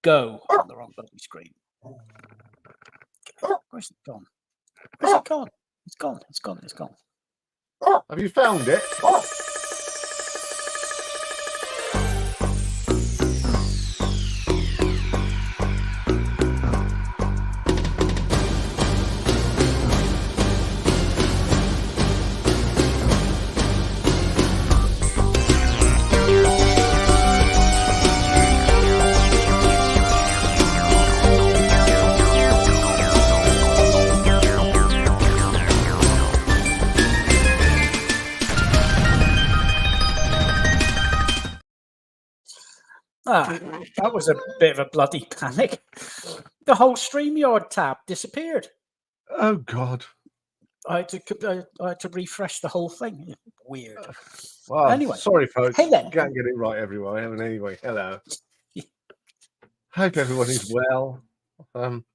go on the wrong bloody screen. Where's it gone? Where's it gone? It's gone. It's gone. It's gone. Have you found it? That was a bit of a bloody panic. The whole StreamYard tab disappeared. Oh, God. I had to refresh the whole thing. Weird. Well, anyway, sorry, folks. Hey then. Can't get it right everywhere. Anyway, hello. Hope everybody's well.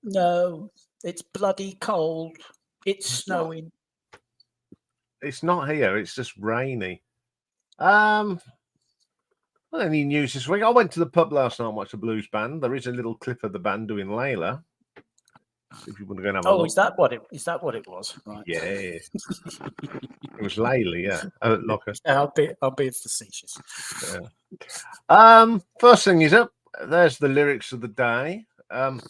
No, it's bloody cold. It's snowing. It's not here. It's just rainy. Well, any news this week? I went to the pub last night and watched a blues band. There is a little clip of the band doing Layla. If you want to go and have a look. Is that what it was? Right. Yeah. It was Layla, yeah. Locker. I'll be facetious. Yeah. First thing is up. There's the lyrics of the day. And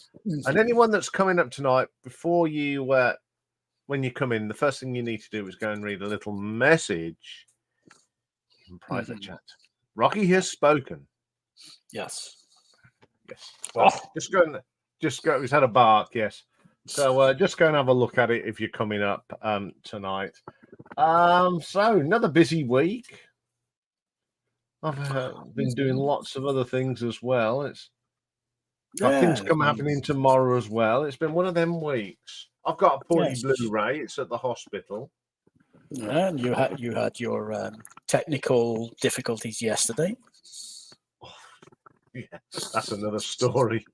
anyone that's coming up tonight, before you when you come in, the first thing you need to do is go and read a little message in private chat. Rocky has spoken. Yes. Well, just go. He's had a bark. Yes. So just go and have a look at it if you're coming up tonight. So another busy week. I've been doing lots of other things as well. It's got things happening tomorrow as well. It's been one of them weeks. I've got a poorly Blu-ray. It's at the hospital. Yeah, and you had your technical difficulties yesterday. Yeah, that's another story.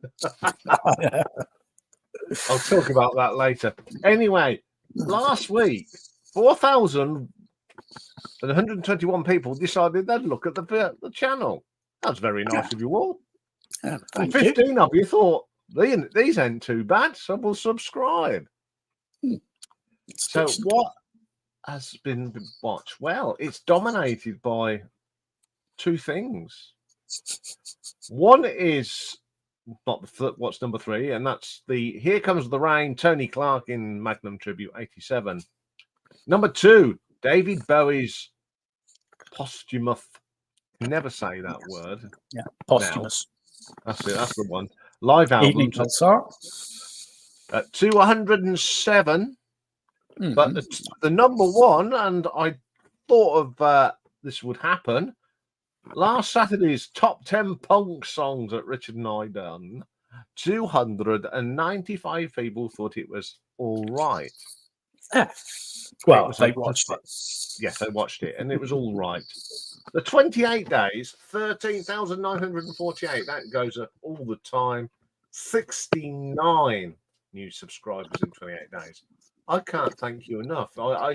I'll talk about that later. Anyway, last week, 4,121 people decided they'd look at the channel. That's very nice of you all. And 15 of you thought, these ain't too bad, so we'll subscribe. So what has been watched? Well, it's dominated by two things. One is what's number 3, and that's the Here Comes the Rain, Tony Clark in Magnum Tribute 87. Number 2, David Bowie's posthumous. Never say that word. Yeah, posthumous. That's it. That's the one. Live album at 207. But the number 1, and I thought of this would happen. Last Saturday's top 10 punk songs that Richard and I done, 295 people thought it was all right. Well, they watched it. Yes, they watched it, and it was all right. The 28 days, 13,948. That goes up all the time. 69 new subscribers in 28 days. I can't thank you enough. I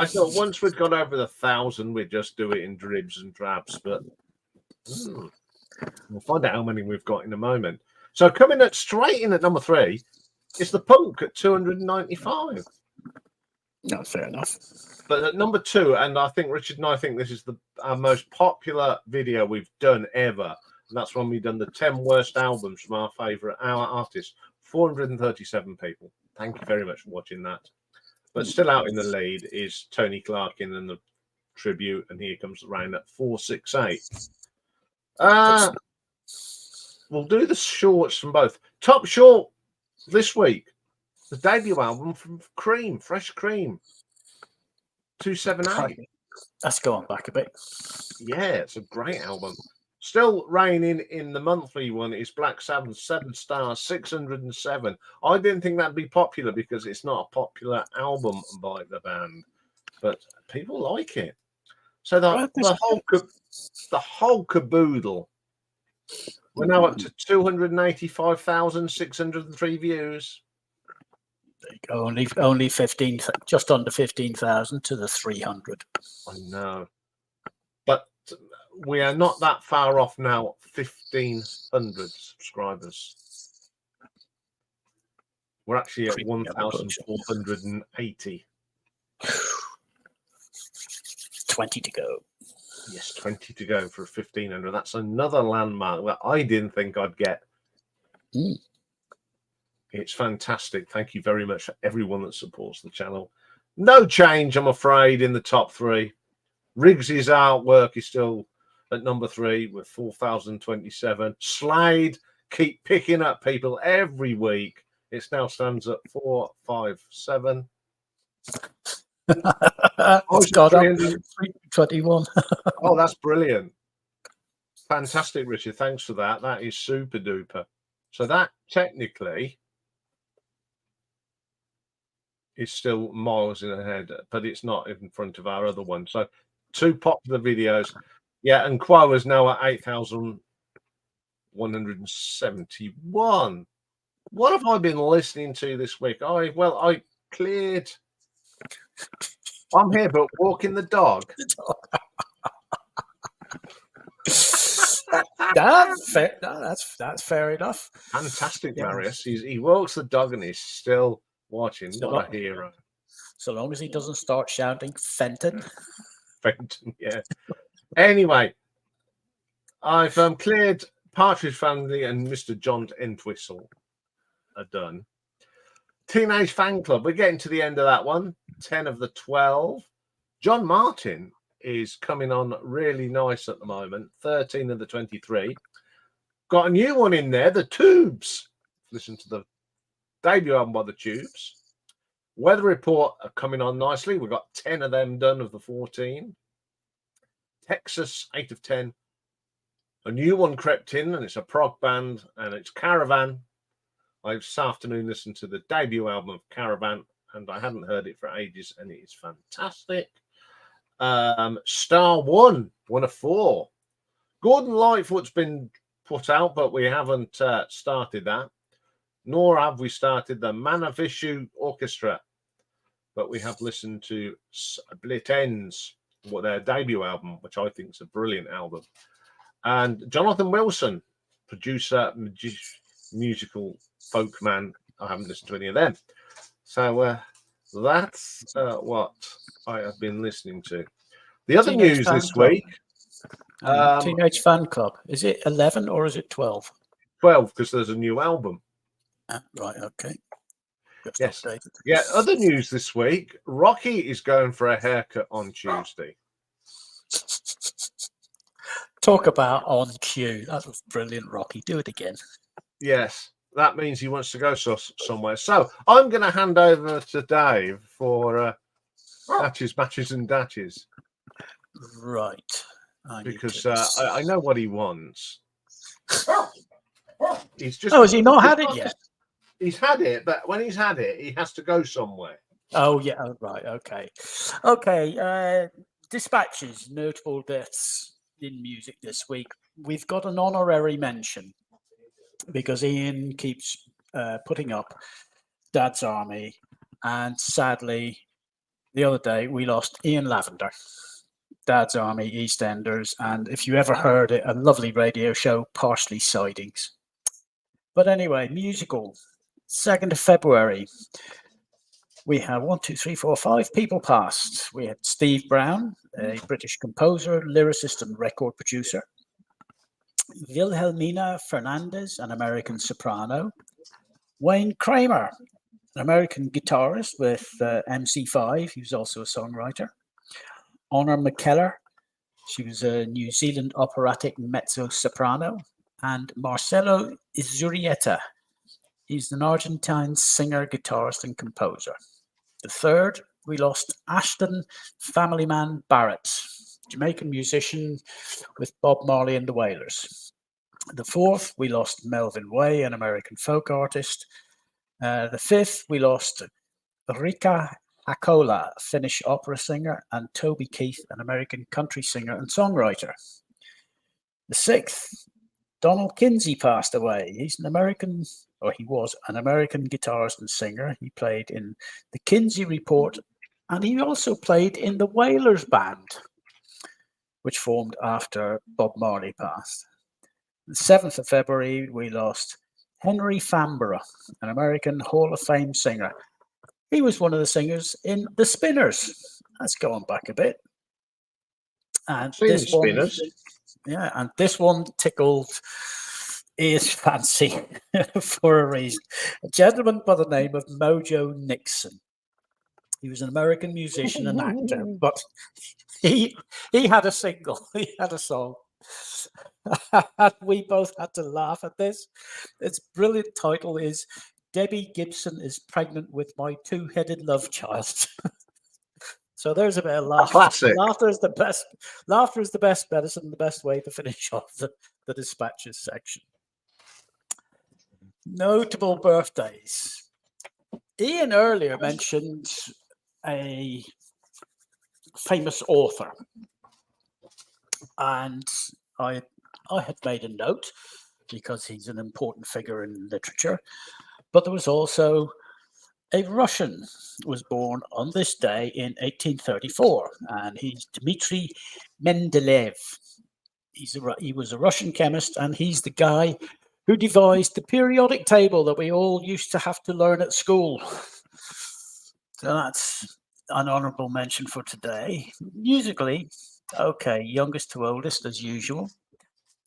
thought once we'd got over the 1,000, we'd just do it in dribs and drabs, but we'll find out how many we've got in a moment. So coming straight in at number 3 is the Punk at 295. No, fair enough. But at number 2, and I think Richard and I think this is our most popular video we've done ever, and that's when we've done the 10 worst albums from our artists. 437 people. Thank you very much for watching that. But still out in the lead is Tony Clarkin and the Tribute, and Here Comes the Rain at 468. We'll do the shorts from both. Top short this week, the debut album from Cream, Fresh Cream, 278. Let's go on back a bit. Yeah, it's a great album. Still reigning in the monthly one is Black Sabbath, 7 stars, 607. I didn't think that'd be popular because it's not a popular album by the band, but people like it. So the whole caboodle, we're now up to 285,603 views. There you go. Only 15, just under 15,000 to the 300. I know, but we are not that far off now. 1,500 subscribers. We're actually at 1,480. 20 to go. Yes, 20 to go for 1,500. That's another landmark that I didn't think I'd get. It's fantastic. Thank you very much for everyone that supports the channel. No change, I'm afraid, in the top 3. Riggs's artwork is still at number 3 with 4,027. Slade keep picking up people every week. It now stands at 457. It's got up 21. Oh, that's brilliant. Fantastic, Richard. Thanks for that. That is super duper. So that technically is still miles ahead, but it's not in front of our other one. So 2 popular videos. Yeah, and Quo is now at 8,171. What have I been listening to this week? I cleared. I'm here, but walking the dog. That's fair enough. Fantastic, Marius. He walks the dog and he's still watching. What a hero. So long as he doesn't start shouting Fenton. Fenton, yeah. Anyway, I've cleared Partridge Family and Mr. John's Entwistle are done. Teenage Fan Club. We're getting to the end of that one. 10 of the 12. John Martin is coming on really nice at the moment. 13 of the 23. Got a new one in there, The Tubes. Listen to the debut album by The Tubes. Weather Report are coming on nicely. We've got 10 of them done of the 14. Texas, 8 of 10. A new one crept in, and it's a prog band, and it's Caravan. I this afternoon listened to the debut album of Caravan, and I hadn't heard it for ages, and it is fantastic. Star One of 4. Gordon Lightfoot's been put out, but we haven't started that. Nor have we started the Manavishu Orchestra, but we have listened to Split Ends, their debut album, which I think is a brilliant album. And Jonathan Wilson, producer, musical folk man. I haven't listened to any of them. So that's what I have been listening to. The other news this week. Teenage Fan Club. Is it 11 or is it 12? 12, because there's a new album. Right, okay. Yes. Yeah, other news this week. Rocky is going for a haircut on Tuesday. Talk about on cue. That was brilliant, Rocky. Do it again. Yes, that means he wants to go somewhere. So I'm going to hand over to Dave for matches and datches. Right. Because I know what he wants. He's just. Oh, has he not had it yet? He's had it, but when he's had it, he has to go somewhere. Oh, yeah. Oh, right. Okay. Okay. Dispatches, notable deaths in music this week. We've got an honorary mention because Iain keeps putting up Dad's Army. And sadly, the other day, we lost Ian Lavender. Dad's Army, EastEnders, and if you ever heard it, a lovely radio show, Parsley Sidings. But anyway, musical. 2nd of February, we had 5 people passed. We had Steve Brown, a British composer, lyricist, and record producer. Wilhelmina Fernandez, an American soprano. Wayne Kramer, an American guitarist with MC5. He was also a songwriter. Honor McKellar, she was a New Zealand operatic mezzo-soprano. And Marcelo Izurieta, he's an Argentine singer, guitarist, and composer. The 3rd, we lost Ashton Family Man Barrett, Jamaican musician with Bob Marley and the Wailers. The 4th, we lost Melvin Way, an American folk artist. The 5th, we lost Rika Hakola, a Finnish opera singer, and Toby Keith, an American country singer and songwriter. The 6th, Donald Kinsey passed away. He was an American guitarist and singer. He played in the Kinsey Report, and he also played in the Wailers band. which formed after Bob Marley passed. The 7th of February, we lost Henry Famborough, an American Hall of Fame singer. He was one of the singers in The Spinners. That's going back a bit. And this one, and this one tickled Iain's fancy for a reason. A gentleman by the name of Mojo Nixon. He was an American musician and actor, but he had a single, he had a song. And we both had to laugh at this. Its brilliant title is Debbie Gibson is Pregnant with My Two-Headed Love Child. So there's a bit of laughter. Classic. Laughter is the best. Laughter is the best medicine. The best way to finish off the dispatches section. Notable birthdays. Iain earlier mentioned a famous author, and I had made a note because he's an important figure in literature. But there was also a Russian was born on this day in 1834, and he's Dmitry Mendeleev. He was a Russian chemist, and he's the guy who devised the periodic table that we all used to have to learn at school. So that's an honourable mention for today. Musically, okay, youngest to oldest as usual.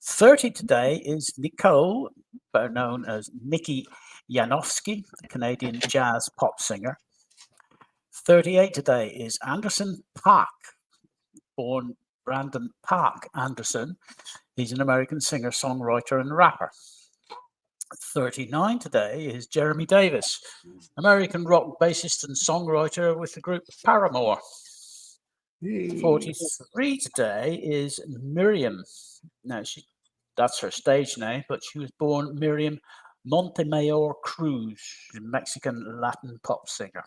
30 today is Nicole, better known as Nikki Janowski, a Canadian jazz pop singer. 38 today is Anderson Paak, born Brandon Park Anderson. He's an American singer, songwriter, and rapper. 39 today is Jeremy Davis, American rock bassist and songwriter with the group Paramore. 43 today is Miriam. Now, that's her stage name, but she was born Miriam Montemayor Cruz, a Mexican Latin pop singer.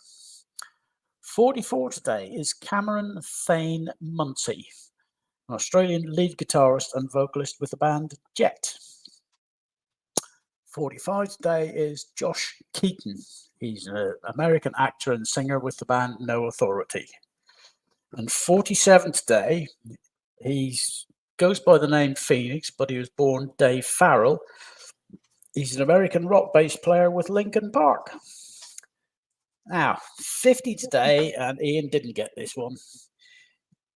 44 today is Cameron Thane Munsey, an Australian lead guitarist and vocalist with the band Jet. 45 today is Josh Keaton. He's an American actor and singer with the band No Authority. And 47 today, he goes by the name Phoenix, but he was born Dave Farrell. He's an American rock bass player with Linkin Park. Now, 50 today, and Iain didn't get this one.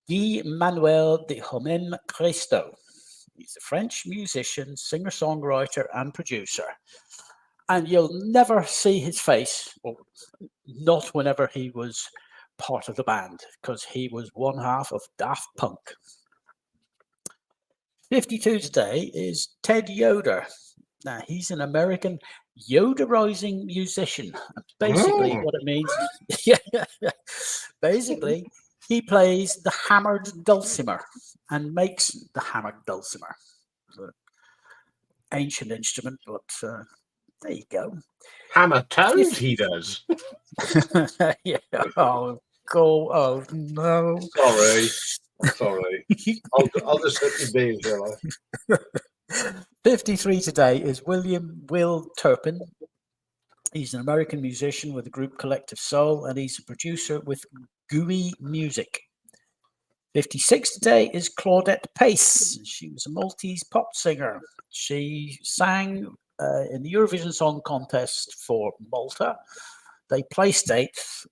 Guy Manuel de Homem Cristo. He's a French musician, singer-songwriter, and producer. And you'll never see his face, or not whenever he was part of the band, because he was one half of Daft Punk. 52 today is Ted Yoder. Now, he's an American Yoderizing musician. Basically, what it means, basically, he plays the hammered dulcimer and makes the hammered dulcimer. Ancient instrument, but there you go. Hammer toad, he does. Yeah. Oh, go. Oh, no. Sorry. I'll just let you be, shall I? 53 today is Will Turpin. He's an American musician with the group Collective Soul, and he's a producer with Gooey Music. 56 today is Claudette Pace. She was a Maltese pop singer. She sang in the Eurovision Song Contest for Malta. They placed 8th.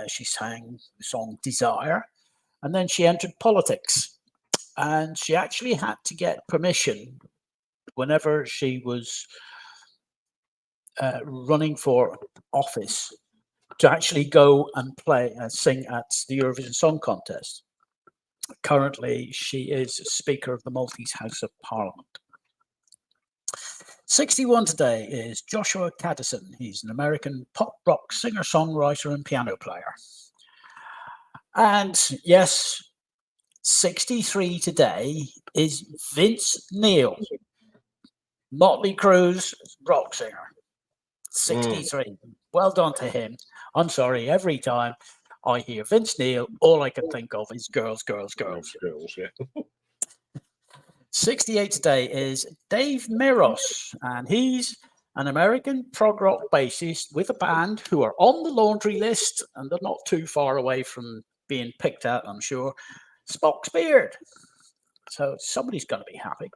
She sang the song Desire, and then she entered politics. And she actually had to get permission whenever she was running for office to actually go and play and sing at the Eurovision Song Contest. Currently, she is Speaker of the Maltese House of Parliament. 61 today is Joshua Caddison. He's an American pop rock singer, songwriter, and piano player. And yes, 63 today is Vince Neil, Motley Crue's rock singer. 63. Well done to him. I'm sorry, every time I hear Vince Neil, all I can think of is girls, girls, girls. Girls, yeah. 68 today is Dave Miros, and he's an American prog rock bassist with a band who are on the laundry list, and they're not too far away from being picked out, I'm sure. Spock's Beard. So somebody's going to be happy.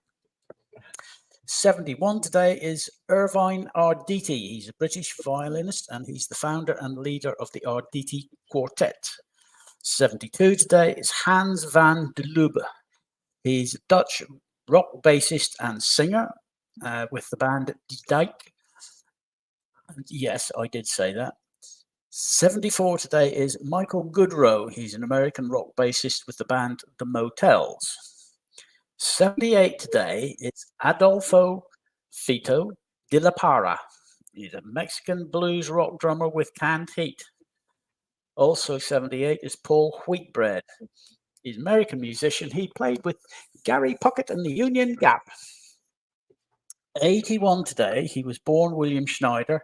71 today is Irvine Arditi. He's a British violinist and he's the founder and leader of the Arditi Quartet. 72 today is Hans van der Lubbe. He's a Dutch rock bassist and singer with the band Die Dijk. Yes, I did say that. 74 today is Michael Goodrow. He's an American rock bassist with the band The Motels. 78 today is Adolfo Fito de la Parra. He's a Mexican blues rock drummer with Canned Heat. Also 78 is Paul Wheatbread. He's an American musician. He played with Gary Puckett and the Union Gap. 81 today, he was born William Schneider.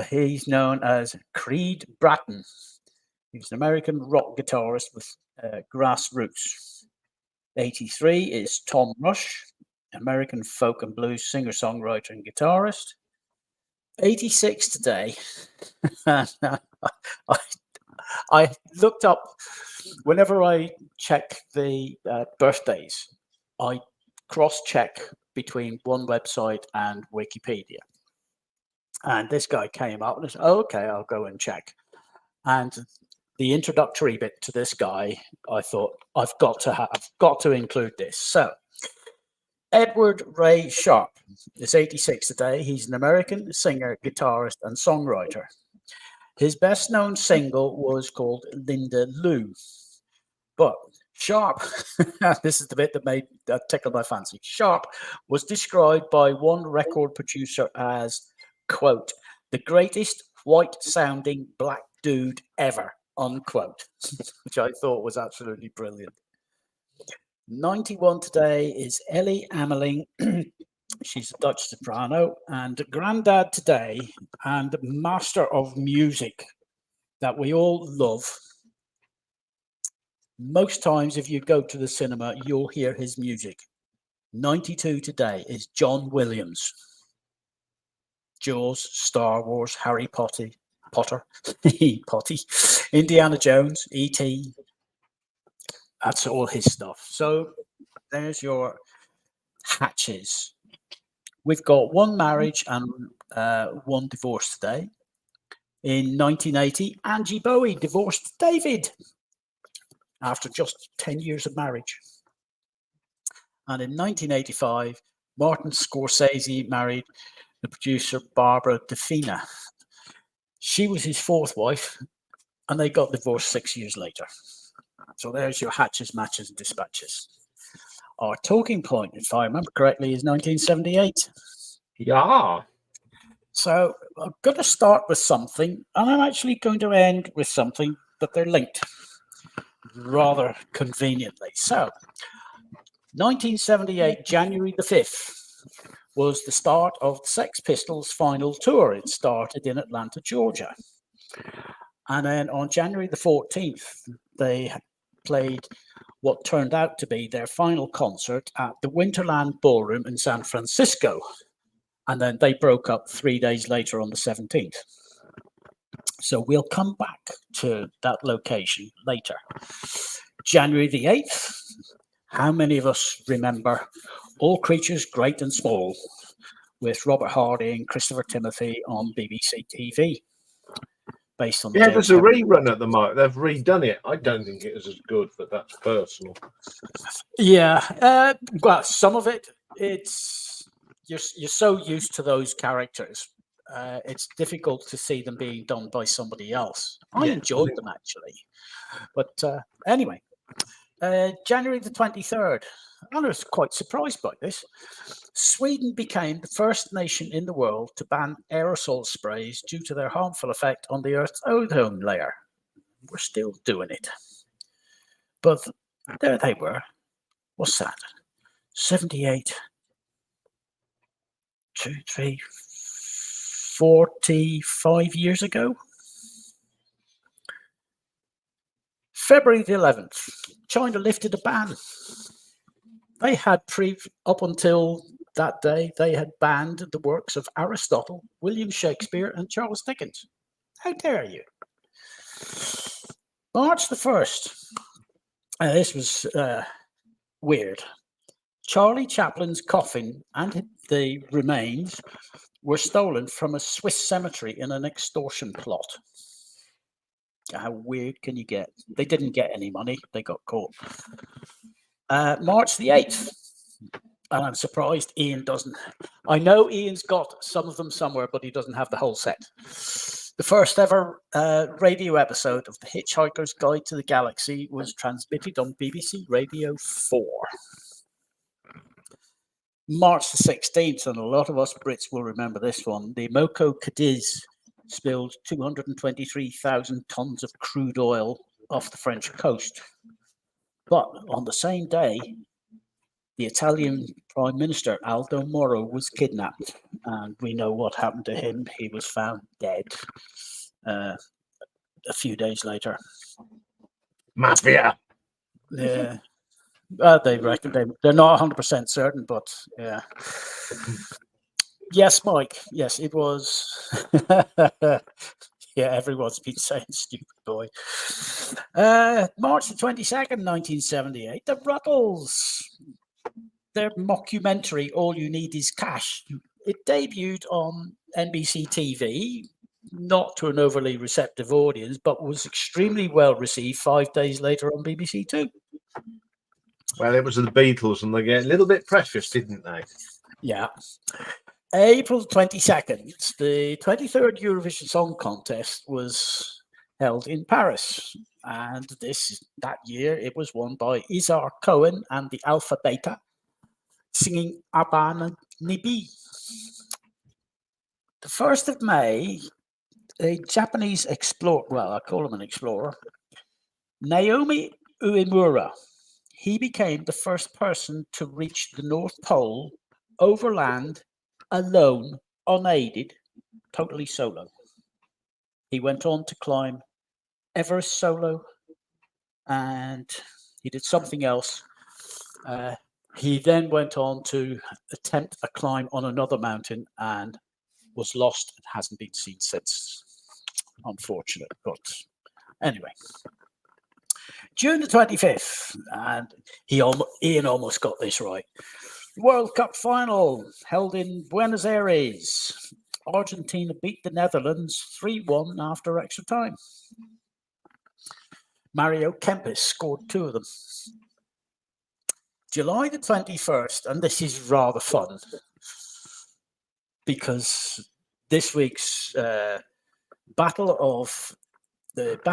He's known as Creed Bratton. He's an American rock guitarist with Grassroots. 83 is Tom Rush, American folk and blues singer-songwriter and guitarist. 86 today. I looked up, whenever I check the birthdays, I cross-check between one website and Wikipedia. And this guy came up and I said, oh, okay, I'll go and check. And the introductory bit to this guy, I thought, I've got to include this. So, Edward Ray Sharp is 86 today. He's an American singer, guitarist, and songwriter. His best-known single was called Linda Lou. But Sharp, this is the bit that tickled my fancy. Sharp was described by one record producer as, quote, the greatest white-sounding black dude ever, unquote, which I thought was absolutely brilliant. 91 today is Ellie Ameling. She's a Dutch soprano and granddad today and master of music that we all love. Most times if you go to the cinema, you'll hear his music. 92 today is John Williams. Jaws, Star Wars, Harry Potter, Potty, Indiana Jones, E.T. That's all his stuff. So there's your hatches. We've got one marriage and one divorce today. In 1980, Angie Bowie divorced David after just 10 years of marriage. And in 1985, Martin Scorsese married the producer Barbara DeFina. She was his fourth wife, and they got divorced 6 years later. So there's your hatches, matches, and dispatches. Our talking point, if I remember correctly, is 1978. Yeah. So I'm going to start with something, and I'm actually going to end with something, but they're linked rather conveniently. So 1978, January the 5th, was the start of the Sex Pistols' final tour. It started in Atlanta, Georgia. And then on January the 14th, they played what turned out to be their final concert at the Winterland Ballroom in San Francisco. And then they broke up 3 days later on the 17th. So we'll come back to that location later. January the 8th, how many of us remember All Creatures Great and Small with Robert Hardy and Christopher Timothy on BBC TV? Based on there's a rerun at the moment. They've redone it. I don't think it was as good, but that's personal. Yeah, well, some of it, it's you're so used to those characters. It's difficult to see them being done by somebody else. I enjoyed them actually, but anyway, January the 23rd. I was quite surprised by this. Sweden became the first nation in the world to ban aerosol sprays due to their harmful effect on the Earth's ozone layer. We're still doing it. But there they were. What's that? 78, 2, 3, 45 years ago. February the 11th, China lifted a ban. They had up until that day, they had banned the works of Aristotle, William Shakespeare, and Charles Dickens. How dare you? March the 1st. This was Weird. Charlie Chaplin's coffin and the remains were stolen from a Swiss cemetery in an extortion plot. How weird can you get? They didn't get any money. They got caught. March the 8th. And I'm surprised Iain doesn't. I know Ian's got some of them somewhere, but he doesn't have the whole set. The first ever radio episode of The Hitchhiker's Guide to the Galaxy was transmitted on BBC Radio 4. March the 16th, and a lot of us Brits will remember this one, the Moco Cadiz spilled 223,000 tons of crude oil off the French coast. But on the same day, the Italian Prime Minister, Aldo Moro, was kidnapped, and we know what happened to him. He was found dead a few days later. Mafia. Yeah. They reckon they're not 100% certain, but yeah. Yes, Mike. Yes, it was. Yeah, everyone's been saying stupid boy. March the 22nd, 1978, the Ruttles. Their mockumentary, All You Need Is Cash. It debuted on NBC TV, not to an overly receptive audience, but was extremely well received 5 days later on BBC Two. Well, it was the Beatles, and they get a little bit precious, didn't they? Yeah. April 22nd, the 23rd Eurovision Song Contest was held in Paris. And that year, it was won by Izar Cohen and the Alpha Beta, singing Abana Nibi. The 1st of May, a Japanese explorer, well, I call him an explorer, Naomi Uemura, he became the first person to reach the North Pole overland, alone, unaided, totally solo. He went on to climb Everest solo, and he did something else. He then went on to attempt a climb on another mountain and was lost and hasn't been seen since. Unfortunate, but anyway. June the 25th, and Iain almost got this right. World Cup final held in Buenos Aires. Argentina beat the Netherlands 3-1 after extra time. Mario Kempis scored 2 of them. July the 21st, and this is rather fun because this week's Battle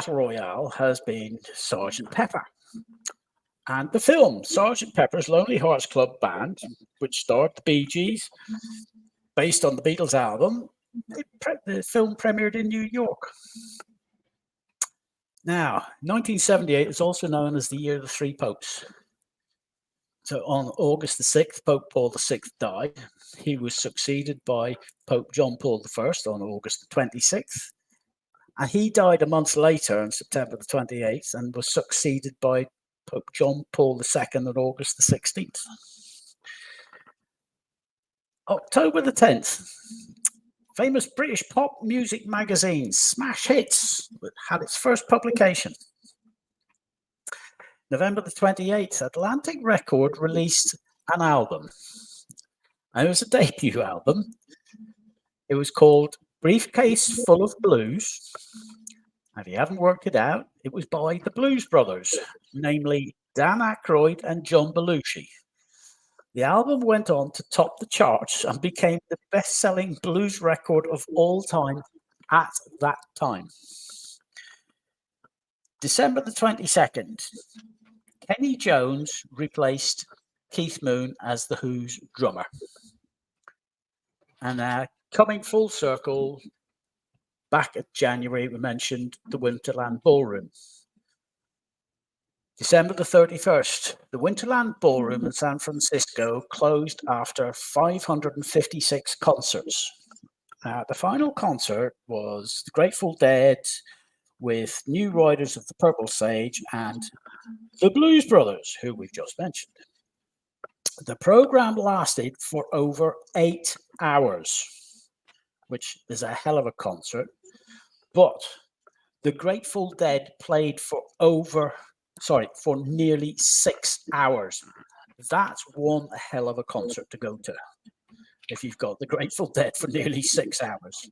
Royale has been Sgt Pepper. And the film, Sgt Pepper's Lonely Hearts Club Band, which starred the Bee Gees, based on the Beatles album, the film premiered in New York. Now, 1978 is also known as the year of the 3 popes. So on August the 6th, Pope Paul VI died. He was succeeded by Pope John Paul I on August the 26th. And he died a month later on September the 28th and was succeeded by Pope John Paul II on August the 16th. October the 10th, famous British pop music magazine Smash Hits had its first publication. November the 28th, Atlantic Record released an album. And it was a debut album. It was called Briefcase Full of Blues. If you haven't worked it out, it was by the Blues Brothers, namely Dan Aykroyd and John Belushi. The album went on to top the charts and became the best-selling blues record of all time at that time. December the 22nd, Kenny Jones replaced Keith Moon as The Who's drummer. And coming full circle, back at January, we mentioned the Winterland Ballroom. December the 31st, the Winterland Ballroom in San Francisco closed after 556 concerts. The final concert was the Grateful Dead with New Riders of the Purple Sage and the Blues Brothers, who we've just mentioned. The program lasted for over 8 hours, which is a hell of a concert. But the Grateful Dead played for nearly 6 hours. That's one hell of a concert to go to if you've got the Grateful Dead for nearly 6 hours.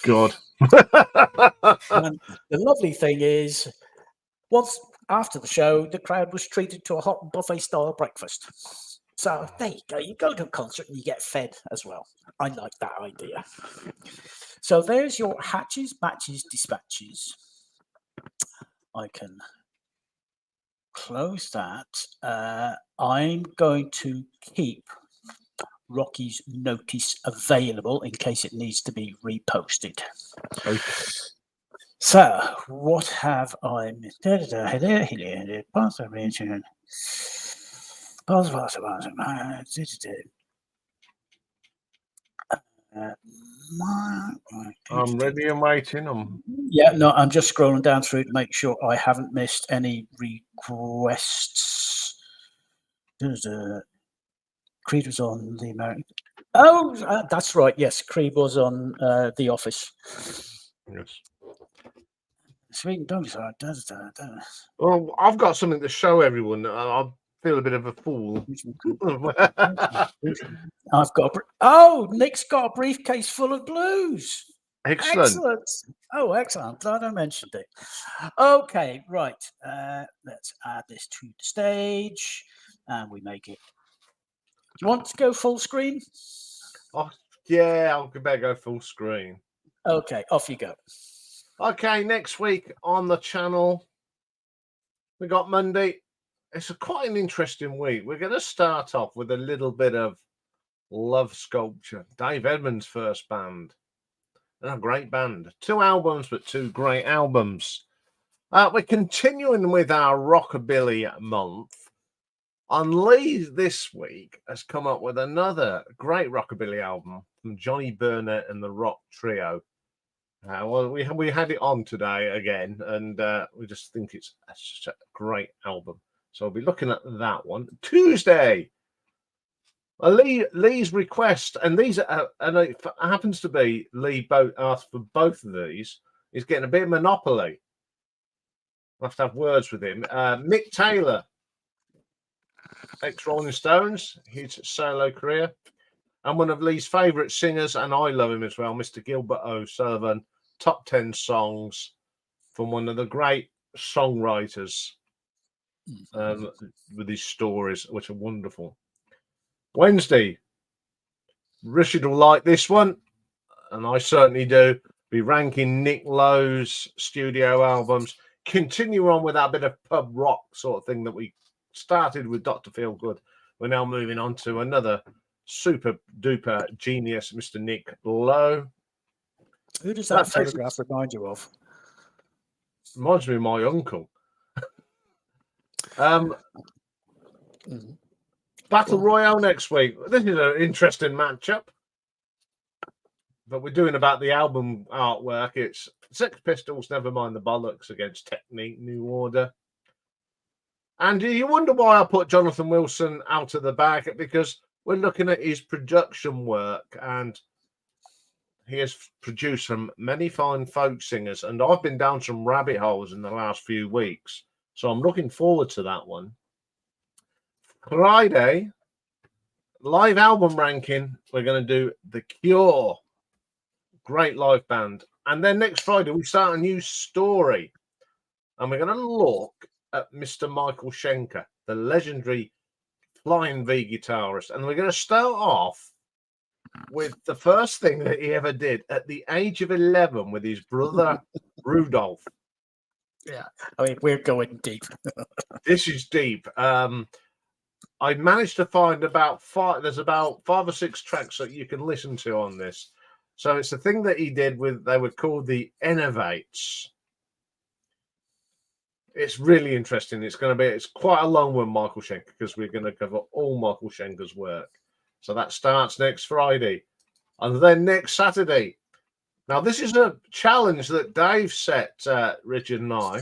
God. And the lovely thing is, once after the show, the crowd was treated to a hot buffet-style breakfast. So there you go. You go to a concert and you get fed as well. I like that idea. So there's your hatches, batches, dispatches. I can close that. I'm going to keep Rocky's notice available in case it needs to be reposted. Okay. So, what have I missed? I'm ready and waiting. Yeah, no, I'm just scrolling down through to make sure I haven't missed any requests. Creed was on the American. Oh, that's right. Yes, Creed was on The Office. Yes. Sweet dogs. Well, I've got something to show everyone. I feel a bit of a fool. I've got. Oh, Nick's got a briefcase full of blues. Excellent. Oh, excellent. Glad I mentioned it. Okay, right. Let's add this to the stage, and we make it. Do you want to go full screen? Oh, yeah, I better go full screen. Okay, off you go. Okay, next week on the channel, we got Monday. It's quite an interesting week. We're going to start off with a little bit of Love Sculpture, Dave Edmunds' first band. And a great band. 2 albums, but 2 great albums. We're continuing with our Rockabilly month. And Lee this week has come up with another great Rockabilly album from Johnny Burnett and the Rock Trio. Well, we had it on today again, and we just think it's such a great album. So I'll be looking at that one Tuesday. Lee's request, and these are, and it happens to be Lee asked for both of these. He's getting a bit of monopoly. I'll have to have words with him. Mick Taylor, ex-Rolling Stones, his solo career, and one of Lee's favourite singers, and I love him as well, Mr. Gilbert O'Sullivan. Top 10 songs from one of the great songwriters with his stories, which are wonderful. Wednesday, Richard will like this one, and I certainly do. Be ranking Nick Lowe's studio albums. Continue on with that bit of pub rock sort of thing that we started with Dr. Feelgood. We're now moving on to another super duper genius, Mr. Nick Lowe. Who does that photograph remind you of? Reminds me of my uncle. Battle Royale next week. This is an interesting matchup. But we're doing about the album artwork. It's Sex Pistols, Never Mind the Bollocks against Technique, New Order. And you wonder why I put Jonathan Wilson out of the bag, because we're looking at his production work, and he has produced some many fine folk singers, and I've been down some rabbit holes in the last few weeks. So I'm looking forward to that one. Friday, live album ranking, we're going to do The Cure. Great live band. And then next Friday, we start a new story. And we're going to look at Mr. Michael Schenker, the legendary Flying V guitarist. And we're going to start off with the first thing that he ever did at the age of 11 with his brother Rudolph. Yeah, I mean, we're going deep. This is deep. I managed to find about 5 or 6 tracks that you can listen to on this. So it's the thing that he did with, they were called the Innovates. It's really interesting. It's quite a long one, Michael Schenker, because we're going to cover all Michael Schenker's work. So that starts next Friday. And then next Saturday. Now, this is a challenge that Dave set, Richard and I.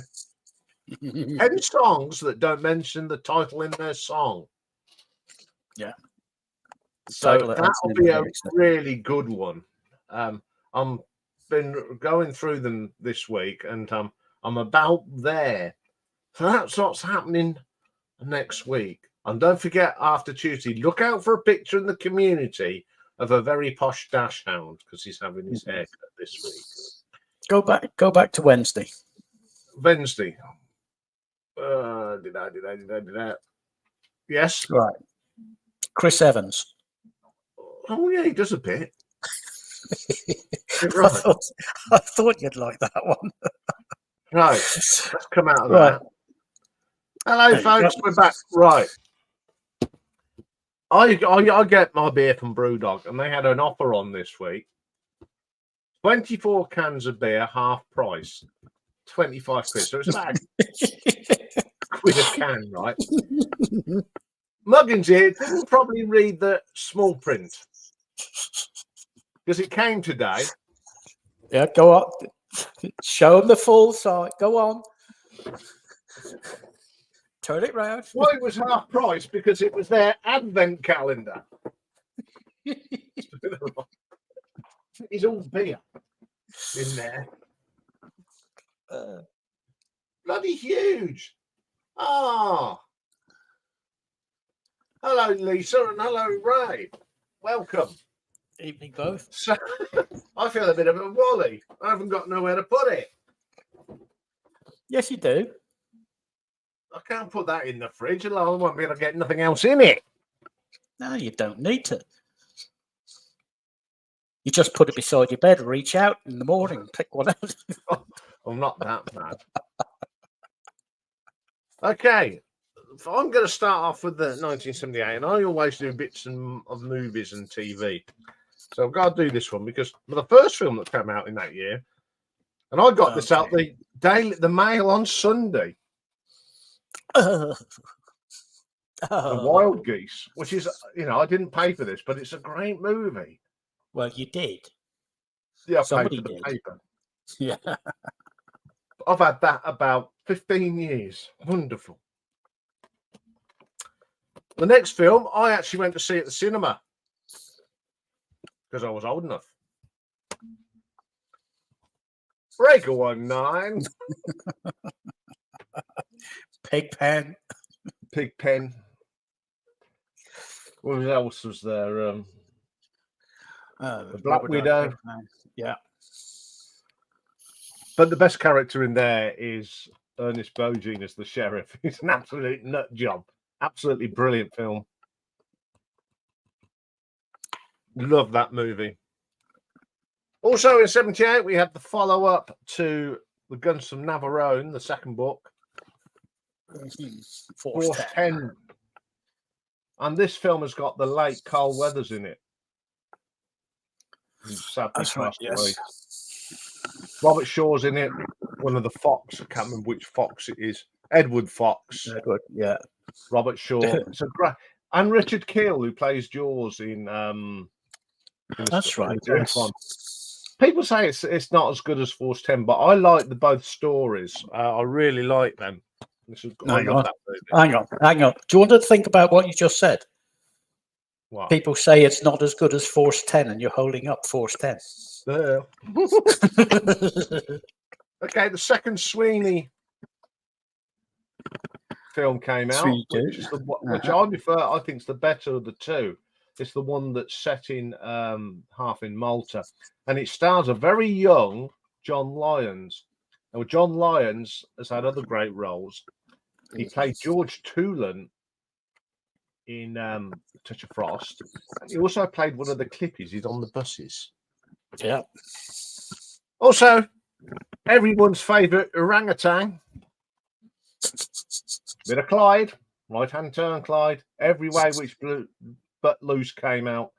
10 songs that don't mention the title in their song. Yeah. So that'll be a really good one. I'm been going through them this week, and I'm about there. So that's what's happening next week. And don't forget, after Tuesday, look out for a picture in the community of a very posh dash hound because he's having his haircut this week. Go back to Wednesday. Wednesday. Yes. Right. Chris Evans. Oh yeah, he does a bit. I thought you'd like that one. Right. Let's come out of Right. that. Hello, folks. We're back. Right. I get my beer from Brewdog, and they had an offer on this week. 24 cans of beer, half price, 25 quid. So it's about quid a can, right? Muggins here didn't probably read the small print because it came today. Yeah, go on. Show them the full side. Go on. Turn it round. Why it was half price? Because it was their advent calendar. It's all beer in there. Bloody huge. Ah. Hello, Lisa, and hello, Ray. Welcome. Evening, both. So, I feel a bit of a wally. I haven't got nowhere to put it. Yes, you do. I can't put that in the fridge, and I won't be able to get nothing else in it. No, you don't need to. You just put it beside your bed, reach out in the morning, pick one out. I'm not that bad. Okay, I'm going to start off with the 1978, and I always do bits of movies and TV. So I've got to do this one because the first film that came out in that year, and I got this out the Mail on Sunday. The Wild Geese, which is, I didn't pay for this, but it's a great movie. Well, you did. Yeah, I Somebody paid for the did. paper. Yeah. I've had that about 15 years. Wonderful. The next film, I actually went to see at the cinema because I was old enough. Breaker 19. Pigpen. Pigpen. What else was there? The Black Widow. Pigpen. Yeah. But the best character in there is Ernest Bogine as the sheriff. He's an absolute nut job. Absolutely brilliant film. Love that movie. Also in 78, we had the follow-up to The Guns from Navarone, the second book. Force 10. And this film has got the late Carl Weathers in it. That's right, yes. Robert Shaw's in it. One of the Fox. I can't remember which Fox it is. Edward Fox. Edward, yeah. Robert Shaw. It's a great, and Richard Keel, who plays Jaws in. That's right. Yes. People say it's not as good as Force 10, but I like both stories. I really like them. Hang on. Do you want to think about what you just said? What? People say it's not as good as Force 10, and you're holding up Force 10. Okay, the second Sweeney film came out, which I prefer. I think is the better of the two. It's the one that's set in half in Malta, and it stars a very young John Lyons. Now, John Lyons has had other great roles. He played George Toolan in Touch of Frost. And he also played one of the Clippies. He's on the buses. Yeah. Also, everyone's favourite orangutan. Bit of Clyde, right-hand turn, Clyde. Every Way Which But Loose came out.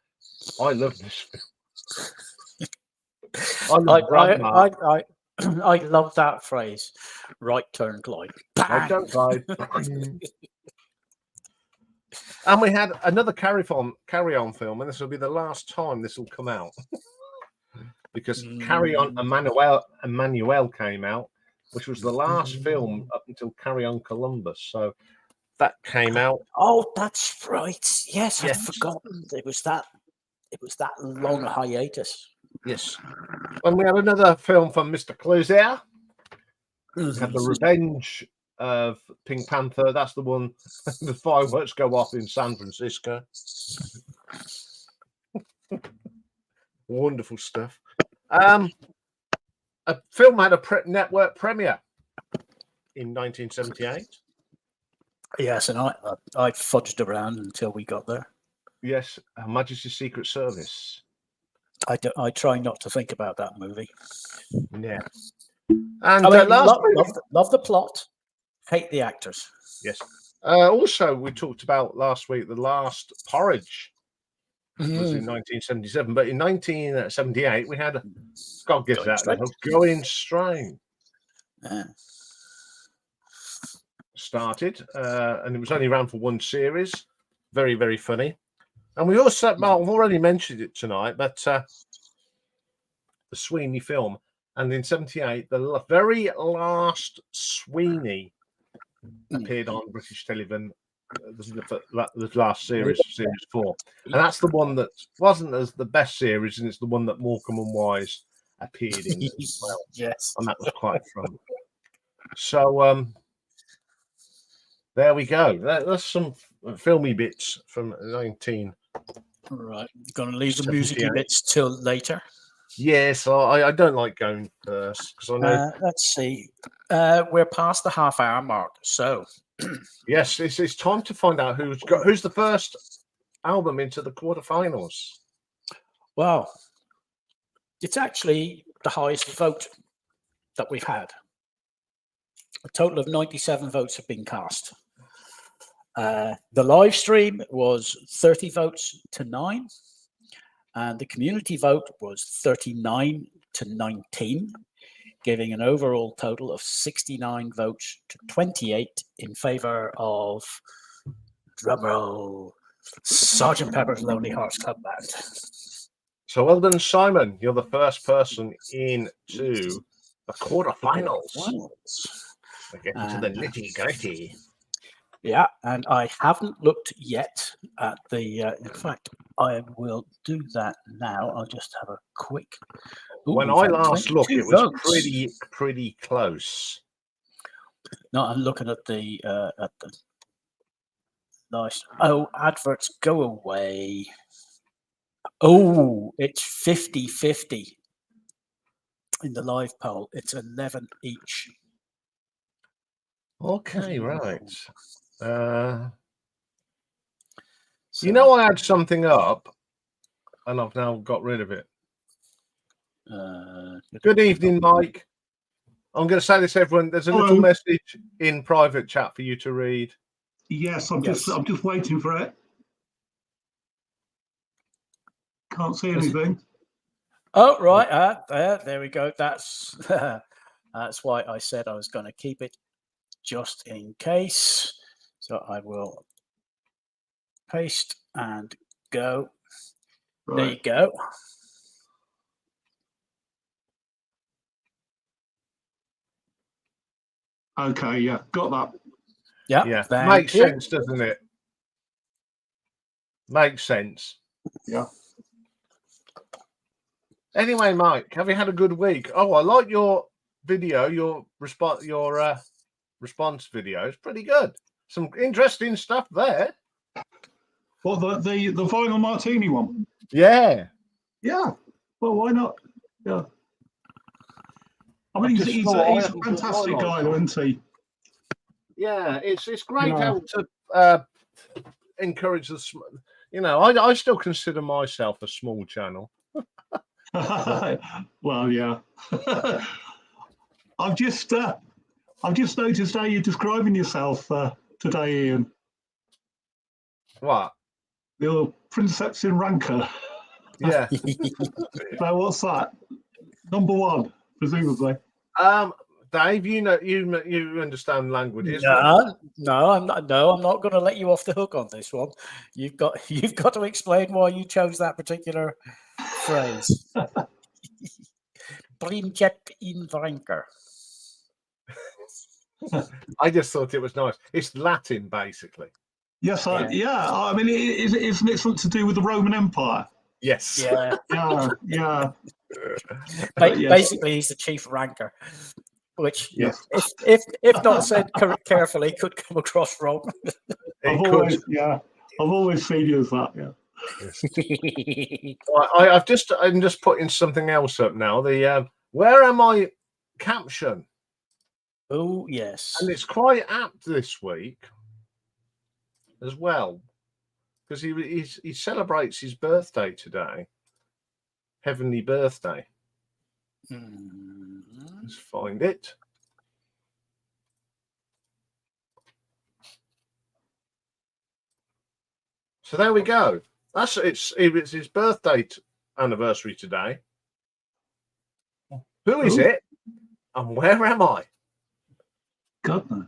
I love this film. I love that phrase. Right turn, Clyde. Right turn, Clyde. And we had another carry-on film, and this will be the last time this will come out. Because Carry On Emmanuel came out, which was the last film up until Carry On Columbus. So that came out. Oh, that's right. Yes, I'd forgotten. It was that long hiatus. Yes. And we had another film from Mr. Clouseau. We had The Revenge of Pink Panther. That's the one. The fireworks go off in San Francisco. Wonderful stuff. A film had a network premiere in 1978. Yes, and I fudged around until we got there. Yes, Her Majesty's Secret Service. I try not to think about that movie. Yeah. And I mean, love the plot, hate the actors. Yes. Also, we talked about last week the last Porridge was in 1977, but in 1978 we had God gives that Going Straight. Started, and it was only around for one series. Very, very funny. And we also, well, I've already mentioned it tonight, but the Sweeney film. And in 78, the very last Sweeney appeared on British television. The last series 4. And that's the one that wasn't as the best series, and it's the one that Morecambe and Wise appeared in as well. Yes. And that was quite fun. So, there we go. That's some filmy bits from 19. Right. You're going to leave the musicy bits till later? Yes, I don't like going first because I know. Let's see. We're past the half-hour mark, so yes, it's time to find out who's the first album into the quarterfinals. Well, it's actually the highest vote that we've had. A total of 97 votes have been cast. The live stream was 30 votes to 9. And the community vote was 39 to 19, giving an overall total of 69 votes to 28 in favor of, drumroll, Sgt Pepper's Lonely Hearts Club Band. So well done, Simon. You're the first person into the quarterfinals. We're getting to the nitty-gritty. Yeah, and I haven't looked yet at the. In fact, I will do that now. I'll just have a quick. When I last looked, it was pretty close. No, I'm looking at the nice. Oh, adverts go away. Oh, it's 50-50 in the live poll. It's 11 each. Okay, right. You know, I had something up, and I've now got rid of it. Good evening, Mike. I'm going to say this, everyone. There's a little message in private chat for you to read. Yes, I'm just waiting for it. Can't see anything. Oh, right. There we go. That's that's why I said I was going to keep it just in case. So I will paste and go. Right. There you go. Okay, yeah, got that. Yeah. Makes sense, doesn't it? Makes sense. Yeah. Anyway, Mike, have you had a good week? Oh, I like your video, your response video. It's pretty good. Some interesting stuff there. Well, the vinyl martini one. Yeah. Yeah. Well, why not? Yeah. I mean, he's a fantastic guy, isn't he? Yeah, it's great how to encourage the. You know, I still consider myself a small channel. Well, yeah. I've just noticed how you're describing yourself today, Ian. What? The Princeps in Rancor. Yeah. So what's that? Number one, presumably. Dave, you understand languages. No, I'm not. No, I'm not going to let you off the hook on this one. You've got to explain why you chose that particular phrase. Princeps in Rancor. I just thought it was nice. It's Latin, basically. Yes, yeah. I mean, isn't it something to do with the Roman Empire? Yes. Yeah. Yeah. Basically, he's the chief ranker. which, Yes. if not said carefully, could come across wrong. I've always seen you as that. Yeah. Yes. I'm just putting something else up now. The where am I caption? Oh yes, And it's quite apt this week as well, because he celebrates his birthday today, heavenly birthday. Let's find it. So there we go. It's his birthday anniversary today. Who is it? And where am I? God no.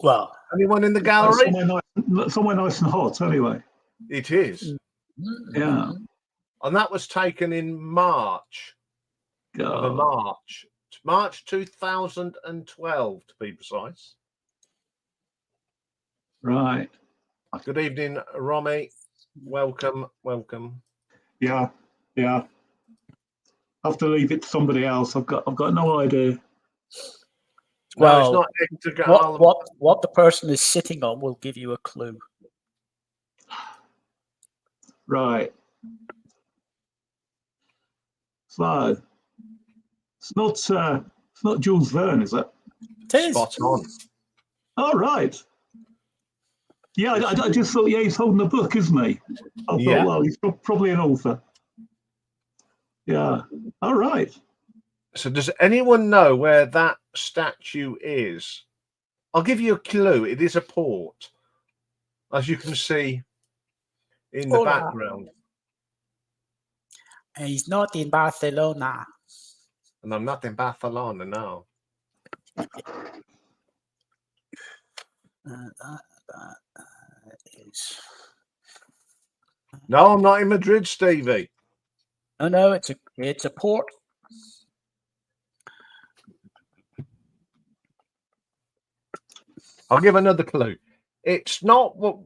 well, Anyone in the gallery? Somewhere nice and hot, anyway. It is. Yeah. And that was taken in March. God. March 2012, to be precise. Right. Good evening, Romy. Welcome. Yeah. I have to leave it to somebody else. I've got no idea. well, no, it's not what the person is sitting on will give you a clue. Right. So it's not Jules Verne, is it? It is. spot on. Oh, right. Yeah, I just thought, he's holding a book, isn't he? I thought, Yeah. well, he's probably an author. Yeah. All right. So does anyone know where that statue is? I'll give you a clue. It is a port, as you can see in the background. He's not in Barcelona. And I'm not in Barcelona now. That is. No, I'm not in Madrid, Stevie. Oh no, it's a port. I'll give another clue. It's not what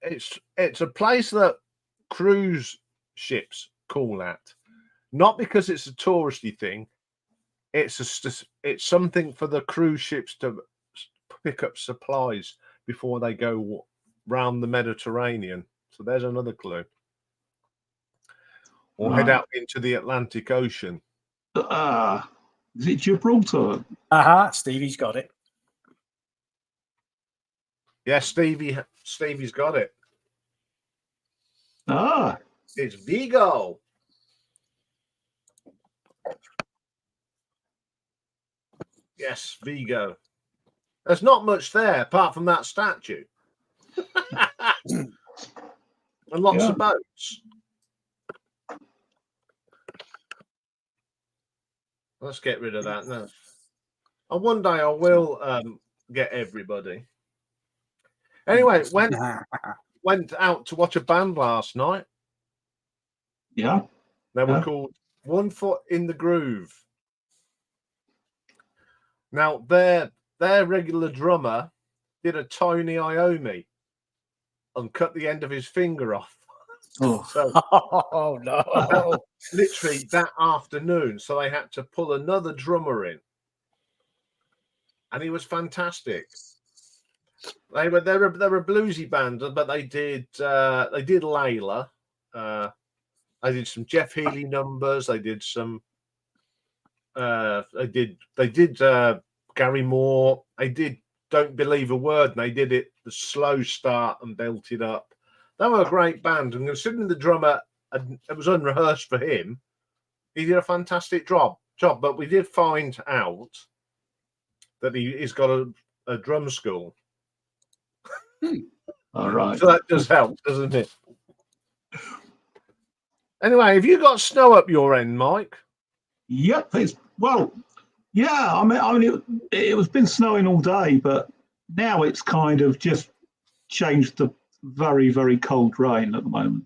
it's a place that cruise ships call at. Not because it's a touristy thing. It's something for the cruise ships to pick up supplies before they go round the Mediterranean. So there's another clue. Or head out into the Atlantic Ocean. Is it Gibraltar? Stevie's got it. Yeah, Stevie's got it. It's Vigo. Yes, Vigo. There's not much there apart from that statue. And lots of boats. Let's get rid of that now. And one day I will get everybody. Anyway, went out to watch a band last night. Yeah. They were called One Foot in the Groove. Now, their regular drummer did a Tony Iommi and cut the end of his finger off. Oh, So, oh no! Literally that afternoon, so they had to pull another drummer in, and he was fantastic. They're a bluesy band, but they did Layla. They did some Jeff Healey numbers. They did some. They did Gary Moore. They did Don't Believe a Word, and they did it the slow start and built it up. They were a great band, and considering the drummer, it was unrehearsed for him. He did a fantastic job. But we did find out that he's got a drum school. all right. So that does help, doesn't it? Anyway, have you got snow up your end, Mike? Yep. Yeah. I mean, it was been snowing all day, but now it's kind of just changed to very, very cold rain at the moment.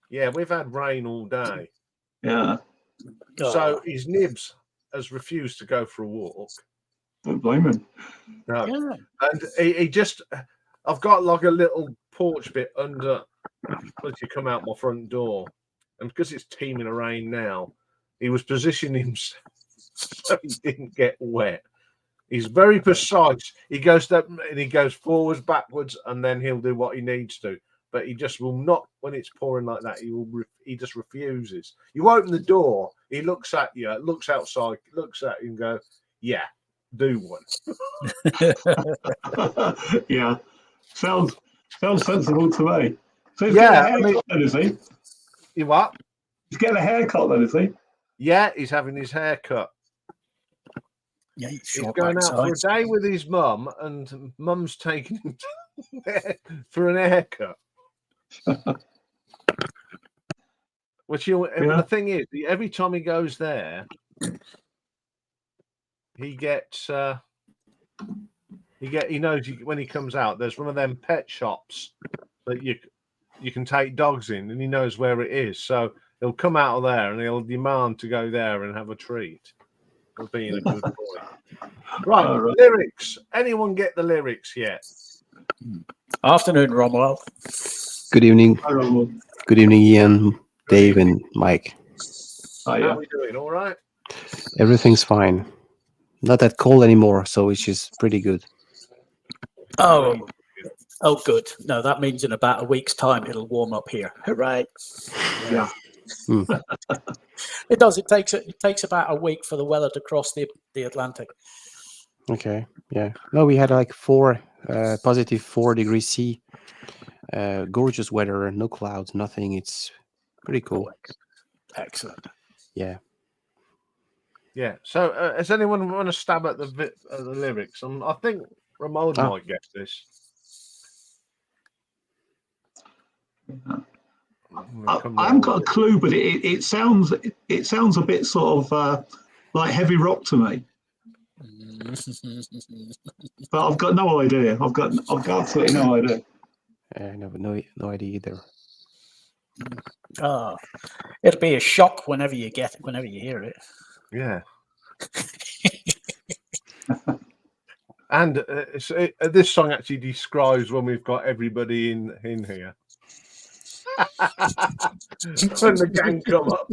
Yeah, we've had rain all day. Yeah. So his nibs has refused to go for a walk. Don't blame him. No. Yeah. And he just, I've got like a little porch bit under, once you come out my front door. And because it's teeming of rain now, He was positioning himself so he didn't get wet. He's very precise. He goes up and he goes forwards, backwards, and then he'll do what he needs to. But he just will not, when it's pouring like that, he just refuses. You open the door, he looks at you, looks outside, looks at you and go, yeah, do one. Yeah, sounds sensible to me. So he's Yeah, getting a haircut then, is he? You what? He's getting a haircut then, is he? Yeah, he's having his hair cut. Yeah, He's going out for a day with his mum, and mum's taking him for an haircut. Which the thing is, every time he goes there, he gets he knows when he comes out. There's one of them pet shops that you can take dogs in, and he knows where it is. So he'll come out of there and he'll demand to go there and have a treat for being a good boy. Right, lyrics. Anyone get the lyrics yet? Afternoon, Romwell. Good evening. Hi, Ronald. Good evening, Ian, Dave, and Mike. Oh, How yeah. are we doing? All right? Everything's fine. Not that cold anymore, so it's just pretty good. Oh, good. No, that means in about a week's time it'll warm up here. Hooray! Yeah. It does. It takes about a week for the weather to cross the Atlantic. Okay, yeah. No, we had like positive 4 degrees C. Gorgeous weather, no clouds, nothing. It's pretty cool. Excellent. Yeah. Yeah. So, has anyone want to stab at the lyrics? I think Ramon might get this. I haven't got a clue, but it sounds a bit sort of like heavy rock to me. But I've got no idea. I've got absolutely no idea. No idea either. It'll be a shock whenever you hear it. Yeah. And this song actually describes when we've got everybody in here. When the gang come up.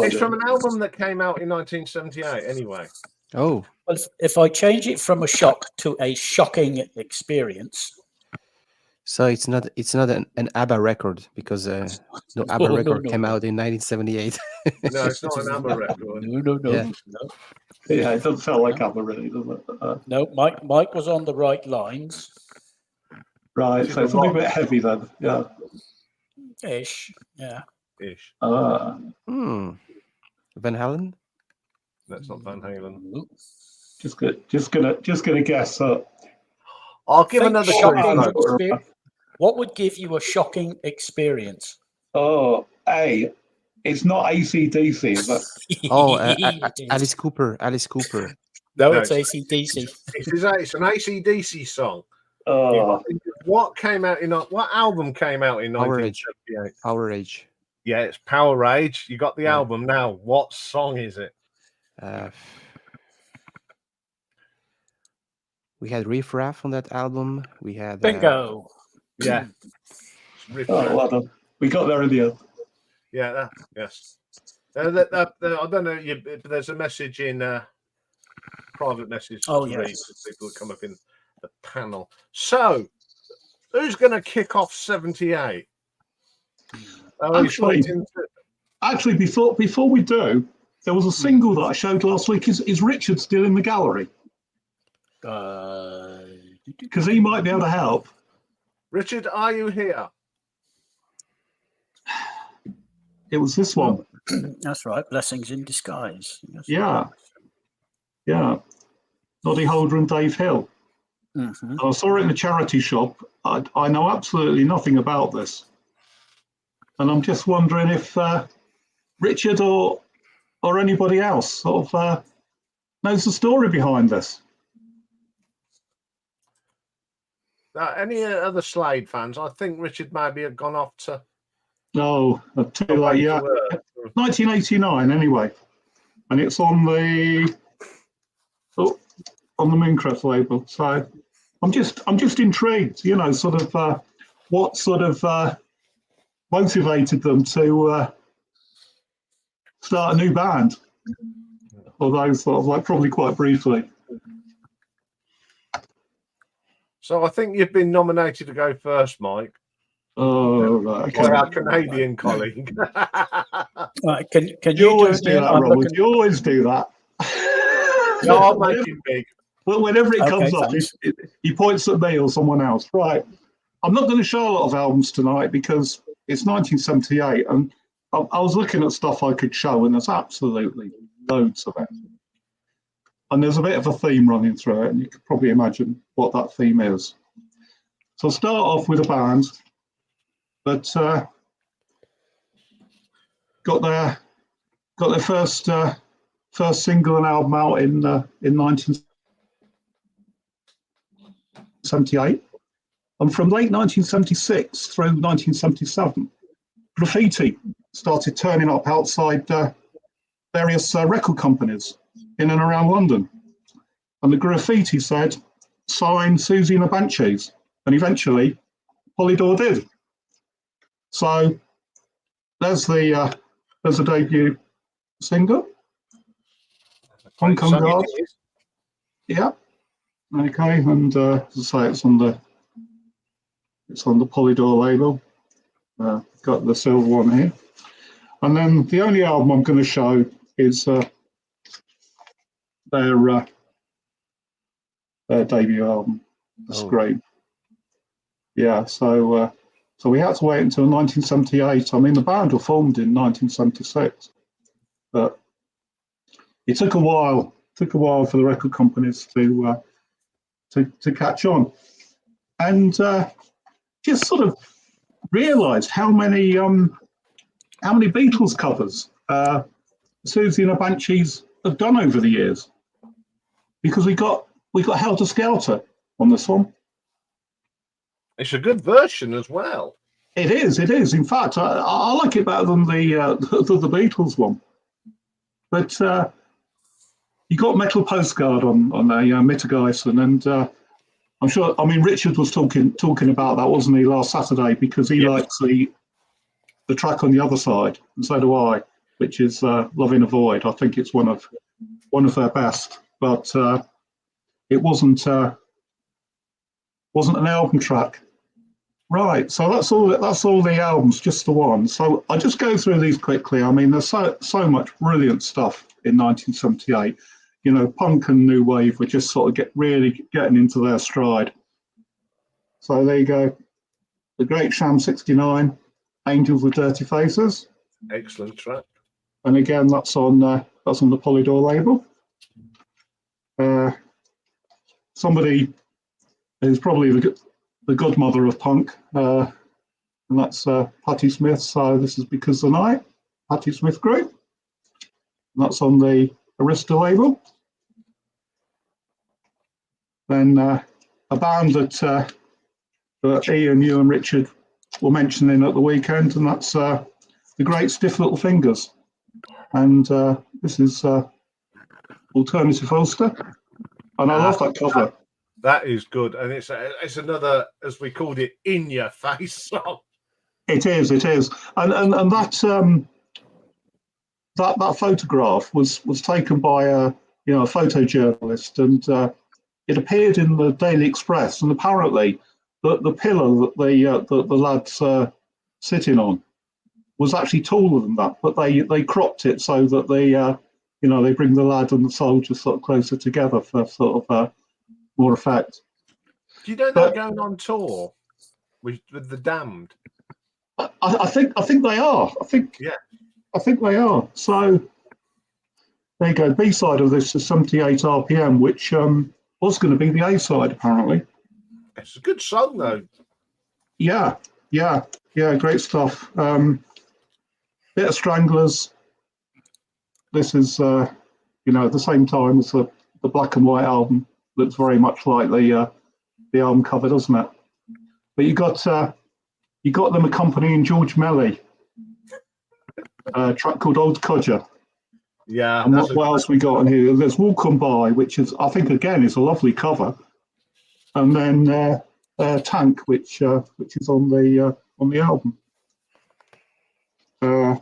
It's from an album that came out in 1978 anyway. Oh. Well, if I change it from a shock to a shocking experience. So it's not an ABBA record, because no ABBA record came out in 1978. No, it's not an ABBA record. No. Yeah, it doesn't sound like ABBA, really, does it? No, Mike was on the right lines. Right, so it's a little bit heavy then. Yeah. Ish. Yeah. Ish. Van Halen? That's not Van Halen. Just gonna guess. I'll give another shocking. What would give you a shocking experience? Oh, it's not AC/DC, is it? Alice Cooper. No, it's AC/DC. It's an AC/DC song. What album came out in 1978? Power Age. Yeah, it's Power Age. You got the album now. What song is it? We had Riff Raff on that album. We had Bingo. Yeah. Well done. We got there in the end. Yeah. Yes. I don't know. There's a message in private message. Oh, to yes. read for people that come up in the panel. So, who's going to kick off 78? Actually, before we do, there was a single that I showed last week. Is Richard still in the gallery? Because he might be able to help. Richard, are you here? It was this one. That's right. Blessings in Disguise. Yeah. Noddy Holder and Dave Hill. Mm-hmm. I saw it in the charity shop. I know absolutely nothing about this. And I'm just wondering if Richard or anybody else sort of knows the story behind this. Any other Slade fans? I think Richard maybe had gone off to. No, too late. Yeah, 1989 anyway, and it's on the Mooncrest label. So I'm just intrigued. Sort of what sort of motivated them to start a new band. Although sort of like probably quite briefly. So I think you've been nominated to go first, Mike. Oh, right. Okay. By our Canadian colleague. Right, can You you always do do it? that, I'm Robert. looking- You always do that. No, I'll make it big. Well, whenever it Okay, comes up, thanks. he points at me or someone else. Right. I'm not going to show a lot of albums tonight because it's 1978, and I was looking at stuff I could show, and there's absolutely loads of it. And there's a bit of a theme running through it, and you could probably imagine what that theme is. So I'll start off with a band that got their first single and album out in 1978, and from late 1976 through 1977, graffiti started turning up outside various record companies in and around London, and the graffiti said, "Sign Susie and the Banshees," and eventually Polydor did. So there's the debut single. Hong Kong Guard. Yeah. Okay, and as I say, it's on the Polydor label. Got the silver one here, and then the only album I'm going to show is their debut album. It's great. Yeah, so we had to wait until 1978. I mean, the band were formed in 1976, but it took a while. Took a while for the record companies to catch on, and just sort of realised how many Beatles covers Susie and the Banshees have done over the years, because we got Helter Skelter on this one. It's a good version as well. It is. In fact, I like it better than the Beatles one. But you got Metal Postcard on Mittergeisen, and I'm sure. I mean, Richard was talking about that, wasn't he, last Saturday? Because he likes the track on the other side, and so do I, which is "Love in a Void." I think it's one of their best, but it wasn't an album track. Right, so that's all the albums, just the one. So I'll just go through these quickly. I mean, there's so much brilliant stuff in 1978. You know, punk and new wave were just sort of really getting into their stride. So there you go. The Great Sham 69, Angels with Dirty Faces. Excellent track. And again, that's on the Polydor label. Somebody who's probably the godmother of punk, and that's Patti Smith. So this is Because the Night, Patti Smith Group. And that's on the Arista label. Then a band that Iain, you and Richard were mentioning at the weekend, and that's the Great Stiff Little Fingers. And this is Alternative Ulster. And I love that cover. That is good, and it's another, as we called it, in your face song. It is, and that photograph was taken by a photojournalist, and it appeared in the Daily Express, and apparently the pillar that the lad's sitting on was actually taller than that, but they cropped it so that they bring the lad and the soldier sort of closer together for sort of more effect. Do you know they're going on tour with the Damned? I think they are. I think they are. So there you go. B side of this is 78 RPM, which was going to be the A side apparently. It's a good song though. Yeah, great stuff. Bit of Stranglers. This is at the same time as the black and white album. Looks very much like the album cover, doesn't it? But you got them accompanying George Melly, a track called Old Codger. Yeah. And what else we got on here? There's Walk On By, which is, I think, again, is a lovely cover. And then Tank, which is on the album. the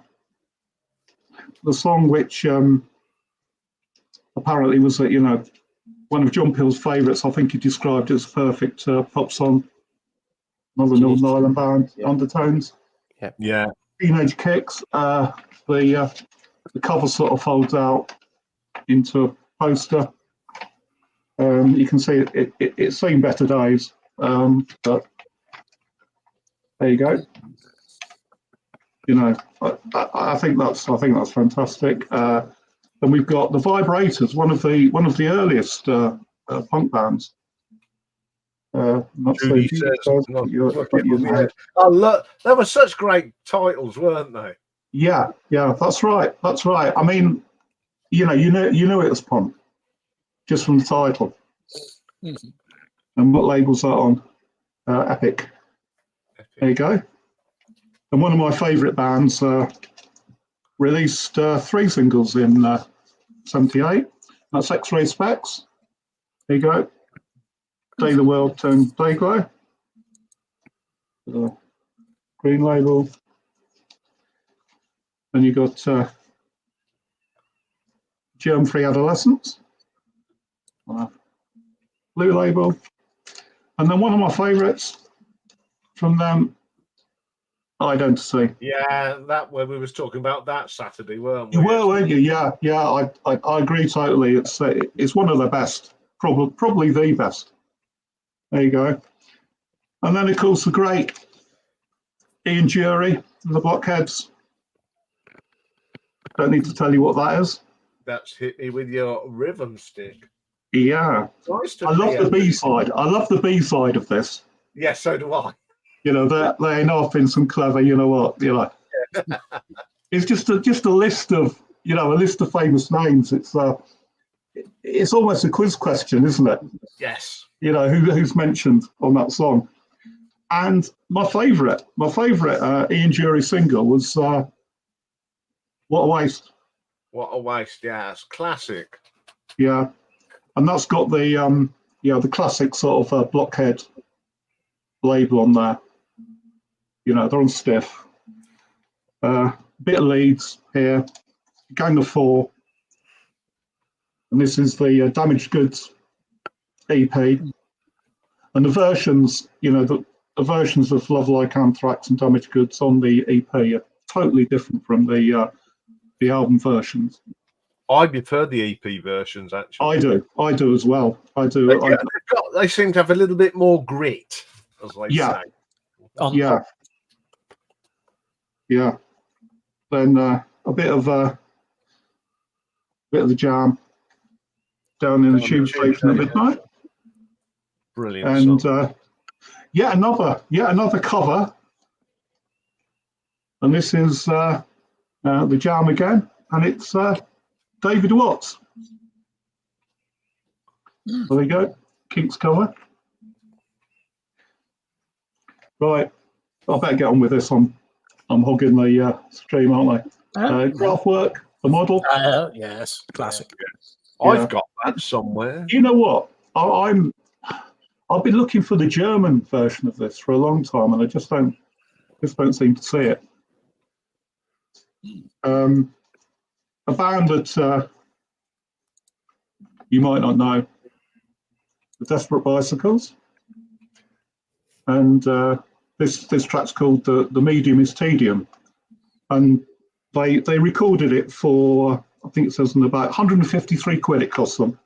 song which apparently was, one of John Peel's favourites. I think he described it as a perfect pop song. Another Northern Ireland band, Undertones. Yeah. Teenage Kicks. The cover sort of folds out into a poster. You can see it's seen better days, but there you go. I think that's fantastic. And we've got the Vibrators, one of the earliest punk bands. Judy says, oh look, they were such great titles, weren't they? Yeah, that's right. I mean, you knew it was punk just from the title. Mhm. And what label's that on? Epic. There you go. And one of my favourite bands released 3 singles in '78. That's X-Ray Specs. There you go. Day the World Turned Dayglow. Green label. And you got Germ-Free Adolescence. Blue label. And then one of my favourites from them, Identity. Yeah, that where we was talking about that Saturday, weren't we? You were, weren't you? Yeah. I agree totally. It's one of the best, probably the best. There you go. And then of course the great Ian Jury and the Blockheads. Don't need to tell you what that is. That's hit me with your rhythm stick. Yeah. Nice I love the B-side. I love the B-side of this. Yeah, so do I. They ain't off in some clever, it's just a list of, a list of famous names. It's almost a quiz question, isn't it? Yes. Who's mentioned on that song. And my favourite Ian Jury single was What a Waste. What a Waste, yeah, it's classic. Yeah. And that's got the classic sort of Blockhead label on there. They're on stiff. Bit of Leeds here, Gang of 4. And this is the Damaged Goods EP. And the versions, the versions of Love Like Anthrax and Damaged Goods on the EP are totally different from the album versions. I prefer the EP versions, actually. I do as well. I do. They seem to have a little bit more grit, as they say. Yeah. Then a bit of the jam down in the tube station at midnight. Brilliant. And yet another cover. And this is the jam again, and it's David Watts. There we go, Kinks cover. Right, I better get on with this. I'm hogging the stream, aren't I? Graph work, the model. Yes, classic. I've got that somewhere. You know what? I've been looking for the German version of this for a long time, and I just don't seem to see it. A band that you might not know, the Desperate Bicycles, and this track's called the Medium is Tedium, and they recorded it for, I think it says in about 153 quid it cost them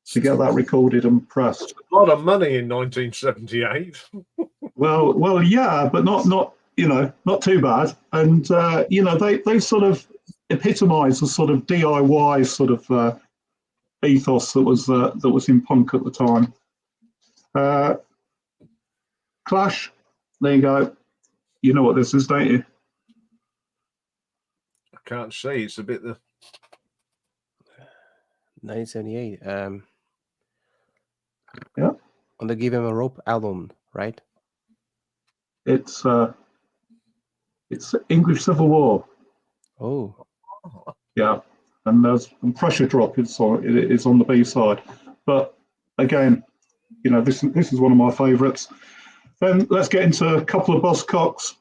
to get that recorded and pressed. A lot of money in 1978. Well, yeah, but not too bad. And they sort of epitomise the sort of DIY sort of ethos that was in punk at the time. Clash, there you go. You know what this is, don't you? I can't see. It's a bit the 1978. Yeah. On the Give Him a Rope album, right? It's English Civil War. Oh. Yeah, and there's Pressure Drop is on the B side, but again, this is one of my favourites. Then let's get into a couple of Buzzcocks,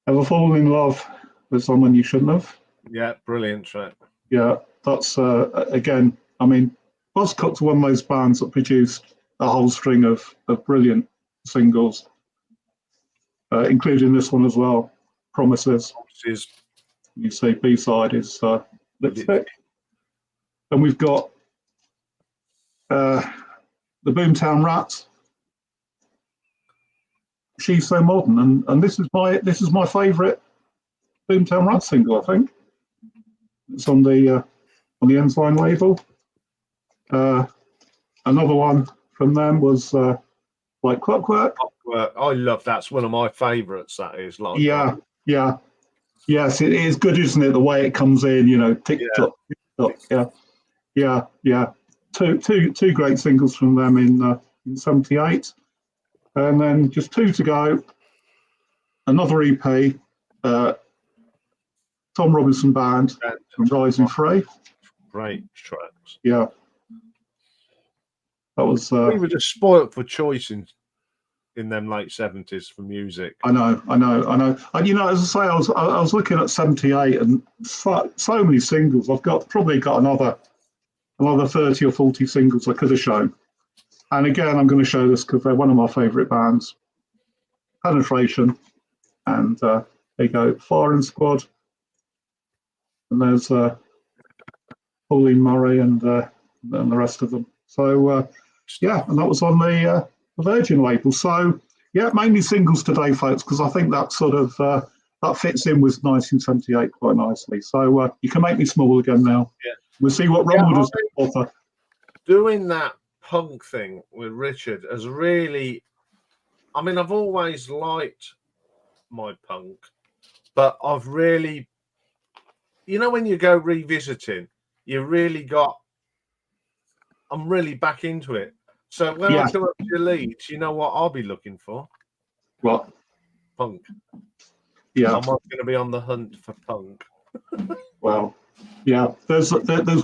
Ever Fallen in Love with Someone You Shouldn't Have. Yeah, brilliant track. Yeah, that's again. I mean, Buzzcocks are one of those bands that produced a whole string of brilliant singles, including this one as well. Promises. Is You see, B-side is Lipstick, and we've got the Boomtown Rats. She's So Modern, and this is my favourite Boomtown Rats single. I think it's on the Ensign label. Another one from them was Like Clockwork. I love that's one of my favourites. That is like Yeah. Yes, it is good, isn't it? The way it comes in, tick tock, tick tock. Yeah. Two great singles from them in '78, and then just two to go. Another EP, Tom Robinson Band from Rising Free. Great tracks. Yeah, that was. We were just spoilt for choice in them late '70s for music. I know. And as I say, I was looking at '78 and so many singles. I've probably got another 30 or 40 singles I could have shown. And again, I'm going to show this because they're one of my favourite bands. Penetration, and there you go, Firing Squad, and there's Pauline Murray and the rest of them. So yeah, and that was on the Virgin label. So yeah, mainly singles today, folks, because I think that sort of that fits in with 1978 quite nicely. So you can make me small again now. Yeah. We'll see what Ron would offer. Doing that punk thing with Richard has really, I mean, I've always liked my punk, but I've really, when you go revisiting, you really I'm really back into it. So when I come up to Leeds, you know what I'll be looking for? What? Punk. Yeah. I'm going to be on the hunt for punk. Well, yeah. There's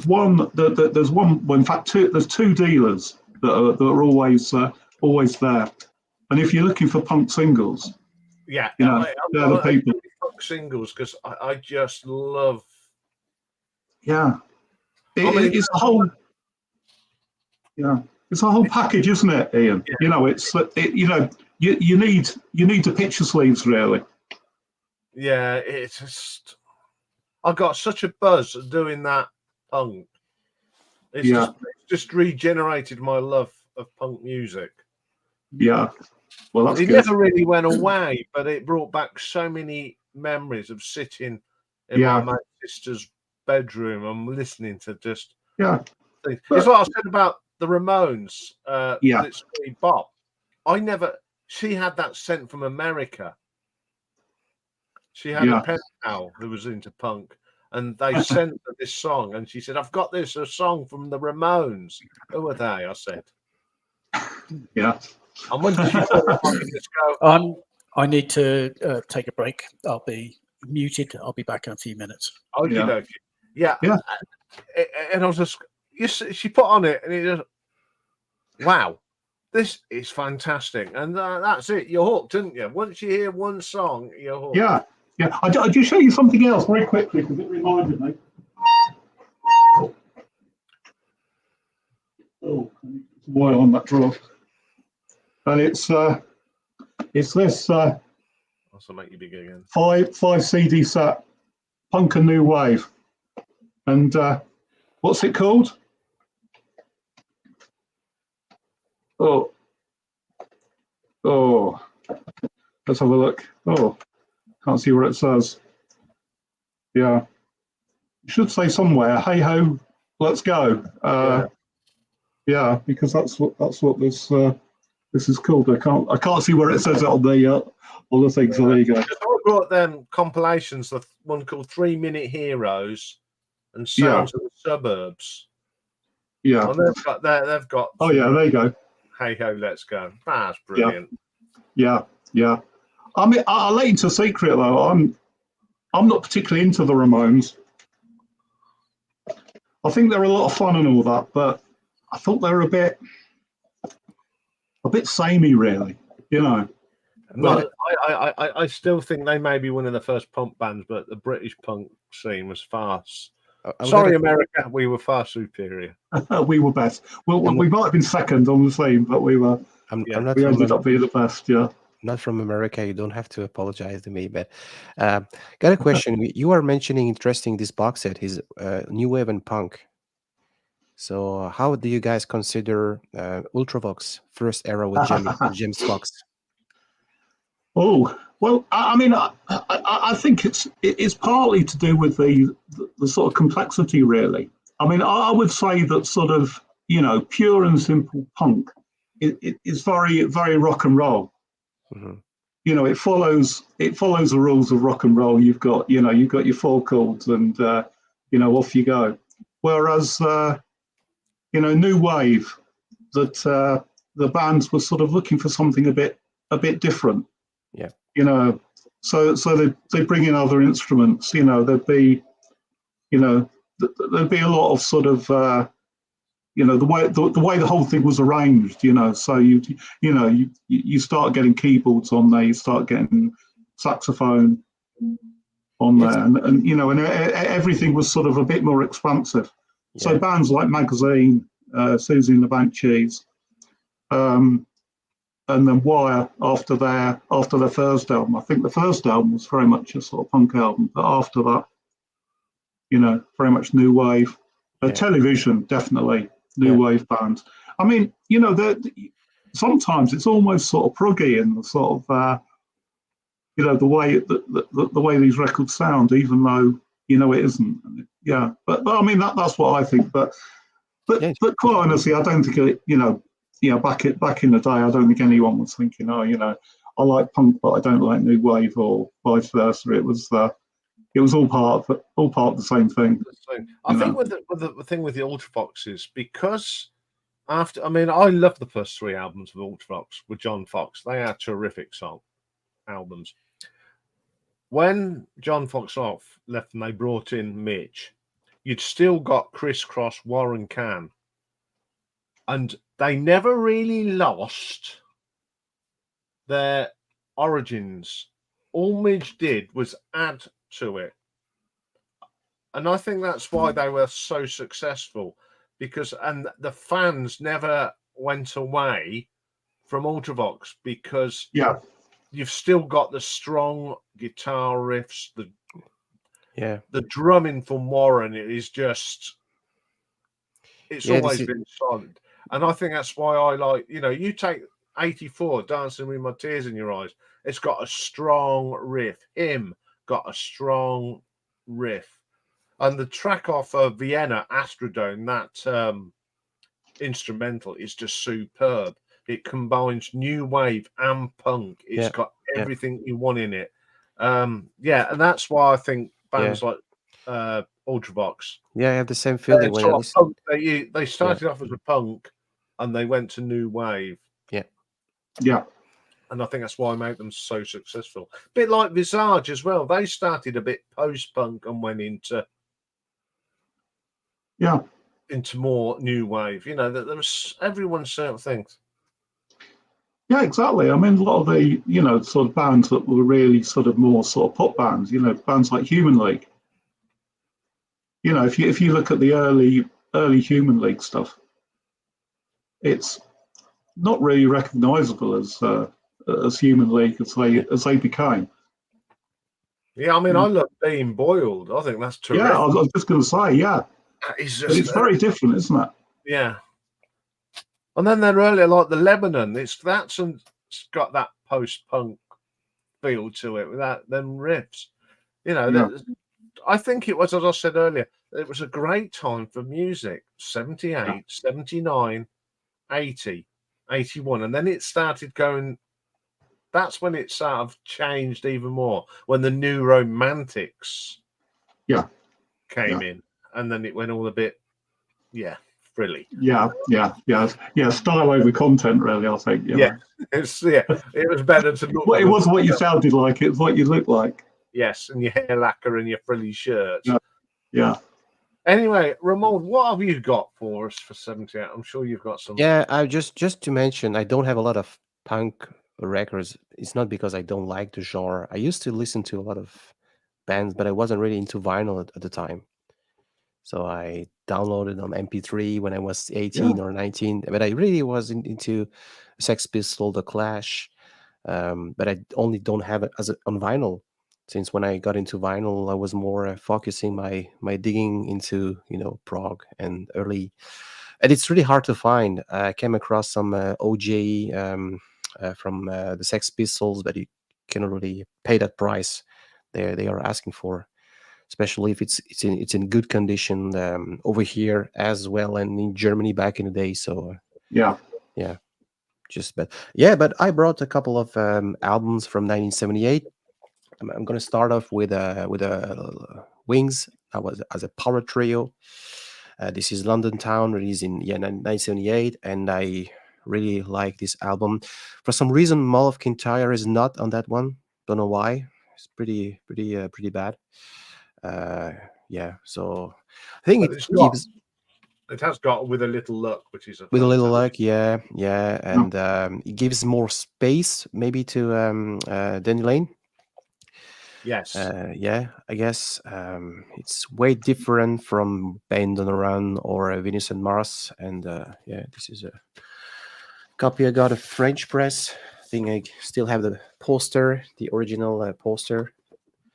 one. Well, in fact, there's two dealers that are always there. And if you're looking for punk singles, yeah, they're the people. Punk singles because I just love. Yeah, it's a whole. Yeah, it's a whole package, isn't it, Ian? Yeah. You need the picture sleeves really. Yeah, it's just. I got such a buzz doing that punk. It's just regenerated my love of punk music. Yeah. Well, that's it never really went away, but it brought back so many memories of sitting in my mate's sister's bedroom and listening to just things. It's what I said about the Ramones. Blitzkrieg Bop. She had that sent from America. She had a pen pal who was into punk, and they sent her this song, and she said, "I've got a song from the Ramones." Who are they? I said. Yeah. And when did she just go? I need to take a break. I'll be muted. I'll be back in a few minutes. Okay. Yeah. And I was just, she put on it, and it just, wow, this is fantastic. And that's it. You're hooked, aren't you? Once you hear one song, you're hooked. Yeah. I just show you something else very quickly because it reminded me. Oh, it's a while on that drawer. And it's this also make you big again. five CD set, Punk and New Wave, and what's it called? Oh, let's have a look. Oh, can't see where it says. Yeah, it should say somewhere. Hey ho, let's go. Yeah, because that's what this is called. I can't see where it says it on the thing. So there you go. I brought them compilations. The one called 3 Minute Heroes and Sounds of the Suburbs. Yeah, and they've got. Oh yeah, there you go. Hey ho, let's go. That's brilliant. Yeah. I mean, I'll let you into a secret though. I'm not particularly into the Ramones. I think they're a lot of fun and all that, but I thought they were a bit samey, really. you know. Well, I still think they may be one of the first punk bands, but the British punk scene was far. Sorry, America, we were far superior. We were best. Well, we might have been second on the scene, but we were. We ended up being the best. Yeah. Not from America. You don't have to apologize to me. But got a question. You are mentioning interesting. This box set is new wave and punk. So how do you guys consider Ultravox first era with James Fox? Oh well, I mean, I think it's partly to do with the sort of complexity, really. I mean, I would say that sort of pure and simple punk is very very rock and roll. Mm-hmm. It follows the rules of rock and roll. You've got your four chords and off you go. Whereas new wave, that the bands were sort of looking for something a bit different. Yeah. So they bring in other instruments. There'd be a lot of sort of the way the whole thing was arranged. So you start getting keyboards on there, you start getting saxophone on there, and everything was sort of a bit more expansive. Yeah. So bands like Magazine, Susie and the Banshees, and then Wire after their first album. I think the first album was very much a sort of punk album, but after that, very much new wave. Television, definitely new wave bands. I mean, sometimes it's almost sort of proggy in the sort of the way these records sound, even though it isn't. Yeah, but I mean that's what I think. But quite honestly, I don't think back in the day, I don't think anyone was thinking, I like punk, but I don't like new wave, or vice versa. It was all part of the same thing. I think with the thing with the Ultravox is because I love the first three albums of Ultravox with John Fox. They are terrific albums. When John Fox left and they brought in Mitch, you'd still got Criss Cross, Warren Cann, and they never really lost their origins. All Midge did was add to it. And I think that's why they were so successful, and the fans never went away from Ultravox because you've still got the strong guitar riffs, the drumming from Warren is just, it's always been solid. And I think that's why I like, you take 84, Dancing with My Tears in Your Eyes, it's got a strong riff. Him got a strong riff. And the track off of Vienna, Astrodome, that instrumental is just superb. It combines new wave and punk. It's got everything you want in it. And that's why I think bands like Ultravox. Yeah, I have the same feeling when I listen. They started off as a punk, and they went to new wave. Yeah. And I think that's why I made them so successful. A bit like Visage as well. They started a bit post-punk and went into more new wave. There was everyone's certain things. Yeah, exactly. I mean, a lot of the sort of bands that were really sort of more sort of pop bands. Bands like Human League. If you look at the early Human League stuff, it's not really recognisable as Human League as they became. Yeah, I mean, I love Being Boiled. I think that's terrific. Yeah, I was just going to say, it's very different, isn't it? Yeah. And then they're earlier, like the Lebanon. It's got that post-punk feel to it with them riffs. I think it was, as I said earlier, it was a great time for music. 78, 79, 80, 81. And then it started going, that's when it sort of changed even more, when the New Romantics came in. And then it went all a bit, frilly. Yeah. Style over content, really, I think. It was better to look. Well, it wasn't what you sounded like, it was what you looked like. Yes, and your hair lacquer and your frilly shirts. Yeah. Anyway, Ramon, what have you got for us for 78? I'm sure you've got some. Yeah, I just to mention, I don't have a lot of punk records. It's not because I don't like the genre. I used to listen to a lot of bands, but I wasn't really into vinyl at the time. So I downloaded on MP3 when I was 18 or 19. But I really was into Sex Pistols, The Clash. But I only don't have it on vinyl. Since when I got into vinyl, I was more focusing my digging into prog and early. And it's really hard to find. I came across some OJ from the Sex Pistols, but you cannot really pay that price they are asking for, especially if it's in good condition over here as well, and in Germany back in the day. So Yeah. But I brought a couple of albums from 1978. I'm going to start off with Wings. That was as a power trio. This is London Town, released in 1978, and I really like this album. For some reason, Mall of Kintyre is not on that one. Don't know why. It's pretty bad. So I think But it gives it has got With a Little Luck, which is a with a little fantastic. luck, and it gives more space maybe to Danny Lane. Yes. I guess it's way different from Bend on a Run or Venus and Mars, and this is a copy I got of French press. I think I still have the poster, the original poster.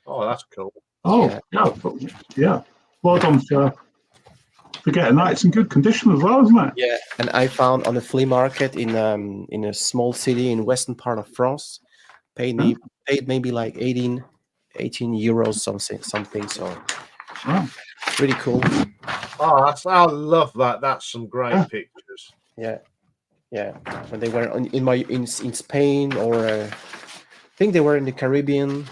Oh, that's cool. Oh, yeah. Well done for getting that. It's in good condition as well, isn't it? Yeah, and I found on a flea market in a small city in western part of France. Paid maybe like 18 euros something. So really cool. Oh, I love that. That's some great pictures. Yeah. When they were in Spain, or I think they were in the Caribbean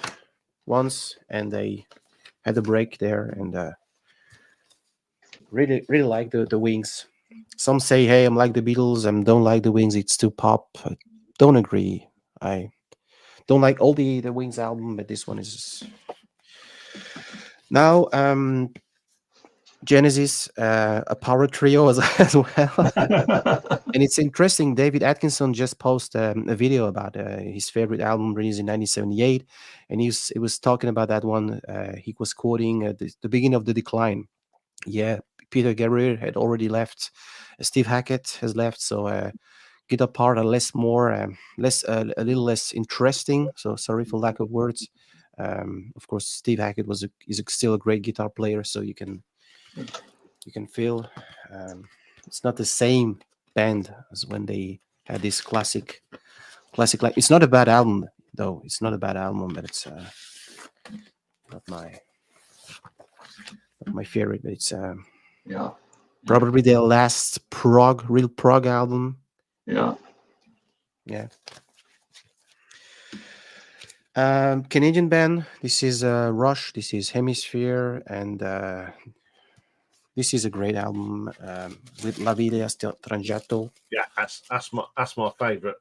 once, and they had a break there, and really like the Wings. Some say, hey, I'm like the Beatles, and don't like the Wings, it's too pop. I don't agree. I don't like all the Wings album, but this one is now Genesis, a power trio as well. And it's interesting, David Atkinson just posted a video about his favorite album released in 1978, and he was talking about that one. He was quoting the beginning of the decline. Yeah, Peter Gabriel had already left. Steve Hackett has left, so guitar part are a little less interesting. So sorry for lack of words. Of course, Steve Hackett is still a great guitar player, so you can feel it's not the same band as when they had this classic. Like, it's not a bad album though. It's not a bad album, but it's not my favorite. But it's probably their last real prog album. Yeah. Canadian band. This is Rush. This is Hemisphere, and this is a great album with La Vida Strangetto. Yeah, that's my favorite.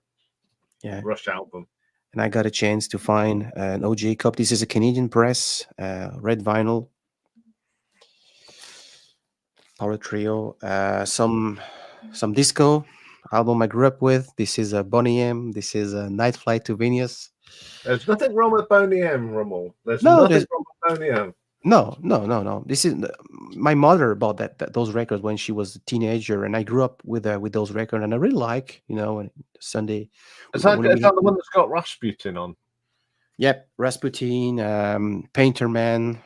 Yeah, Rush album. And I got a chance to find an OJ cup. This is a Canadian press, red vinyl, power trio. Some disco album I grew up with. This is a Boney M. This is a Night Flight to Venus. There's nothing wrong with Boney M, Rummel. There's nothing wrong with Boney M. No. This is my mother bought those records when she was a teenager, and I grew up with those records, and I really like, Sunday. Is that the one that's got Rasputin on? Yep, Rasputin, Painter Man,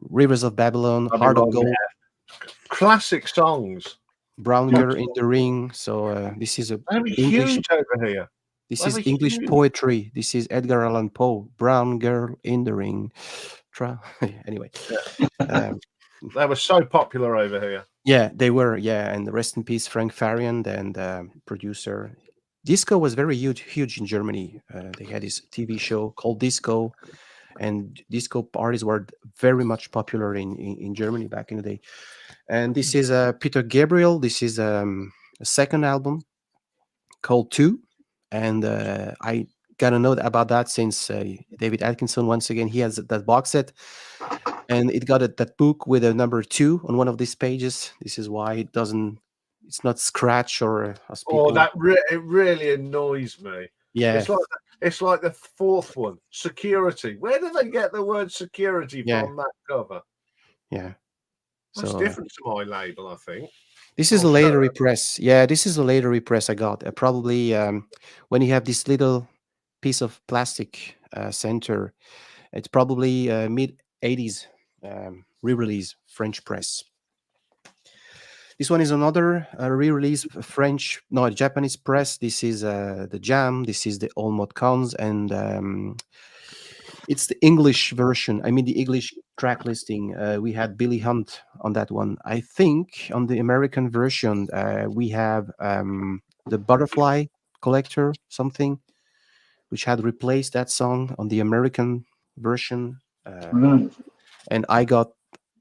Rivers of Babylon, Heart of Gold. Yeah. Classic songs. Brown Girl in the Ring. So this is English over here. This is English poetry. This is Edgar Allan Poe. Brown Girl in the Ring. Anyway, they were so popular over here. Yeah, they were. Yeah, and rest in peace, Frank Farian, and producer. Disco was very huge in Germany. They had this TV show called Disco, and disco parties were very much popular in Germany back in the day. And this is Peter Gabriel. This is a second album called Two, and I got a note about that since David Atkinson, once again, he has that box set, and it got that book with a number 2 on one of these pages. This is why it's not scratch or it really annoys me. Yeah, It's like the fourth one, security. Where do they get the word security yeah, from that cover? yeah. That's So different to my label, I think. this is I'll a show later it. repress. Yeah, this is a later repress I got. Probably when you have this little piece of plastic center, it's probably mid 80s re-release French press. This one is another re-release French, no, Japanese press. This is the Jam. This is the All Mod Cons, and it's the English version. I mean, the English track listing. We had Billy Hunt on that one. I think on the American version, we have the Butterfly Collector something, which had replaced that song on the American version. Right. And I got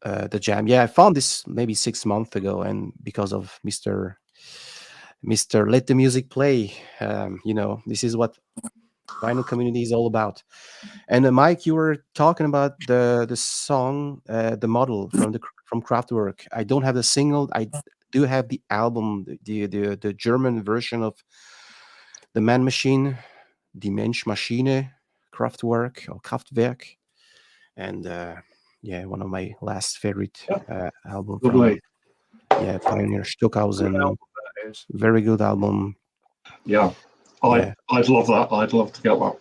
the Jam. Yeah, I found this maybe 6 months ago, and because of Mister Let the Music Play, this is what vinyl community is all about. And Mike, you were talking about the song, the model from Kraftwerk. I don't have the single. I do have the album, the German version of the Man Machine, Die Menschmaschine, Kraftwerk or Kraftwerk, and yeah, one of my last favorite album Lovely. from Pioneer Stockhausen. Good album that is. Very good album. Yeah. Yeah. I'd love that. I'd love to get that.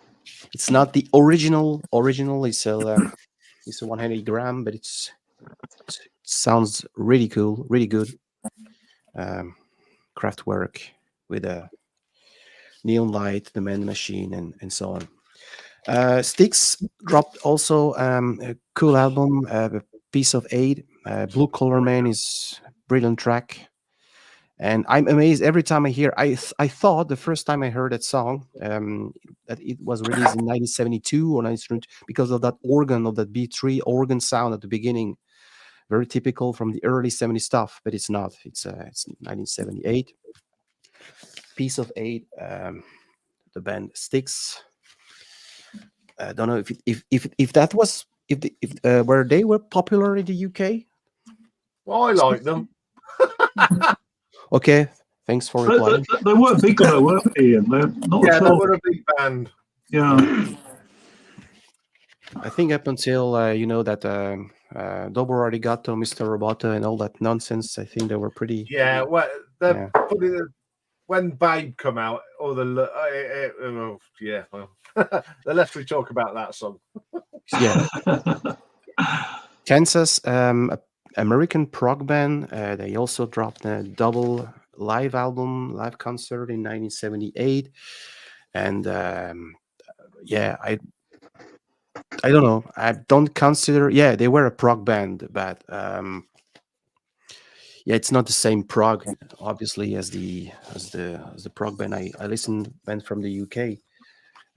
It's not the original. It's a 180 gram, but it sounds really cool, really good. Kraftwerk with a neon light, the Man Machine, and so on. Styx dropped also a cool album, a Piece of Eight. Blue Collar Man is brilliant track. And I'm amazed every time I hear. I thought the first time I heard that song that it was released in 1972 or 1972 because of that organ, of that B3 organ sound at the beginning, very typical from the early 70s stuff. But it's not. It's 1978. Piece of Eight, the band Styx. I don't know if that was where they were popular in the UK. Well, I like them. Okay, thanks for replying. They weren't big though, weren't they, Ian? They're not Yeah, at they all. were a big band. Yeah. I think up until that Dobro Arigato, Mr. Roboto, and all that nonsense, I think they were pretty. Yeah, well, Yeah. when Babe come out, or the less we talk about that song. Yeah. Kansas, American prog band. They also dropped a double live album, live concert in 1978, and I don't know. I don't consider. Yeah, they were a prog band, but it's not the same prog, obviously, as the prog band I listened band from the UK.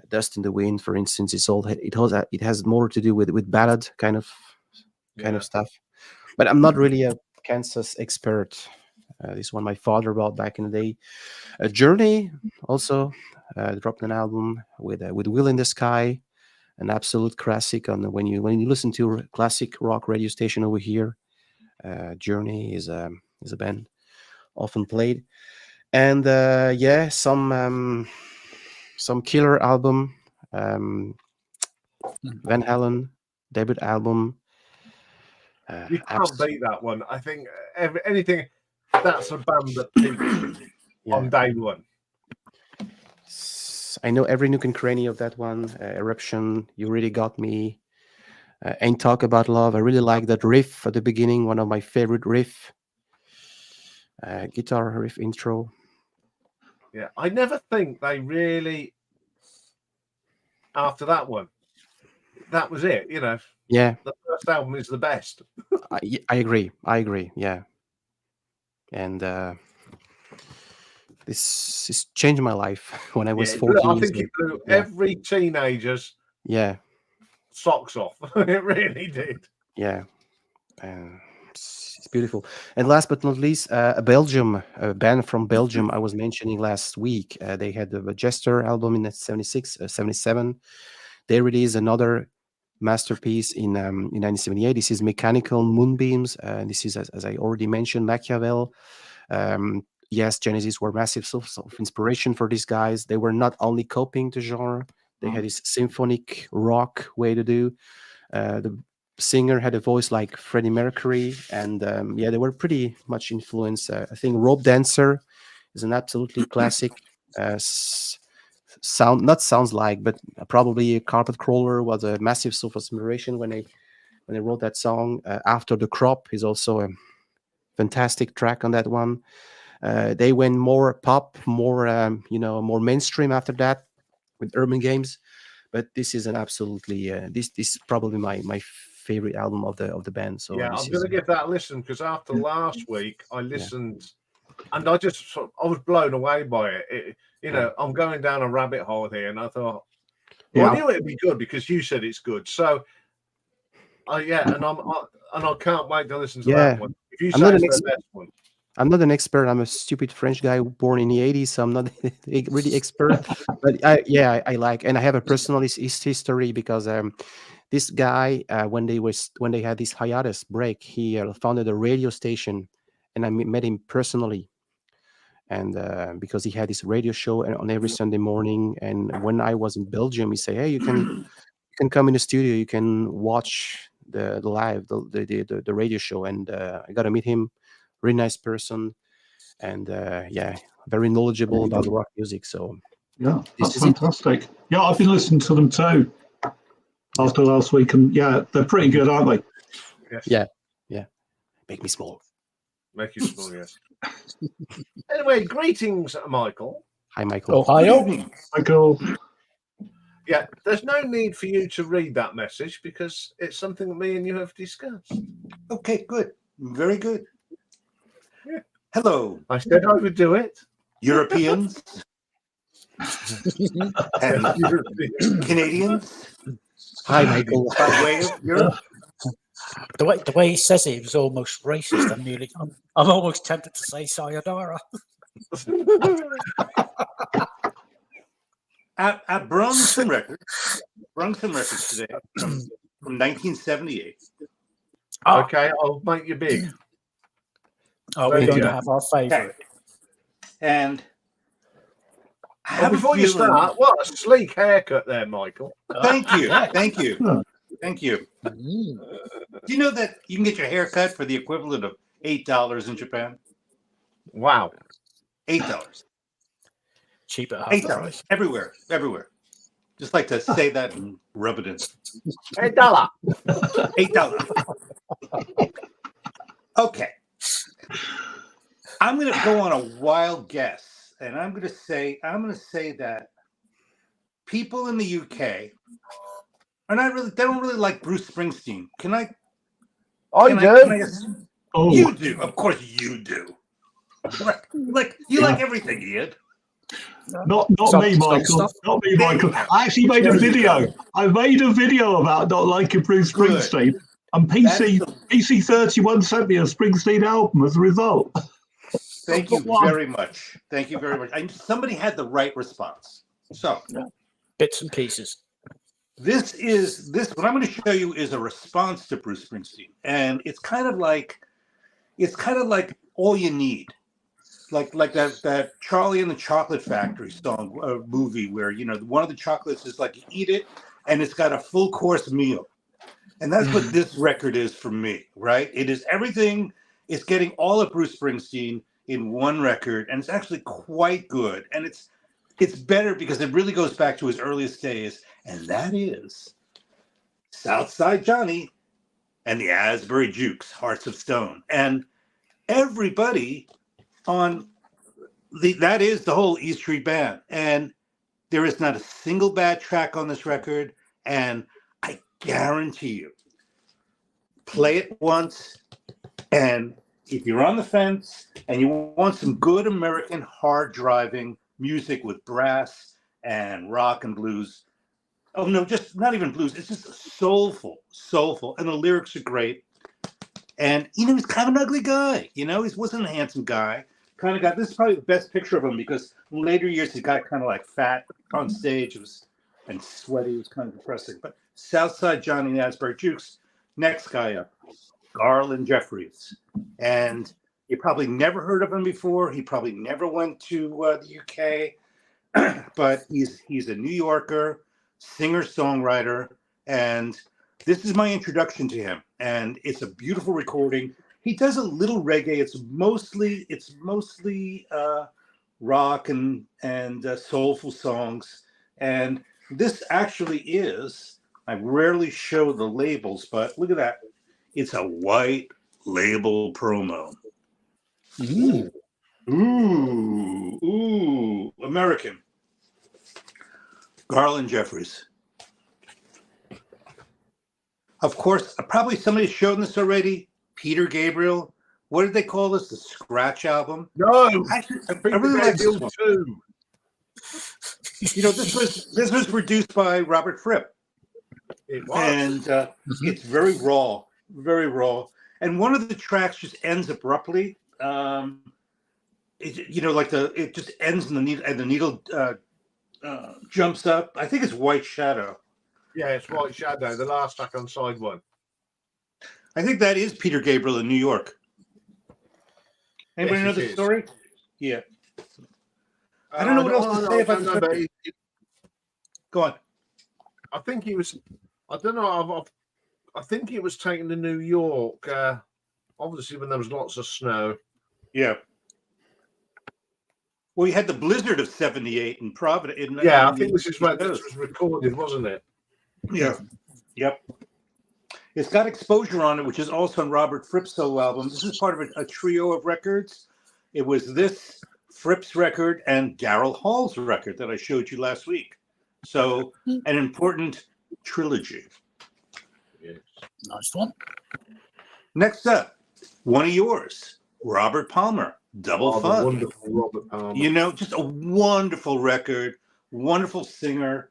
Dust in the Wind, for instance, it has more to do with ballad kind of stuff. But I'm not really a Kansas expert. This one my father bought back in the day. Journey also dropped an album with Will in the Sky, an absolute classic. On when you listen to classic rock radio station over here, Journey is a band often played, and some killer album, Van Halen debut album. You can't beat that one. I think anything that's a band that peaked on day one. I know every nook and cranny of that one. Eruption, You Really Got Me. Ain't Talk About Love. I really like that riff at the beginning. One of my favorite riff. Guitar riff intro. Yeah, I never think they really. After that one, that was it. Yeah, the first album is the best. I agree. Yeah, and this changed my life when I was 14. I think it blew every teenager's socks off. It really did. Yeah, it's beautiful. And last but not least, a band from Belgium I was mentioning last week. They had the Jester album in 76, 77. They released another masterpiece in 1978. This is Mechanical Moonbeams. This is, as I already mentioned, Machiavel. yes, Genesis were massive source of inspiration for these guys. They were not only copying the genre; they had this symphonic rock way to do. The singer had a voice like Freddie Mercury, and yeah, they were pretty much influenced. I think Rope Dancer is an absolutely classic. Sounds like, but probably Carpet Crawler was a massive source of inspiration when they wrote that song. After the Crop is also a fantastic track on that one. They went more pop, more more mainstream after that with Urban Games. But this is an absolutely this is probably my favorite album of the band. So yeah, this I'm is going to give that a listen because after last week I listened and I just I was blown away by it. I'm going down a rabbit hole here, and I thought, well, I knew it'd be good because you said it's good. So, and I can't wait to listen to that one. If you say it's the best one. I'm not an expert. I'm a stupid French guy born in the 80s, so I'm not really expert. But I like, and I have a personal history because this guy, when they had this hiatus break, he founded a radio station, and I met him personally. And because he had this radio show on every Sunday morning, and when I was in Belgium, he said, "Hey, you can come in the studio, you can watch the live the radio show," and I got to meet him. Really nice person, and very knowledgeable about rock music. So yeah, that's fantastic. Yeah, I've been listening to them too after last week, and yeah, they're pretty good, aren't they? Yes. Yeah. Make me small. Make you small, yes. Anyway, greetings, Michael. Hi, Michael. Ohio. Michael. Yeah, there's no need for you to read that message because it's something that me and you have discussed. Okay, good. Very good. Yeah. Hello. I said I would do it. Europeans and Canadians. Hi, Michael. By way of Europe. The way he says it was almost racist. I'm almost tempted to say sayonara. At Burlington Records today from 1978. Okay, I'll make you big. Oh, we're going to have our favorite. Okay. And before you start, what a sleek haircut there, Michael. Thank you. Thank you. Thank you. Do you know that you can get your hair cut for the equivalent of $8 in Japan? Wow. $8. Cheap at half $8 the price. everywhere. Just like to say that and rub it in. $8. $8. Okay. I'm going to go on a wild guess, and I'm going to say that people in the UK are not really. They don't really like Bruce Springsteen. I do. You do, of course, you do. Like you like everything, Ian. Not me, Michael. Not me, Michael. I actually made a video. I made a video about not liking Bruce Springsteen. Good. And PC31 sent me a Springsteen album as a result. Thank you very much. Thank you very much. Somebody had the right response. So, bits and pieces. This what I'm going to show you is a response to Bruce Springsteen, and it's kind of like All You Need, like that Charlie and the Chocolate Factory song movie where one of the chocolates is like you eat it and it's got a full course meal, and that's what this record is for me. Right? It is everything. It's getting all of Bruce Springsteen in one record, and it's actually quite good, and it's better because it really goes back to his earliest days. And that is Southside Johnny and the Asbury Jukes, Hearts of Stone. And everybody on that is the whole E Street Band. And there is not a single bad track on this record. And I guarantee you, play it once. And if you're on the fence and you want some good American hard driving music with brass and rock and blues, oh no, just not even blues. It's just soulful, and the lyrics are great. And he's kind of an ugly guy. He wasn't a handsome guy. Kind of got this is probably the best picture of him because in later years he got kind of like fat on stage. And sweaty. It was kind of depressing. But Southside Johnny and the Asbury Jukes. Next guy up, Garland Jeffries, and You probably never heard of him before. He probably never went to the UK, but he's a New Yorker, singer-songwriter, and this is my introduction to him. And it's a beautiful recording. He does a little reggae. It's mostly rock and soulful songs. And this actually is. I rarely show the labels, but look at that. It's a white label promo. Mm. Ooh, American. Garland Jeffries. Of course, probably somebody's shown this already. Peter Gabriel. What did they call this? The Scratch album? No, I really like this one. too. You know, this was produced by Robert Fripp. It was. And it's very raw. And one of the tracks just ends abruptly. It just ends in the needle, and the needle jumps up. I think it's White Shadow. Yeah, it's White Shadow, the last track on side one. I think that is Peter Gabriel in New York. Anybody know the story? Yeah. I don't know what else to say about this. Go on. I think he was. I don't know. I think he was taken to New York. Obviously, when there was lots of snow. Yeah. Well, you had the blizzard of '78 in Providence. I think this is where this was recorded, wasn't it? Yeah. Yep. It's got Exposure on it, which is also on Robert Fripp's solo album. This is part of a trio of records. It was this, Fripp's record, and Daryl Hall's record that I showed you last week. So, an important trilogy. Yes. Nice one. Next up, one of yours, Robert Palmer, Double Fun. Wonderful Robert Palmer. You know, just a wonderful record, wonderful singer.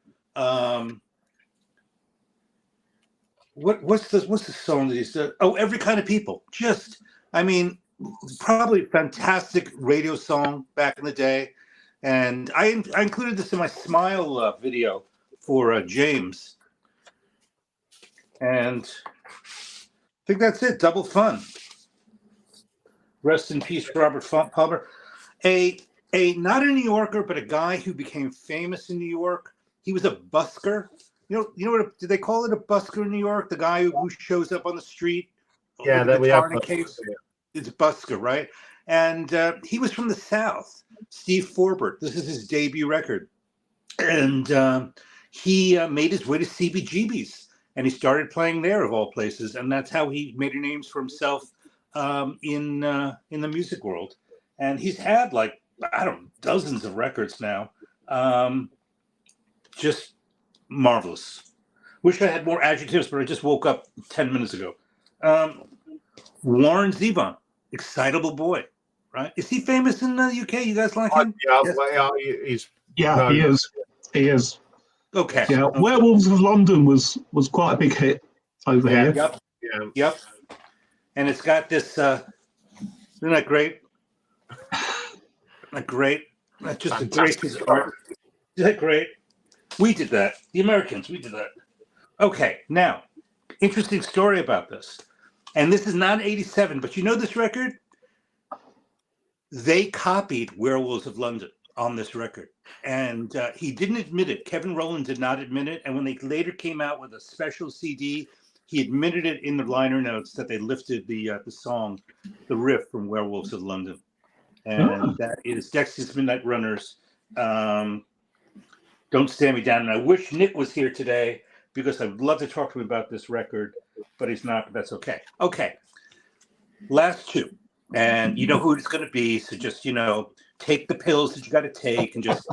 What's the song that he said? Oh, Every Kind of People. Just, I mean, probably a fantastic radio song back in the day. And I included this in my Smile video for James. And I think that's it. Double Fun. Rest in peace, Robert Palmer. A not a New Yorker, but a guy who became famous in New York. He was a busker. You know what? Did they call it a busker in New York? The guy who shows up on the street. Yeah, that we have. Case. It's a busker, right? And he was from the South. Steve Forbert. This is his debut record, and he made his way to CBGB's, and he started playing there, of all places. And that's how he made names for himself in the music world. And he's had dozens of records now. Just marvelous. Wish I had more adjectives, but I just woke up 10 minutes ago. Warren Zevon, Excitable Boy, right? Is he famous in the UK? You guys like him? He is. Okay. Yeah, Werewolves of London was quite a big hit over here. Yep. And it's got this. Isn't that great? That's just a great piece of art. Isn't that great? We did that. The Americans, we did that. Okay, now, interesting story about this. And this is not 87, but you know this record? They copied Werewolves of London on this record. And he didn't admit it. Kevin Rowland did not admit it. And when they later came out with a special CD, he admitted it in the liner notes that they lifted the song, the riff from Werewolves of London. And that is Dexys Midnight Runners. Don't Stand Me Down. And I wish Nick was here today because I'd love to talk to him about this record, but he's not, but that's okay. Okay. Last two. And you know who it's going to be. So just, take the pills that you got to take and just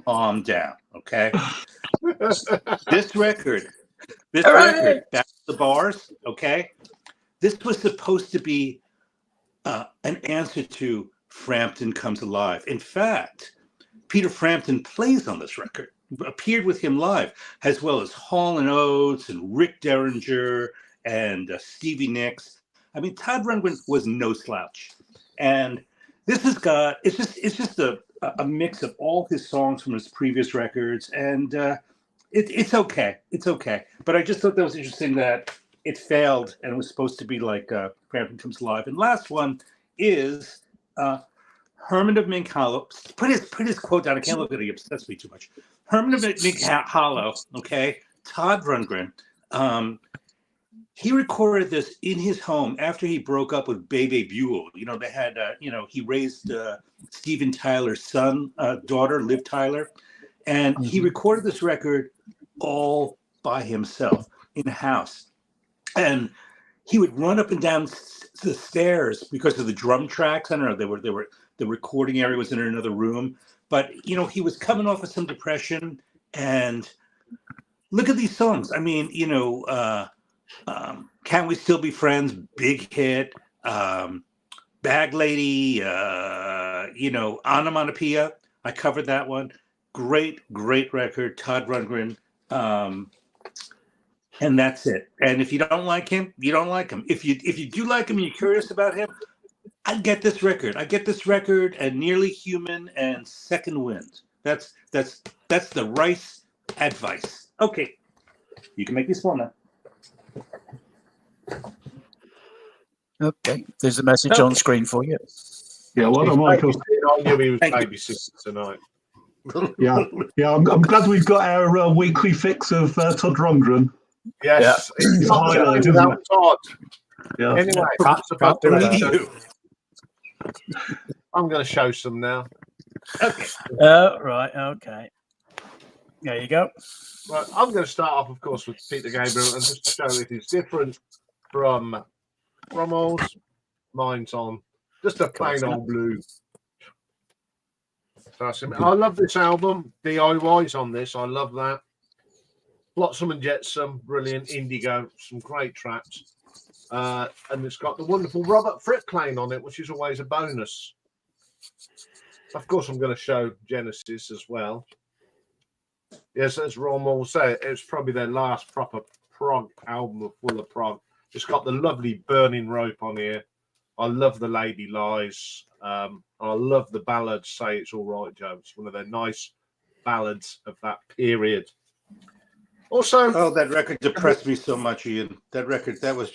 calm down. Okay. This record, back to the bars. Okay. This was supposed to be an answer to Frampton Comes Alive. In fact, Peter Frampton plays on this record, appeared with him live, as well as Hall & Oates and Rick Derringer and Stevie Nicks. I mean, Todd Rundgren was no slouch. And this has got, it's just a mix of all his songs from his previous records. And it's okay. It's okay. But I just thought that was interesting that it failed and it was supposed to be like Frampton Comes Alive. And last one is Herman of Mink Hollow. Put his quote down. I can't look at it. He upsets me too much. Herman of Mink Hollow. Okay, Todd Rundgren. He recorded this in his home after he broke up with Bebe Buell. You know, they had, he raised Steven Tyler's daughter, Liv Tyler. And he recorded this record all by himself in a house. And he would run up and down the stairs because of the drum tracks. I don't know, the recording area was in another room. But, he was coming off of some depression. And look at these songs. I mean, Can We Still Be Friends? Big hit. Bag Lady, Onomatopoeia. I covered that one. Great record. Todd Rundgren. And that's it. And if you don't like him, you don't like him. If you do like him and you're curious about him, I get this record. And Nearly Human and Second Wind. That's the Rice advice. Okay. You can make me small now. Okay, there's a message on screen for you. Yeah, well done, Michael. I knew he was babysitting tonight. Yeah. I'm glad we've got our weekly fix of Todd Rundgren. Yes, it's highlight, without Todd. Yeah. Anyway, I'm going to show some now. Okay. Right. Okay. There you go. Right, I'm going to start off, of course, with Peter Gabriel, and just to show it is different from Rommel's. Mine's on just a plain old blue. I love this album. DIY's on this. I love that. Flotsam and Jetsam, brilliant. Indigo, some great tracks. And it's got the wonderful Robert Fripp playing on it, which is always a bonus. Of course, I'm going to show Genesis as well. Yes, as Rommel said, it's probably their last proper prog album full of prog. It's got the lovely Burning Rope on here. I love The Lady Lies. I love the ballad Say It's All Right, Joe. It's one of their nice ballads of that period. Also, that record depressed me so much, Ian. That record, that was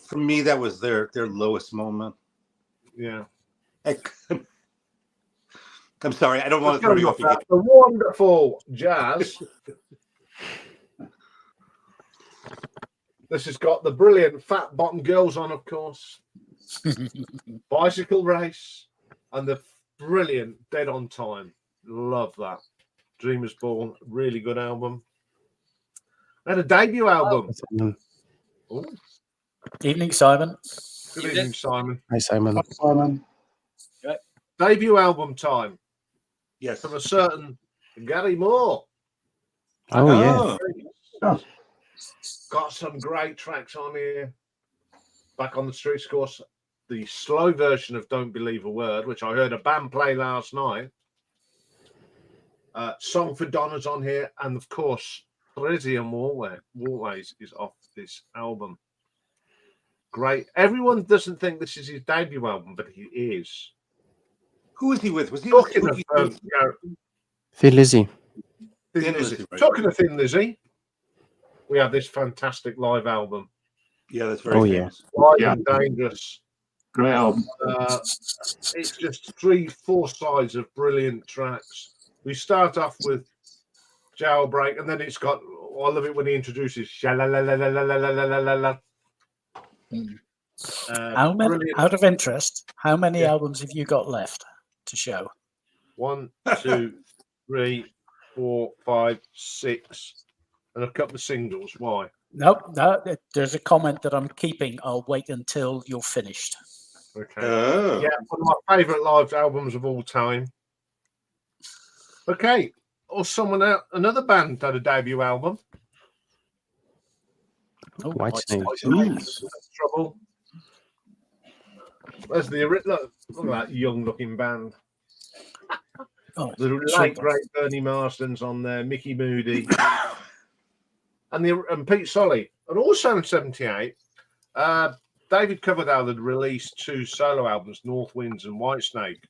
for me, that was their lowest moment. Yeah. I'm sorry, I don't want to throw you off again. The wonderful Jazz. This has got the brilliant Fat Bottom Girls on, of course. Bicycle Race and the brilliant Dead on Time. Love that. Dreamers Born, really good album. And a debut album. Oh. Evening, Simon. Good evening, Simon. Hi, Simon. Hi, Simon. Debut album time. Yes. From a certain Gary Moore. Oh, yeah. Got some great tracks on here. Back on the Streets, of course, the slow version of Don't Believe a Word, which I heard a band play last night. Song for Donna's on here. And, of course, Parisian Walkways is off this album. Great. Everyone doesn't think this is his debut album, but he is. Who was he with? Was he talking with of Thin Lizzy? Thin Lizzy. Right. Talking of Thin Lizzy, we have this fantastic live album. Yeah, that's very famous. Live and Dangerous. Great album. It's just 3-4 sides of brilliant tracks. We start off with Jailbreak, and then it's got, I love it when he introduces Sha-la-la-la-la-la-la-la-la-la. How many, out of interest, how many albums have you got left to show? 1, 2, 3, 4, 5, 6, and a couple of singles. Why? Nope, no. There's a comment that I'm keeping. I'll wait until you're finished. Okay. Yeah, one of my favourite live albums of all time. Okay. Or someone out, another band had a debut album. Whitesnake. Trouble. There's the look at that young-looking band. The late great Bernie Marsden's on there, Mickey Moody, and Pete Solly, and also in '78, David Coverdale had released 2 solo albums, North Winds and Whitesnake,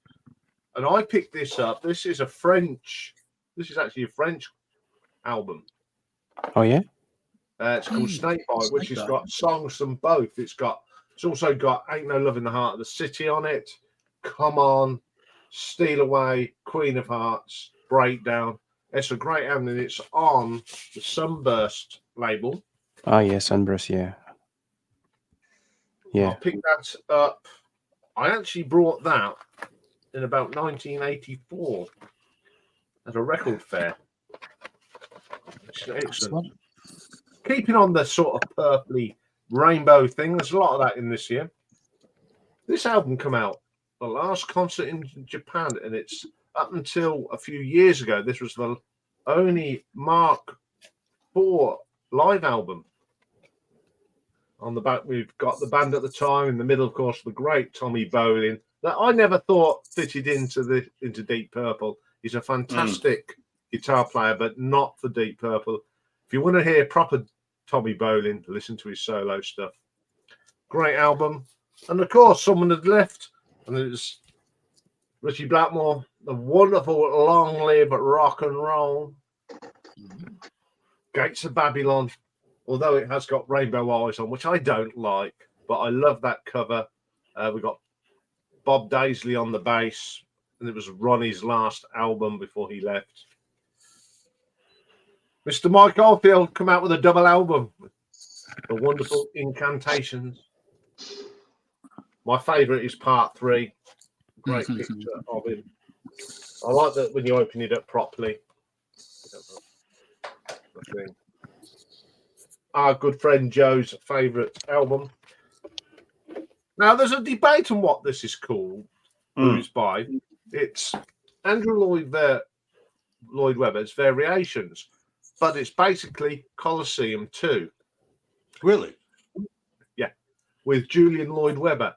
and I picked this up. This is actually a French album. Oh yeah. It's called Snakebite, which has got songs from both. It's got It's also got Ain't No Love in the Heart of the City on it. Come On, Steal Away, Queen of Hearts, Breakdown. It's a great album, and it's on the Sunburst label. Oh, yeah, Sunburst, yeah. Yeah. I picked that up. I actually brought that in about 1984 at a record fair. Excellent. Keeping on the sort of purpley rainbow thing, there's a lot of that in this year. This album came out, the last concert in Japan, and it's up until a few years ago, this was the only Mark IV live album. On the back, we've got the band at the time. In the middle, of course, the great Tommy Bolin, that I never thought fitted into Deep Purple. He's a fantastic guitar player, but not for Deep Purple. If you want to hear proper Tommy Bolin, listen to his solo stuff. Great album. And of course, someone had left, and it was Richie Blackmore, the wonderful Long Live Rock and Roll. Gates of Babylon, although it has got rainbow eyes on, which I don't like, but I love that cover. We got Bob Daisley on the bass, and it was Ronnie's last album before he left. Mr. Mike Oldfield come out with a double album, The Wonderful Incantations. My favourite is Part 3. Great picture of him. I like that when you open it up properly. Our good friend Joe's favourite album. Now, there's a debate on what this is called. Who's by? It's Andrew Lloyd Webber's Variations, but it's basically Colosseum 2. Really? Yeah, with Julian Lloyd Webber.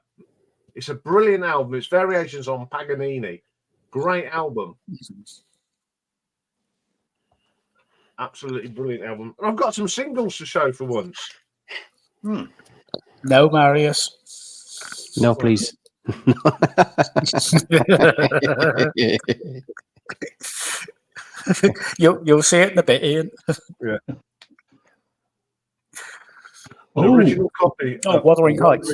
It's a brilliant album. It's Variations on Paganini. Great album. Absolutely brilliant album. And I've got some singles to show for once. No, Marius. No, please. You'll see it in a bit, Ian. Yeah. The original copy. Wuthering Heights.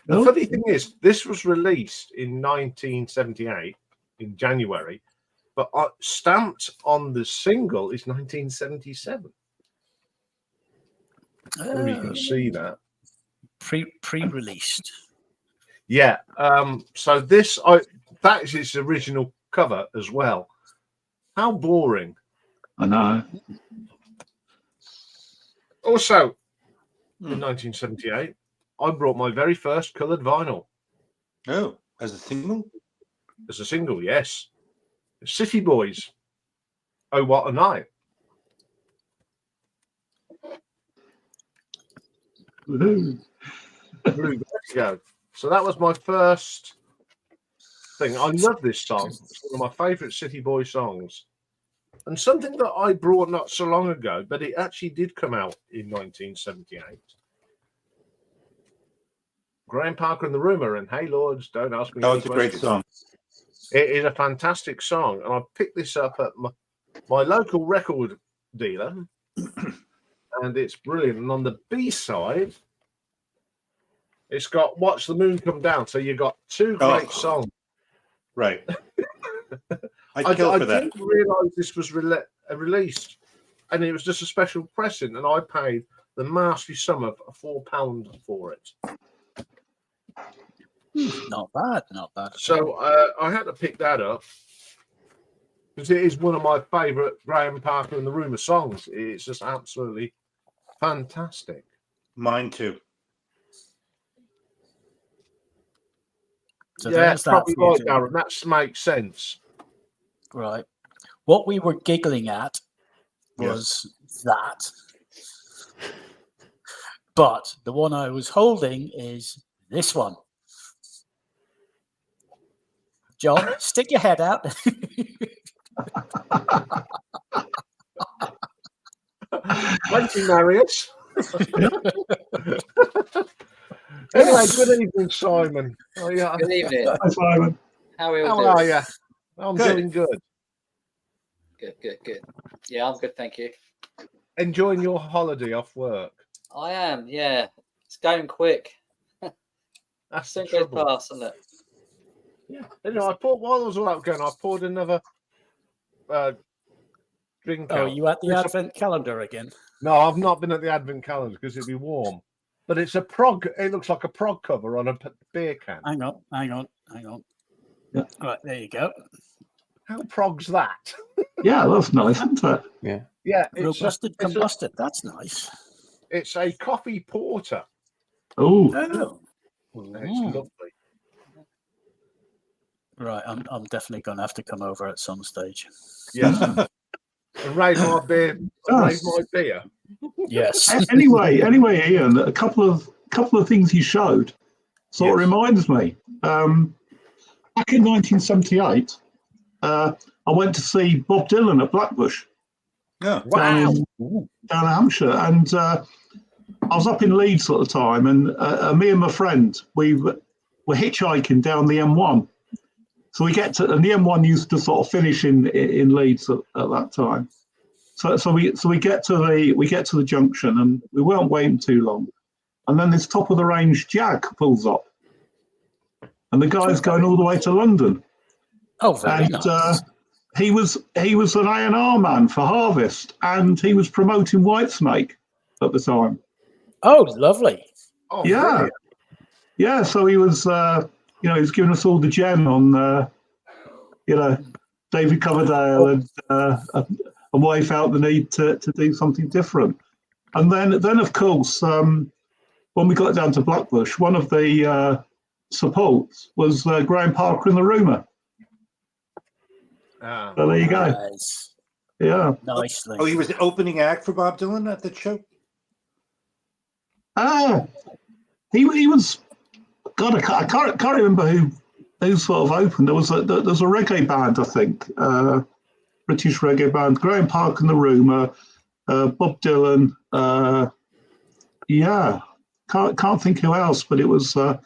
The funny thing is, this was released in 1978 in January, but stamped on the single is 1977. Maybe you can see that. Pre-released. Yeah. So that is its original cover as well. How boring. I know. Also, in 1978, I brought my very first coloured vinyl. Oh, as a single? As a single, yes. City Boys. Oh, What a Night. Woohoo. Vertigo. So that was my first thing. I love this song. It's one of my favourite City Boy songs. And something that I brought not so long ago, but it actually did come out in 1978. Graham Parker and the Rumour and Hey Lords, Don't Ask Me. Oh, it's a great song. It is a fantastic song. And I picked this up at my local record dealer. And it's brilliant. And on the B side, it's got Watch the Moon Come Down. So you got two great songs. Right. I'd kill for that. I didn't realise this was released, and it was just a special pressing, and I paid the masterly sum of £4 for it. Not bad, not bad. So I had to pick that up because it is one of my favourite Graham Parker and the Rumour songs. It's just absolutely fantastic. Mine too. So yeah, that probably right, Darren. That makes sense. Right. What we were giggling at was that. But the one I was holding is this one. John, stick your head out. Thank you, Marius. Anyway, good evening, Simon. Oh, yeah. Good evening. Hi, Simon. How are you? How are you? I'm doing good. Good. Yeah, I'm good, thank you. Enjoying your holiday off work? I am, yeah. It's going quick. That's the Soon goes trouble. past, isn't it? Yeah. I poured while I was all out going. I poured another drink. Oh, out. you at the It's a- advent calendar again? No, I've not been at the advent calendar because it'd be warm. But it's a prog. It looks like a prog cover on a beer can. Hang on. Yeah. All right, there you go. How prog's that? Yeah, that's nice, isn't it? Yeah. Yeah, it's Robusted, combusted. That's nice. it's a coffee porter. Oh, Oh. It's lovely. Right, I'm definitely going to have to come over at some stage. Yes. And raise my beer. Raise my beer. Yes. anyway, Ian, a couple of things he showed sort of reminds me. Back in 1978, I went to see Bob Dylan at Blackbush. Yeah. Wow. Down in Hampshire, and I was up in Leeds at the time, and me and my friend, we were hitchhiking down the M1. So we get to, and the M1 used to sort of finish in Leeds at that time. So we get to the junction, and we weren't waiting too long, and then this top of the range Jag pulls up, and the guy's going all the way to London. Oh, very And nice. he was an A&R man for Harvest, and he was promoting Whitesnake at the time. Oh, lovely. Oh, Yeah, brilliant. yeah. So he was, he was giving us all the gen on, David Coverdale and why he felt the need to do something different. And then of course, when we got down to Blackbush, one of the supports was Graham Parker and the Rumour. Ah. So there you go. Nice. Yeah. Nicely. Oh, he was the opening act for Bob Dylan at the show? He was. God, I can't remember who sort of opened. There was a reggae band, I think, British reggae band. Graham Parker and the Rumour, Bob Dylan. Yeah, can't think who else, but it was a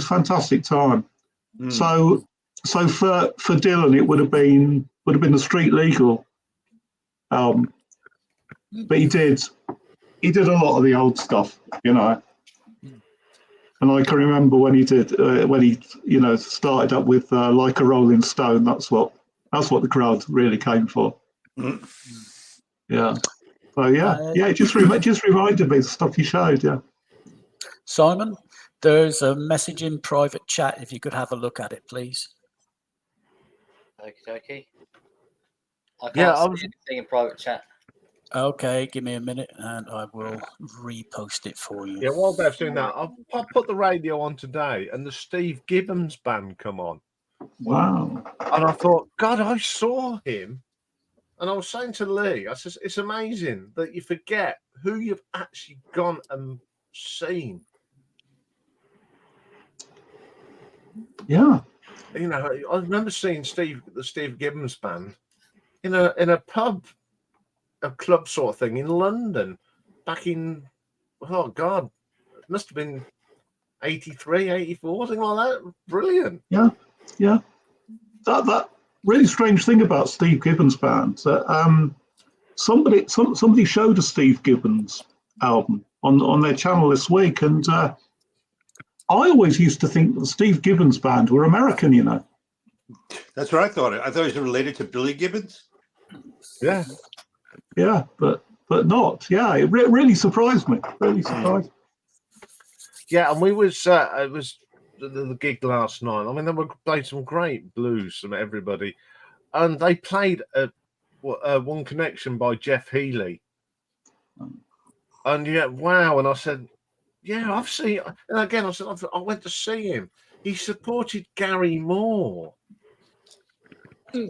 fantastic time. So for Dylan, it would have been the Street Legal album, but he did a lot of the old stuff, And I can remember when he did started up with Like a Rolling Stone. That's what the crowd really came for. Yeah. So it just reminded me of the stuff he showed. Yeah. Simon, there's a message in private chat. If you could have a look at it, please. Okay. I can't I see anything in private chat. Okay, give me a minute and I will repost it for you. Yeah, while Bev's doing that, I put the radio on today and the Steve Gibbons band come on. Wow. And I thought, God, I saw him. And I was saying to Lee, I says, it's amazing that you forget who you've actually gone and seen. Yeah. I remember seeing the Steve Gibbons band in a pub, a club sort of thing in London back in, oh God, it must have been 83, 84, something like that. Brilliant. Yeah. That really strange thing about Steve Gibbons' band. Somebody showed a Steve Gibbons album on their channel this week, and I always used to think that the Steve Gibbons band were American. That's what I thought. I thought it was related to Billy Gibbons. Yeah. Yeah, but not. Yeah, it really surprised me. Really surprised. Yeah, and it was the gig last night. I mean, they were playing some great blues from everybody, and they played One Connection by Jeff Healey. And wow! And I said, yeah, I've seen. And again, I said, I went to see him. He supported Gary Moore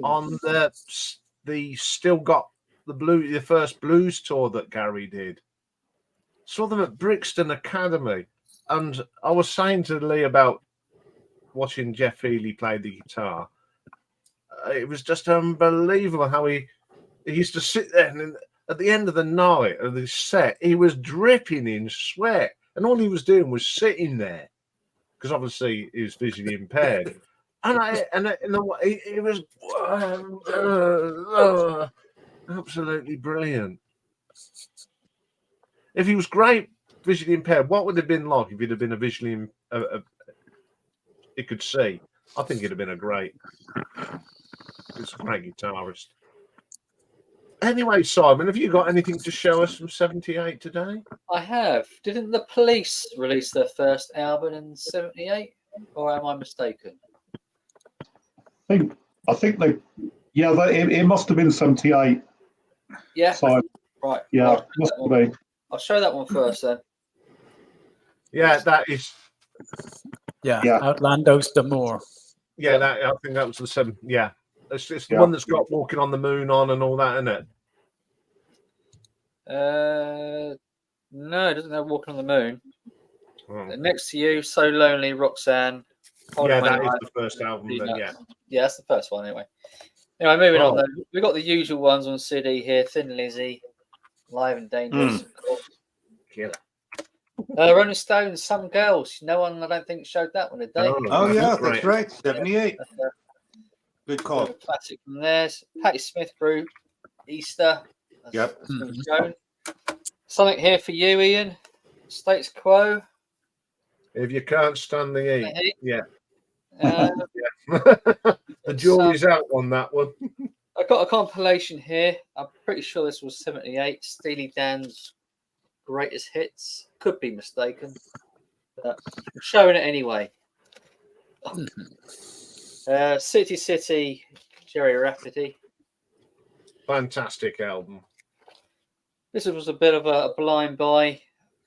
on the Still Got the first blues tour that Gary did. Saw them at Brixton Academy. And I was saying to Lee about watching Jeff Healey play the guitar. It was just unbelievable how he used to sit there, and at the end of the night of the set, he was dripping in sweat, and all he was doing was sitting there because obviously he was visually impaired. It was absolutely brilliant. If he was great visually impaired, what would it have been like if he'd have been a visually he could see, I think he'd have been a great. He's a great guitarist. Anyway, Simon, have you got anything to show us from '78 today? I have. Didn't the Police release their first album in '78, or am I mistaken? I think they. Yeah, it must have been '78. Yeah. So, Right. yeah, I'll, must be. I'll show that one first then. Yeah, that is. Yeah, Yeah. Outlandos the Moor. Yeah, that I think that was the 7th. Yeah, it's the Yeah. one that's got Walking on the Moon on and all that, isn't it? No, it doesn't have Walking on the Moon. Oh. Next to You, So Lonely, Roxanne. Yeah, that is the first album. Then, yeah. Yeah, that's the first one anyway. Anyway, moving on Oh. then. We've got the usual ones on CD here. Thin Lizzy, Live and Dangerous. Of course. Killer. Rolling Stones, Some Girls. No one, I don't think, showed that one, did they? Oh, yeah, that's that's right. 78. That's a Good call. classic from theirs. Patti Smith Group, Easter. Yep. That's been shown. Something here for you, Ian. Status Quo. If you can't stand the heat, yeah. Uh, The jury's out on that one. I've got a compilation here. I'm pretty sure this was '78. Steely Dan's greatest hits. Could be mistaken, but I'm showing it anyway. City City, Jerry Rafferty. Fantastic album. This was a bit of a blind buy a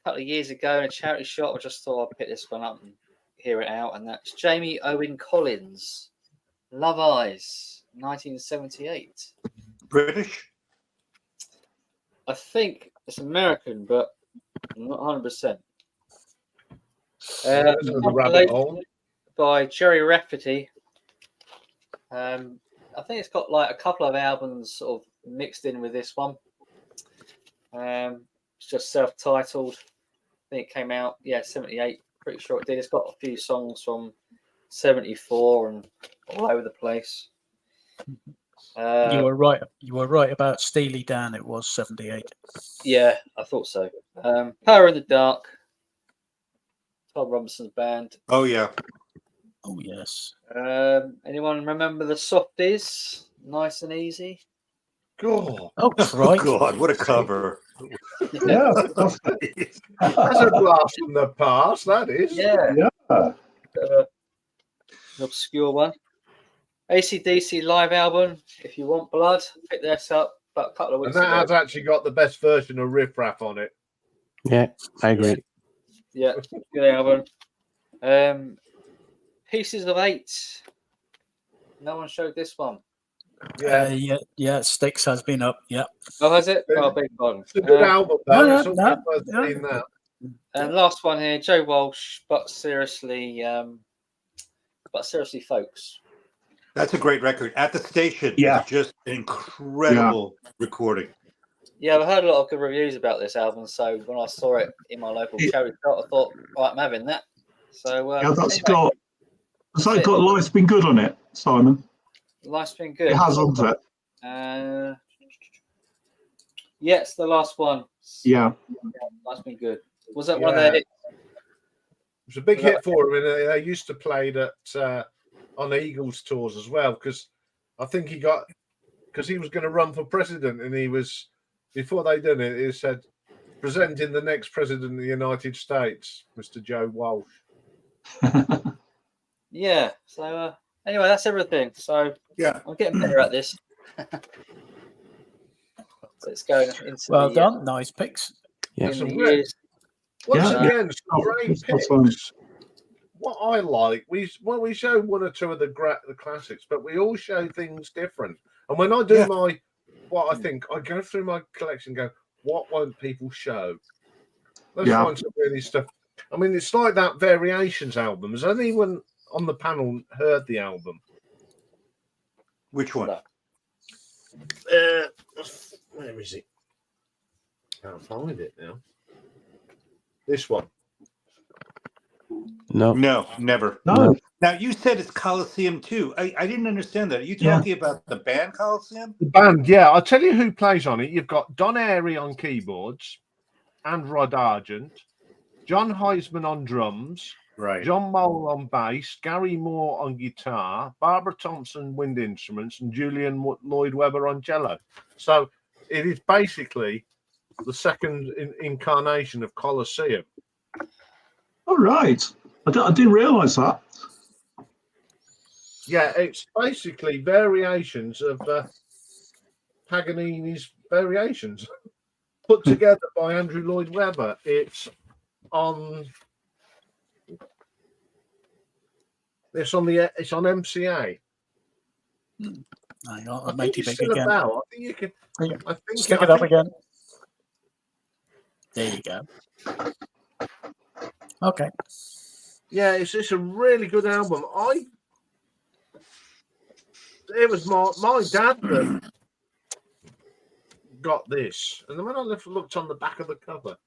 couple of years ago in a charity shop. I just thought I'd pick this one up and hear it out. And that's Jamie Owen Collins, Love Eyes, 1978. British? I think it's American, but I'm not 100%. The Rabbit Hole. By Jerry Rafferty. I think it's got like a couple of albums sort of mixed in with this one. It's just self-titled. I think it came out, 78. Pretty sure it did. It's got a few songs from 74 and all over the place. You were right. You were right about Steely Dan. It was 78. Yeah, I thought so. Power in the Dark. Todd Robinson's band. Oh, yeah. Oh yes. Anyone remember the Softies? Nice and Easy. God. Oh right. God, what a cover. Yeah. That's a blast from the past, that is. Yeah. Yeah. An obscure one. AC/DC live album. If You Want Blood, pick this up about a couple of And weeks that ago. has actually got the best version of Riff Raff on it. Yeah, I agree. Yeah, good album. Pieces of Eight. No one showed this one. Yeah. Styx has been up. Yeah. Oh, has it? Oh, big pardon. It's a good album, though. no, It's no, always worth no. seeing that. And last one here, Joe Walsh, but seriously, folks. That's a great record. At the Station. Yeah. It's just an incredible recording. Yeah, I've heard a lot of good reviews about this album. So when I saw it in my local charity shop, I thought, right, I'm having that. So Yeah, that's anyway, got Life's Been Good on it, Simon. life's been good. It has, hasn't it? Yeah, it's the last one. Yeah. Life's been good. Was that one of their hits? It was a big hit for him, and they used to play that on Eagles tours as well, because I think he was going to run for president, and he was, before they did it, he said, presenting the next president of the United States, Mr. Joe Walsh. Yeah. So anyway, that's everything. So Yeah. I'm getting better at this. So it's going into Well the, done. Nice picks. Yeah. in Some the great- years. Once Yeah. again, some great That's fine. picks. What I like, we show one or two of the classics, but we all show things different. And when I do what I think, I go through my collection and go, what won't people show? Let's find some really stuff. I mean, it's like that Variations album. Has anyone on the panel heard the album? Which one? Where is it? Can't find it now. This one. No. No, never. No. Now, you said it's Coliseum too. I didn't understand that. Are you talking about the band Coliseum? The band, yeah. I'll tell you who plays on it. You've got Don Airey on keyboards and Rod Argent, John Heisman on drums, Right. John Mole on bass, Gary Moore on guitar, Barbara Thompson wind instruments, and Julian Lloyd Webber on cello. So it is basically the second incarnation of Colosseum. All right. I didn't realise that. Yeah, it's basically variations of Paganini's variations put together by Andrew Lloyd Webber. It's on MCA. Hang on, I I'll think make it it's big still again. about. I think you can. I think Stick it up again. There you go. Okay. Yeah, it's a really good album. It was my dad that got this, and then when I looked on the back of the cover,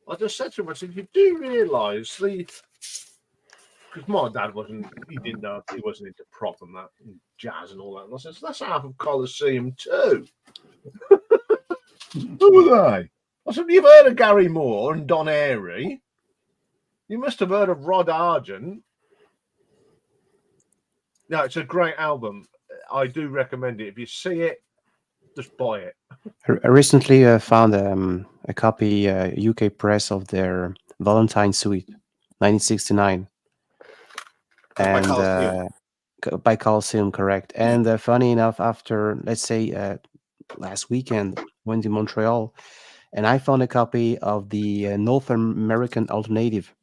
I just said to him, I said, "You do realise because my dad he didn't know, he wasn't into prop and that, and jazz and all that." And I said, "So that's half of Colosseum too." Who were they? I said, "You've heard of Gary Moore and Don Airey. You must have heard of Rod Argent." No, it's a great album. I do recommend it. If you see it, just buy it. I recently found a copy, UK press of their Valentine Suite, 1969, By and Coliseum. by Coliseum, correct. And funny enough, after let's say last weekend, went to Montreal, and I found a copy of the North American alternative.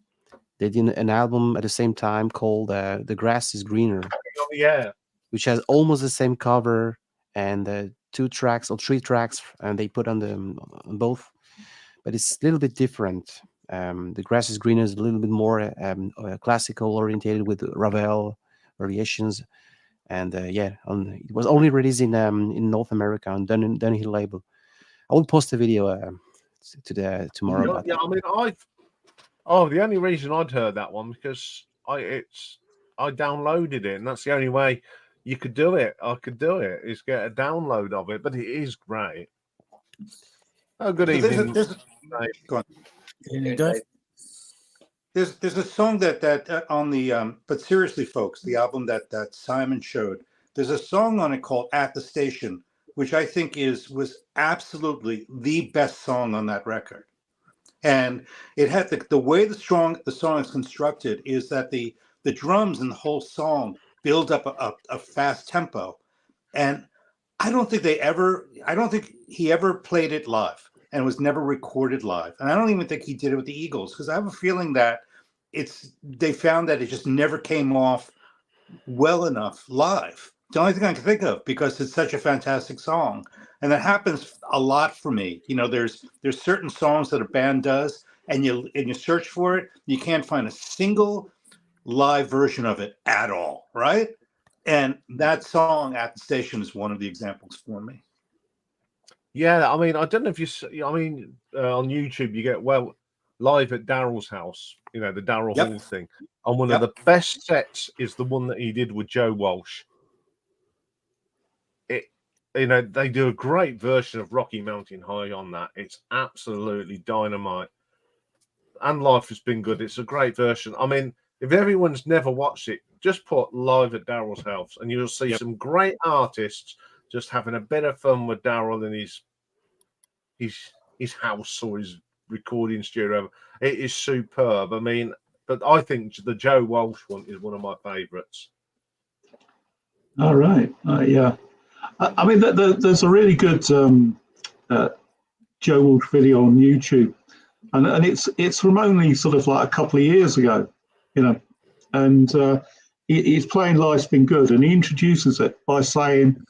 They did an album at the same time called "The Grass Is Greener," Yeah. which has almost the same cover and 2 tracks or 3 tracks, and they put on both, but it's a little bit different. The Grass is Greener is a little bit more classical orientated with Ravel variations, and it was only released in North America on Dunhill label. I will post a video tomorrow about Yeah, that. I mean, the only reason I'd heard that one because I downloaded it, and that's the only way you could do it. I could do it is get a download of it, but it is great. Oh, good evening. Go on. Dave? There's a song that on the but seriously, folks, the album that Simon showed. There's a song on it called "At the Station," which I think was absolutely the best song on that record. And it had the way the song is constructed is that the drums and the whole song build up a fast tempo, and I don't think he ever played it live, and it was never recorded live, and I don't even think he did it with the Eagles, because I have a feeling that they found that it just never came off well enough live. The only thing I can think of, because it's such a fantastic song. And that happens a lot for me. You know, there's certain songs that a band does, and you search for it, you can't find a single live version of it at all, right? And that song "At the Station" is one of the examples for me. Yeah, I mean, I don't know if you. I mean, on YouTube you get live at Daryl's house. You know, the Daryl Hall thing. And one of the best sets is the one that he did with Joe Walsh. They do a great version of Rocky Mountain High on that. It's absolutely dynamite. And Life Has Been Good. It's a great version. I mean, if everyone's never watched it, just put Live at Daryl's house and you'll see some great artists just having a bit of fun with Daryl in his house or his recording studio. It is superb. I mean, but I think the Joe Walsh one is one of my favourites. All right. Yeah. I mean, there's a really good Joe Walsh video on YouTube, and it's from only sort of like a couple of years ago, you know, and he's playing "Life's Been Good," and he introduces it by saying,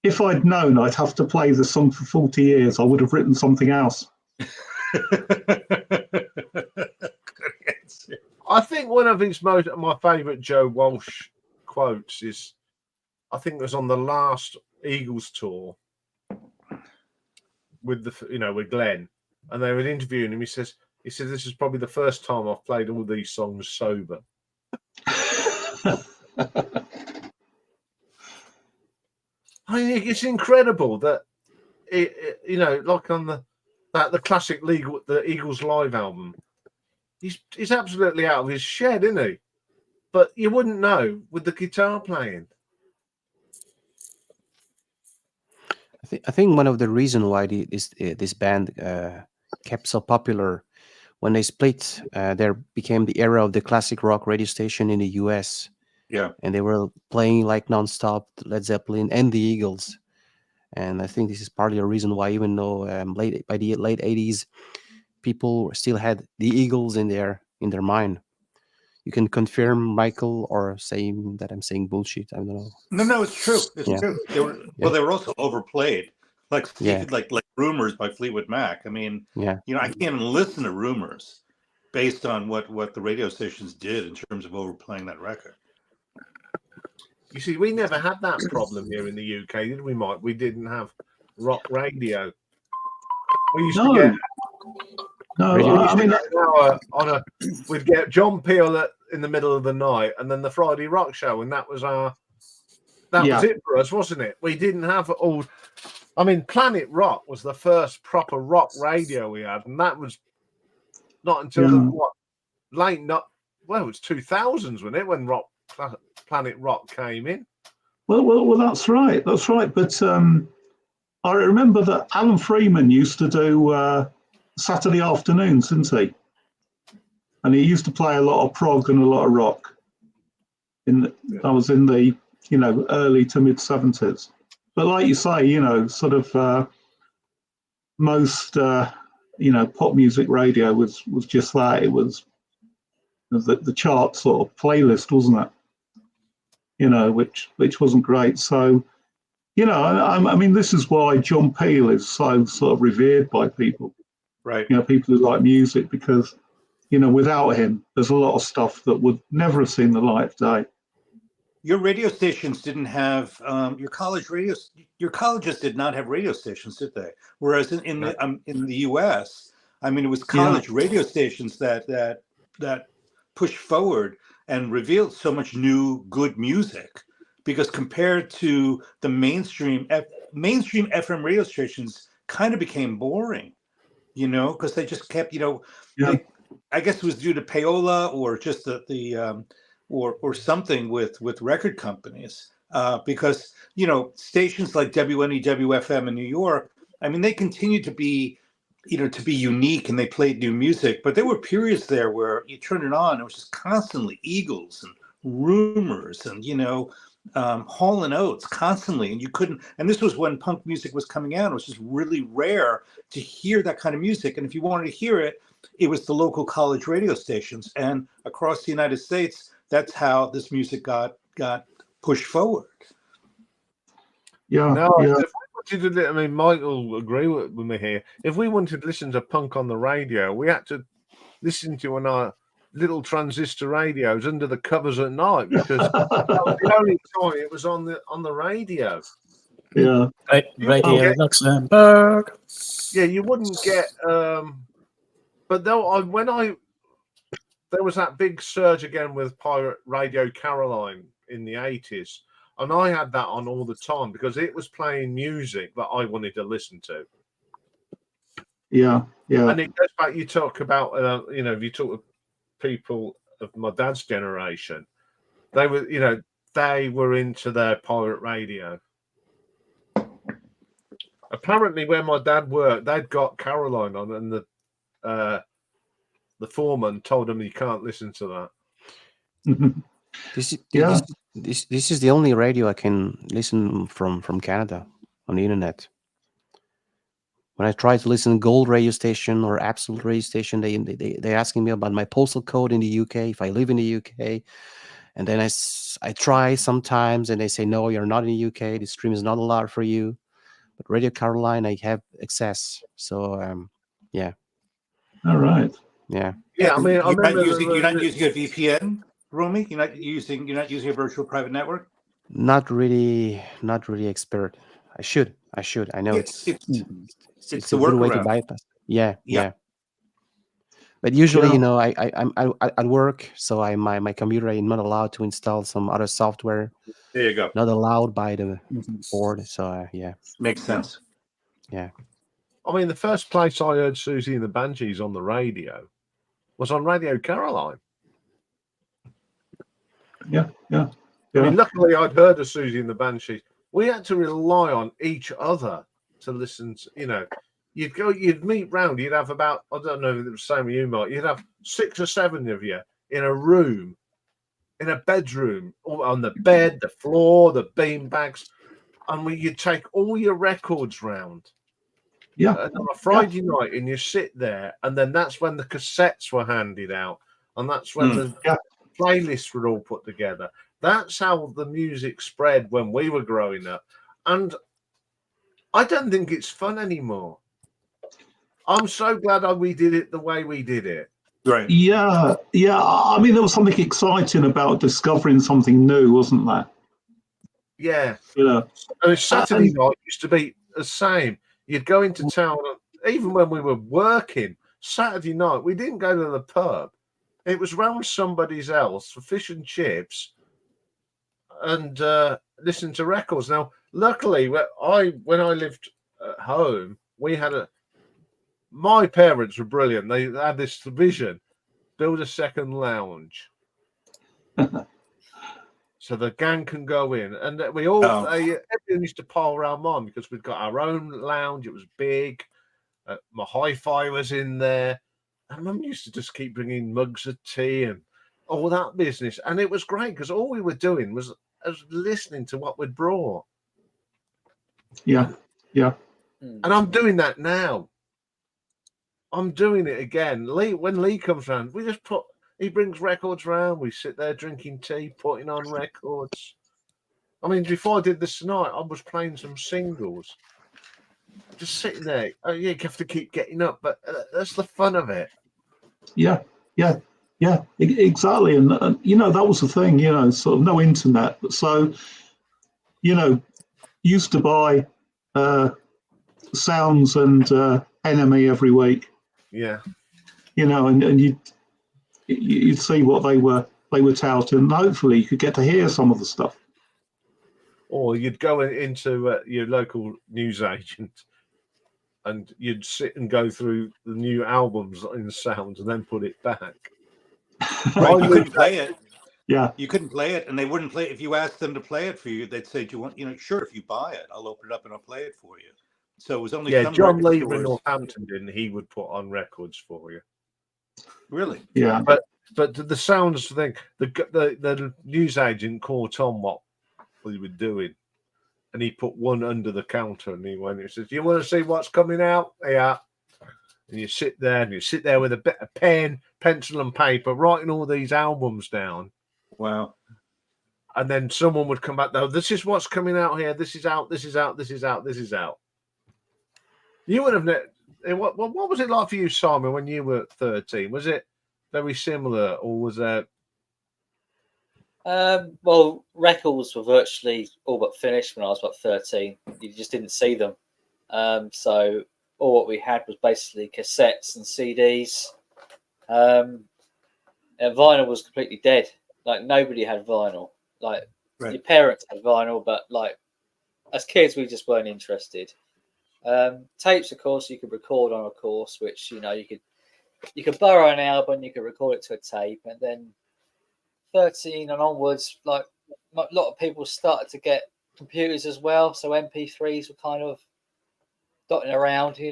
"If I'd known I'd have to play the song for 40 years, I would have written something else." I think one of my favourite Joe Walsh quotes is, I think it was on the last Eagles tour with with Glenn, and they were interviewing him. He said, "This is probably the first time I've played all these songs sober." I mean, it's incredible that like on the classic the Eagles live album, he's absolutely out of his shed, isn't he? But you wouldn't know with the guitar playing. I think one of the reasons why this band kept so popular, when they split, there became the era of the classic rock radio station in the US. Yeah. And they were playing like nonstop Led Zeppelin and the Eagles. And I think this is partly a reason why, even though by the late 80s, people still had the Eagles in their mind. You can confirm, Michael, or say that I'm saying bullshit. I don't know. No, it's true. It's true. They were also overplayed, like Rumors by Fleetwood Mac. I mean, I can't even listen to Rumors based on what the radio stations did in terms of overplaying that record. You see, we never had that problem here in the UK, did we, Mike? We didn't have rock radio. We used to get we'd get John Peel in the middle of the night, and then the Friday Rock Show, and that was was it for us, wasn't it? We didn't have all. I mean, Planet Rock was the first proper rock radio we had, and that was not until it was 2000s, wasn't it, when Planet Rock came in? Well, that's right. That's right. But I remember that Alan Freeman used to do Saturday afternoons, didn't he? And he used to play a lot of prog and a lot of rock. I was in the early to mid 70s. But like you say, sort of most pop music radio was just that. It was the chart sort of playlist, wasn't it? Which wasn't great. So, I mean, this is why John Peel is so sort of revered by people. Right. People who like music, because, without him, there's a lot of stuff that would never have seen the light of day. Your radio stations didn't have your colleges did not have radio stations, did they? Whereas in the US, I mean, it was college radio stations that pushed forward and revealed so much new good music, because compared to the mainstream FM radio stations, kind of became boring, because they just kept, I guess it was due to payola or just or something with record companies, because stations like WNEW-FM in New York, I mean, they continued to be unique, and they played new music, but there were periods there where you turn it on, it was just constantly Eagles and Rumors and Hall and Oates constantly, and you couldn't. And this was when punk music was coming out. It was just really rare to hear that kind of music, and if you wanted to hear it, it was the local college radio stations. And across the United States, that's how this music got pushed forward. I mean, Mike will agree with me here. If we wanted to listen to punk on the radio, we had to listen to our little transistor radios under the covers at night, because that was the only time it was on the radio. Yeah, Radio Luxembourg. Yeah, you wouldn't get. But though there was that big surge again with Pirate Radio Caroline in the 80s. And I had that on all the time because it was playing music that I wanted to listen to. Yeah. And it goes back, you talk about, if you talk to people of my dad's generation, they were into their pirate radio. Apparently, where my dad worked, they'd got Caroline on, and the foreman told him you can't listen to that. This is the only radio I can listen from Canada on the internet. When I try to listen to Gold radio station or Absolute radio station, they're asking me about my postal code in the UK, if I live in the UK. And then I try sometimes, and they say, no, you're not in the UK. The stream is not allowed for you. But Radio Caroline, I have access. So, yeah. All right. Yeah. Yeah, I mean, you're not using a VPN, Romy? You're not using a virtual private network? Not really expert. I should. I know it's a good way to bypass. Yeah. But usually, I'm at work, so my computer is not allowed to install some other software. There you go. Not allowed by the board. So yeah. Makes sense. Yeah. I mean, the first place I heard Susie and the Banshees on the radio was on Radio Caroline. Yeah. I mean, luckily I'd heard of Susie and the Banshees. We had to rely on each other to listen to, you know, you'd meet round, you'd have about, I don't know if it was the same with you, Mark, you'd have 6 or 7 of you in a room, in a bedroom, on the bed, the floor, the bean bags, and you'd take all your records round. Yeah. And on a Friday night, and you sit there, and then that's when the cassettes were handed out, and that's when the playlists were all put together. That's how the music spread when we were growing up. And I don't think it's fun anymore. I'm so glad we did it the way we did it. Right. Yeah. I mean, there was something exciting about discovering something new, wasn't there? Yeah. You know, and Saturday night used to be the same. You'd go into town, even when we were working, Saturday night, we didn't go to the pub. It was round somebody's else for fish and chips and listen to records. Now, luckily, when I lived at home, we had my parents were brilliant. They had this vision: build a second lounge, so the gang can go in. And we all everyone used to pile around mine because we'd got our own lounge. It was big. My hi-fi was in there, and Mum used to just keep bringing mugs of tea and all that business. And it was great because all we were doing was listening to what we'd brought. Yeah. And I'm doing that now. I'm doing it again. When Lee comes round, he brings records round. We sit there drinking tea, putting on records. I mean, before I did this tonight, I was playing some singles. Just sitting there. Oh, yeah, you have to keep getting up, but that's the fun of it. Yeah, exactly. And that was the thing. Sort of no internet, so used to buy Sounds and Enemy every week. Yeah. And you'd see what they were touting, and hopefully you could get to hear some of the stuff. Or you'd go into your local newsagent and you'd sit and go through the new albums in Sounds and then put it back. Right, you couldn't play it. Yeah. You couldn't play it, and they wouldn't play it. If you asked them to play it for you, they'd say, do you want, sure, if you buy it, I'll open it up and I'll play it for you. So it was only some John record Lee in stores. Northampton he would put on records for you. Really? Yeah. But the Sounds thing, the newsagent caught on what we were doing, and he put one under the counter, and he says, "Do you want to see what's coming out?" Yeah. And you sit there with a bit of pen, pencil, and paper, writing all these albums down. Wow. And then someone would come back, "No, this is what's coming out here. This is out. This is out. This is out. This is out." You would have. What was it like for you, Simon, when you were 13? Was it very similar, or was there? Well, records were virtually all but finished when I was about 13. You just didn't see them. So all what we had was basically cassettes and CDs. And vinyl was completely dead. Like, nobody had vinyl. Like, your parents had vinyl, but like as kids, we just weren't interested. Tapes, of course, you could record on, of course, which you could borrow an album, you could record it to a tape, and then 13 and onwards, like a lot of people started to get computers as well, so MP3s were kind of dotting around, So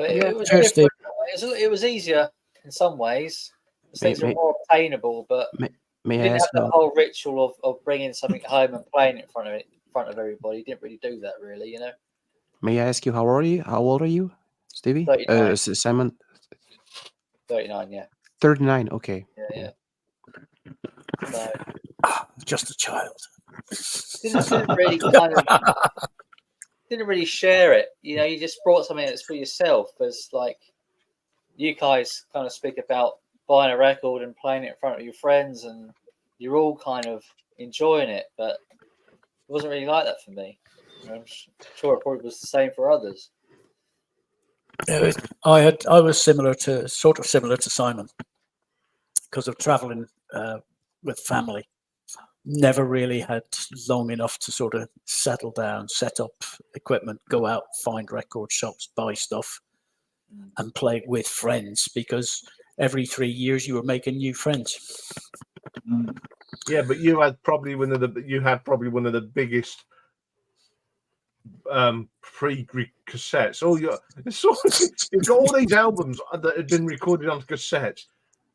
it was different. It was easier in some ways. Things were more obtainable, but may didn't I ask have the whole ritual of bringing something home and playing it in front of everybody. You didn't really do that, really, May I ask you, how old are you, Stevie? 39. Simon? 39, yeah. 39, okay. Yeah. So, just a child. didn't really share it. You just brought something that's for yourself. Because like you guys kind of speak about buying a record and playing it in front of your friends, and you're all kind of enjoying it. But it wasn't really like that for me. I'm sure it probably was the same for others. I was similar to Simon because of traveling with family. Never really had long enough to sort of settle down, set up equipment, go out, find record shops, buy stuff. and play with friends, because every 3 years you were making new friends. Yeah, but you had probably one of the biggest pre-cassettes. You've got all these albums that had been recorded on cassettes.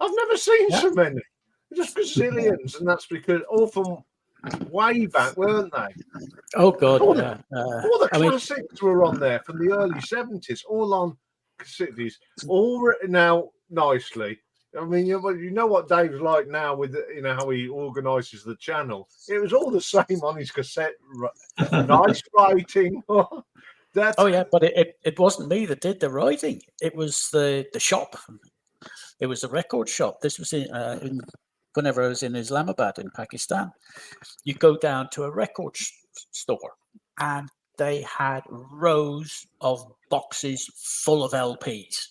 I've never seen so many. Just gazillions, and that's because all from way back, weren't they? Oh God, All yeah. the classics were on there from the early 70s, all on cassettes, all written out nicely. I mean, you know what Dave's like now with how he organises the channel. It was all the same on his cassette. Nice writing. Oh yeah, but it wasn't me that did the writing. It was the shop. It was a record shop. This was whenever I was in Islamabad in Pakistan. You go down to a record store, and they had rows of boxes full of LPs,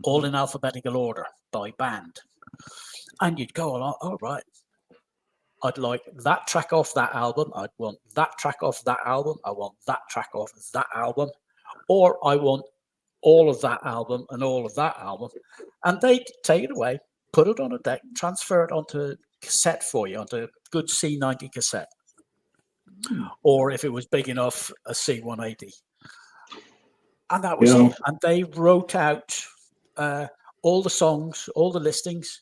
all in alphabetical order by band. And you'd go along, oh, right, I'd like that track off that album. I'd want that track off that album. I want that track off that album. Or I want all of that album and all of that album. And they'd take it away, put it on a deck, transfer it onto cassette for you, onto a good C90 cassette. Or if it was big enough, a C180. And that was it. And they wrote out all the songs, all the listings,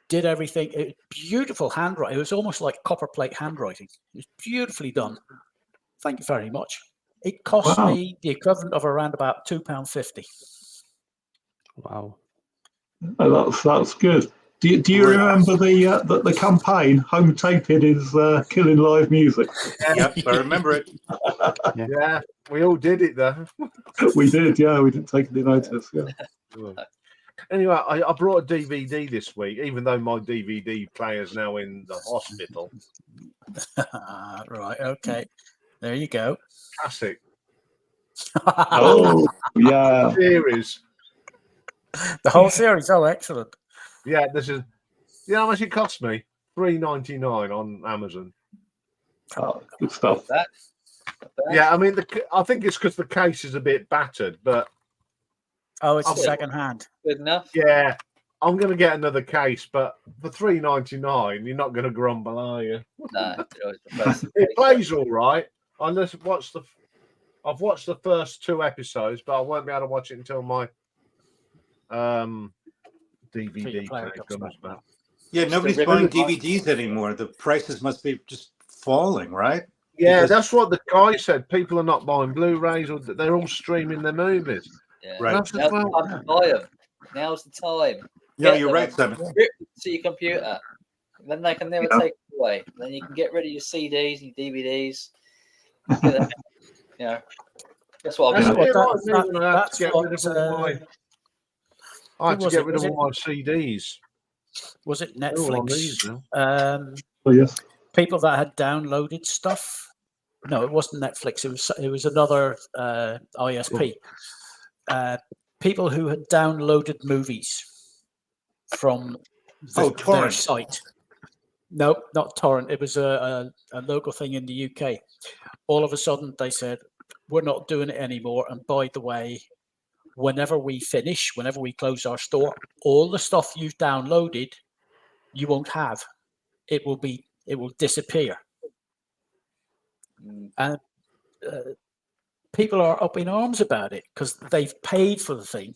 did everything. Beautiful handwriting. It was almost like copperplate handwriting. It was beautifully done. Thank you very much. It cost me the equivalent of around about £2.50. Wow. Oh, that's good. Do you remember the campaign? Home taping is killing live music. Yep, I remember it. Yeah, we all did it though. We did, yeah. We didn't take any notice. Yeah. Anyway, I brought a DVD this week, even though my DVD player's now in the hospital. Right, okay. There you go. Classic. Oh, yeah. Series. The whole series. Oh, excellent. Yeah, this is. You know how much it cost me? $3.99 on Amazon. Oh, good stuff. Yeah, I mean, I think it's because the case is a bit battered, but oh, it's second hand. Good enough. Yeah, I'm going to get another case, but for $3.99, you're not going to grumble, are you? No, it plays all right. I've watched the first 2 episodes, but I won't be able to watch it until my DVD player comes back. Yeah, nobody's buying DVDs anymore. The prices must be just falling, right? Yeah, because that's what the guy said. People are not buying Blu-rays, or they're all streaming their movies. Yeah. Right. Now's the time to buy them. Now's the time. Yeah, you're right, Simon. To your computer. Then they can never take it away. Then you can get rid of your CDs and your DVDs. That's what I've been doing. I had to get rid of all my CDs. Was it Netflix? Yes. People that had downloaded stuff. No, it wasn't Netflix. It was another ISP. People who had downloaded movies from their site. No, not torrent. It was a local thing in the UK. All of a sudden, they said, "We're not doing it anymore." And by the way, whenever we close our store, all the stuff you've downloaded, you won't have. It will disappear. And people are up in arms about it because they've paid for the thing.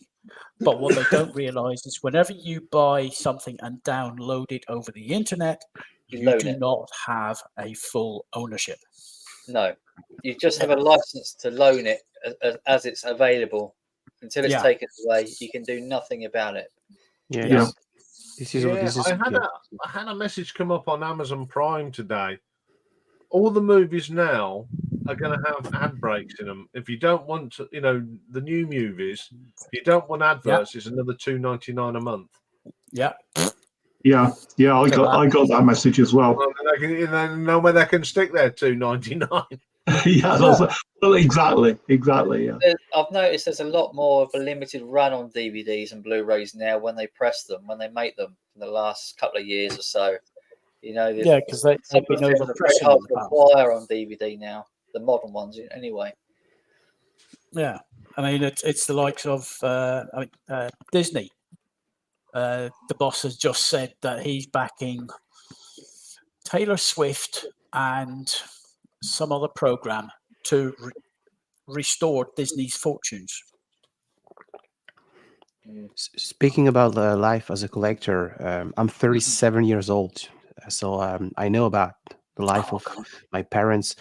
But what they don't realize is whenever you buy something and download it over the internet, you do not have a full ownership. No, you just have a license to loan it as it's available. Until it's taken away, you can do nothing about it. Yeah. I had a message come up on Amazon Prime today. All the movies now are going to have ad breaks in them. If you don't want to, the new movies, if you don't want adverts, it's another $2.99 a month. Yeah. Yeah. I got that message as well. They know where they can stick their $2.99. Exactly. Yeah. I've noticed there's a lot more of a limited run on DVDs and Blu-rays now when they press them, when they make them in the last couple of years or so. Because they've been over very hard to acquire on DVD now, the modern ones anyway. Yeah, I mean, it's the likes of Disney. The boss has just said that he's backing Taylor Swift and some other program to restore Disney's fortunes. Speaking about life as a collector, I'm 37 years old, so I know about the life of my parents.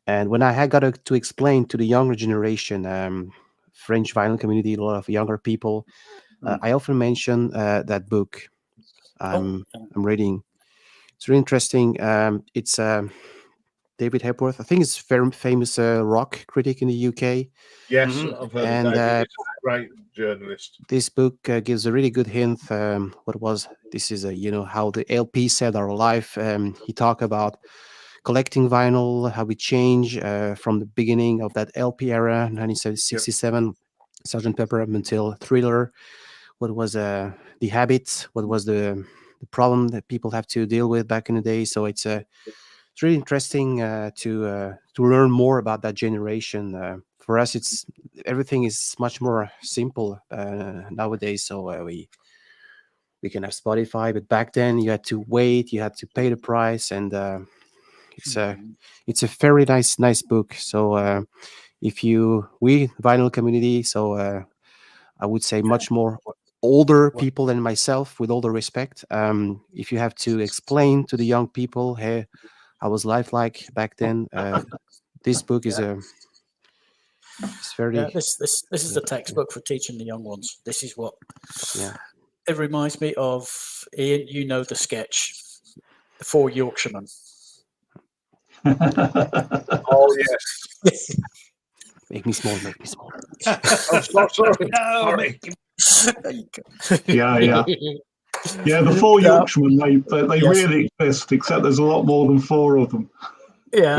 And when I had got to explain to the younger generation, French vinyl community, a lot of younger people, I often mention that book I'm reading. It's really interesting. It's David Hepworth. I think it's very famous rock critic in the UK. Yes, I've heard And of David. He's a great journalist. this book gives a really good hint. This is how the LP set our life. He talked about collecting vinyl, how we change from the beginning of that LP era, 1967, Sgt Pepper up until Thriller. What was the habits? What was the problem that people have to deal with back in the day? So it's really interesting to learn more about that generation. For us, it's everything is much more simple nowadays. So we can have Spotify, but back then you had to wait, you had to pay the price, and it's a very nice book. So we vinyl community, so I would say much more older people than myself, with all the respect. If you have to explain to the young people, hey, how was life like back then? This book is it's very. Yeah, this is the textbook for teaching the young ones. This is what. Yeah. It reminds me of Iain. You know the sketch, the Four Yorkshiremen. Oh yes. Make me small. Make me small. I'm so sorry. No, Sorry. Yeah. The Four Yorkshiremen, they really exist, except there's a lot more than four of them. Yeah.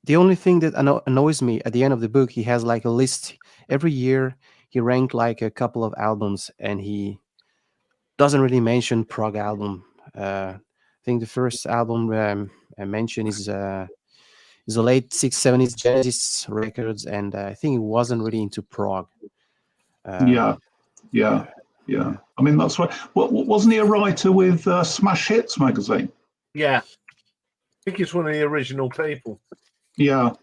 The only thing that annoys me at the end of the book, he has like a list. Every year he ranked like a couple of albums, and he doesn't really mention prog album. I think the first album I mentioned is the late 670s Genesis records, and I think he wasn't really into prog. Yeah. I mean, that's right. Wasn't he a writer with Smash Hits magazine? Yeah. I think it's one of the original people. Yeah.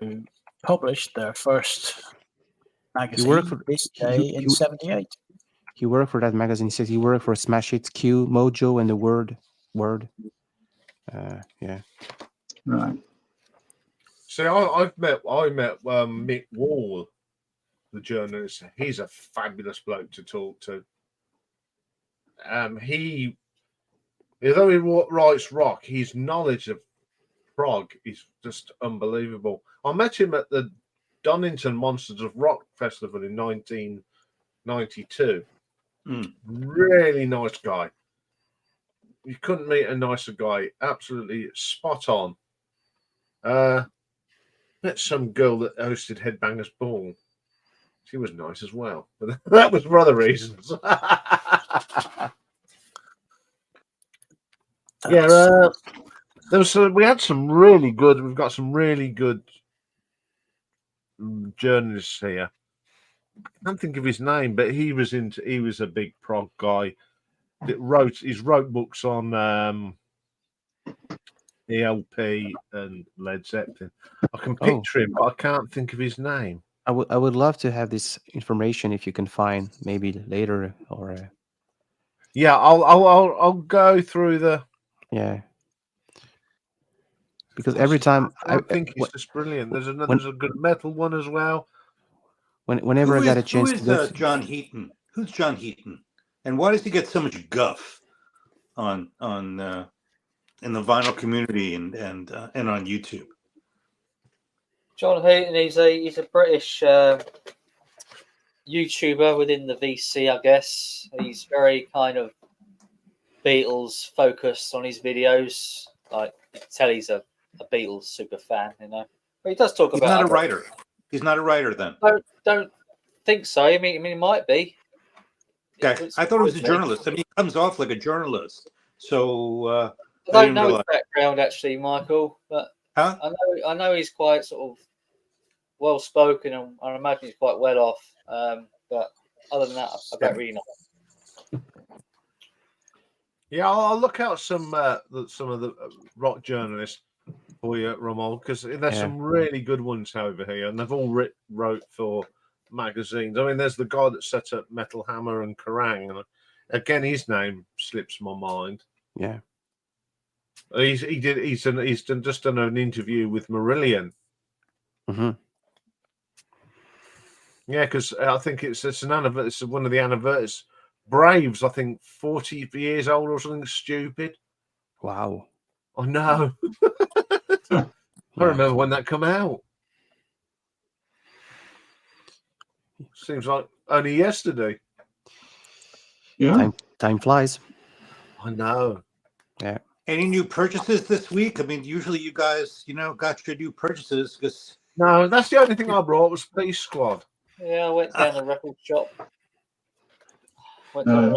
Who published their first magazine He worked for this day in '78. He worked for that magazine. He says he worked for Smash Hits, Q, Mojo, and the Word. Yeah. Right. See, I met Mick Wall, the journalist. He's a fabulous bloke to talk to. Although he writes rock, his knowledge of prog is just unbelievable. I met him at the Donington Monsters of Rock Festival in 1992. Really nice guy. You couldn't meet a nicer guy. Absolutely spot on. Met some girl that hosted Headbangers Ball. She was nice as well, but that was for other reasons. We had some really good. We've got some really good journalists here. I can't think of his name, but he was a big prog guy that wrote books on ELP and Led Zeppelin. I can picture him, but I can't think of his name. I would love to have this information if you can find maybe later or. Yeah, I'll go through the. Yeah. Because every time I think it's just brilliant. There's a good metal one as well. Whenever I got a chance to go. John Heaton? Who's John Heaton? And why does he get so much guff on in the vinyl community and on YouTube? John Heaton, he's a British YouTuber within the VC, I guess. He's very kind of Beatles focused on his videos. Like, you can tell he's a Beatles super fan, But he does talk about. He's not a writer. He's not a writer then. Don't think so. I mean, he might be. Okay, I thought he was a journalist. I mean, he comes off like a journalist. So I don't know his background actually, Michael. But huh? I know he's quite sort of well spoken, and I imagine he's quite well off. But other than that, I don't really know. Yeah, I'll look out some of the rock journalists for you, Romuald, because there's some really good ones over here, and they've all wrote for magazines. I mean, there's the guy that set up Metal Hammer and Kerrang, and again, his name slips my mind. Yeah, he's just done an interview with Marillion. Mm-hmm. Yeah, because I think it's an anniversary. It's one of the anniversaries. Braves, I think, 40 years old or something stupid. Wow. Oh no. I remember when that come out. Seems like only yesterday. Yeah. Time flies. I know. Yeah. Any new purchases this week? I mean, usually you guys, got your new purchases because. No, that's the only thing I brought was Police Squad. Yeah, I went down the record shop. Yesterday.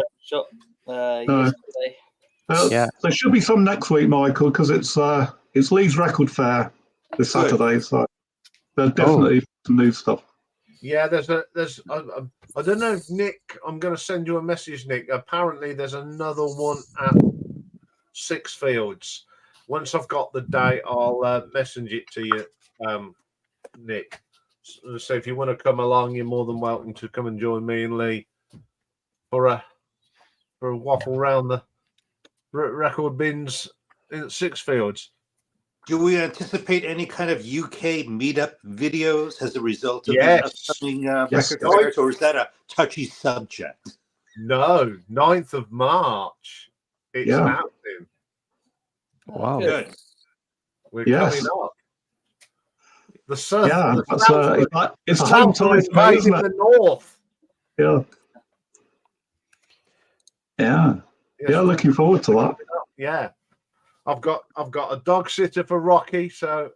There should be some next week, Michael, because it's Lee's Record Fair this Saturday, so there's definitely some new stuff. Yeah, I don't know if Nick, I'm going to send you a message, Nick. Apparently, there's another one at Six Fields. Once I've got the date, I'll message it to you, Nick. So if you want to come along, you're more than welcome to come and join me and Lee for a waffle round the record bins in Six Fields. Do we anticipate any kind of UK meetup videos as a result of the upcoming record fairs, or is that a touchy subject? No, 9th of March. It's happening. Wow. Good. We're coming up. The surf. Yeah, it's time time in the north. Yeah. Yeah. Yes, yeah, looking forward to that. Yeah. I've got a dog sitter for Rocky, so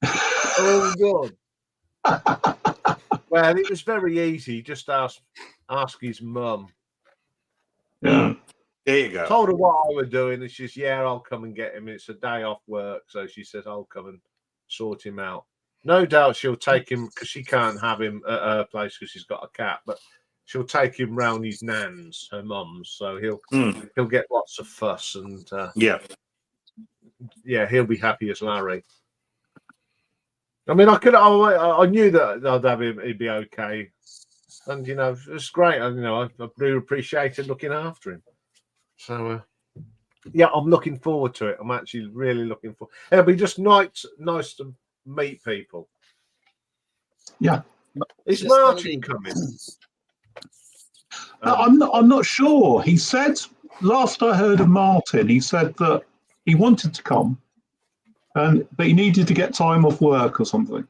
all good. Well, it was very easy. Just ask his mum. Yeah. There you go. Told her what I was doing, and she's I'll come and get him. It's a day off work, so she says I'll come and sort him out. No doubt she'll take him because she can't have him at her place because she's got a cat, but she'll take him round his nan's, her mum's, so he'll get lots of fuss and he'll be happy as Larry. I mean, I knew that I'd have him; he'd be okay, and it's great. And I do appreciate looking after him. So I'm looking forward to it. I'm actually really looking forward. It'll be just nice to meet people. Yeah. Is Martin coming? I'm not sure. He said last I heard of Martin, he said that he wanted to come, but he needed to get time off work or something.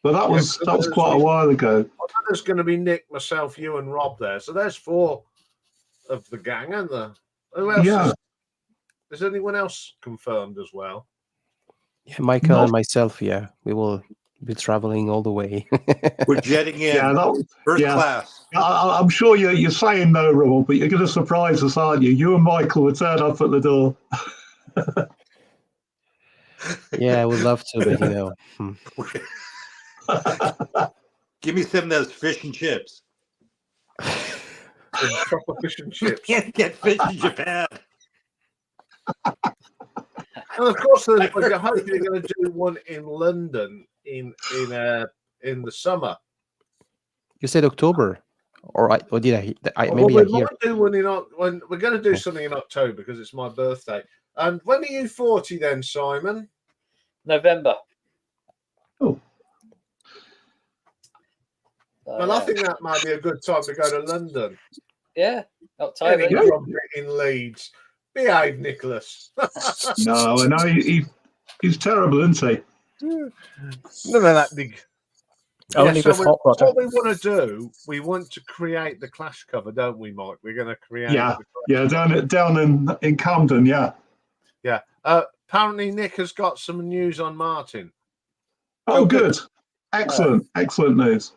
But that was quite a while ago. I know there's going to be Nick, myself, you, and Rob there. So there's 4 of the gang, aren't there? Who else? Yeah. Is anyone else confirmed as well? Yeah, Michael and myself. Yeah, we will be traveling all the way. We're jetting in. First class. I'm sure you're saying no, Rob, but you're going to surprise us, aren't you? You and Michael will turn up at the door. Yeah, I would love to, but Give me some of those fish and chips. Proper fish and chips. Can't get fish in Japan. And of course, we're hopefully going to do one in London in the summer. You said October, or did I? Maybe we might do one when we're going to do something in October because it's my birthday. And when are you 40 then, Simon? November. Oh. Well, I think that might be a good time to go to London. Yeah, October. In Leeds. Behave, Nicholas. No, I know he's terrible, isn't he? None of that big. Only with hot butter. What we want to do, we want to create the Clash cover, don't we, Mike? We're going to create. Down in Camden, yeah. Yeah. Apparently, Nick has got some news on Martin. Oh, good. Excellent news.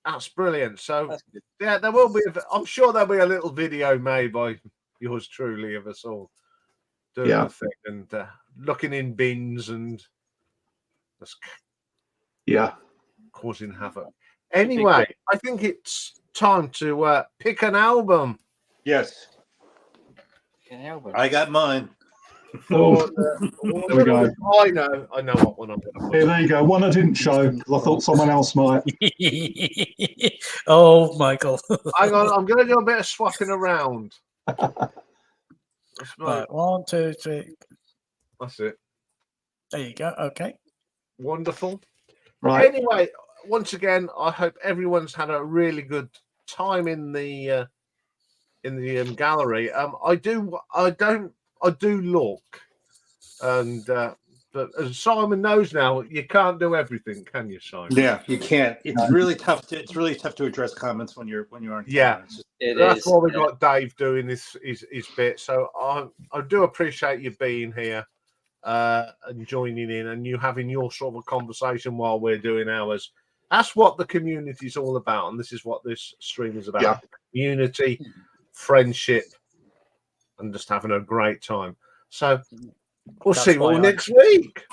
That's brilliant. So, there will be. I'm sure there'll be a little video made by yours truly of us all doing the thing and looking in bins and. Yeah. causing havoc. Anyway, I think it's time to pick an album. Yes, An album. I got mine. Oh, there we go. I know what one I'm going to put. Here, there you go. One I didn't show because I thought someone else might. Oh, Michael. Hang on, I'm going to do a bit of swapping around. Right, 1, 2, 3. That's it. There you go. Okay. Wonderful. Right. Anyway, once again, I hope everyone's had a really good time in the gallery. I do look, and but as Simon knows now, you can't do everything, can you, Simon? Yeah, you can't. It's really tough to address comments when you're on Yeah. camera. That's why we got Dave doing his bit. So I do appreciate you being here and joining in, and you having your sort of a conversation while we're doing ours. That's what the community is all about, and this is what this stream is about: Yeah. Community, friendship, and just having a great time. So we'll see you all next week.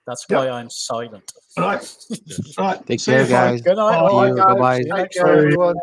That's why I'm silent. Right. Right. Take See you, care, guys. Good night. Thank all. you. Bye-bye. See you Take next care, time. everyone.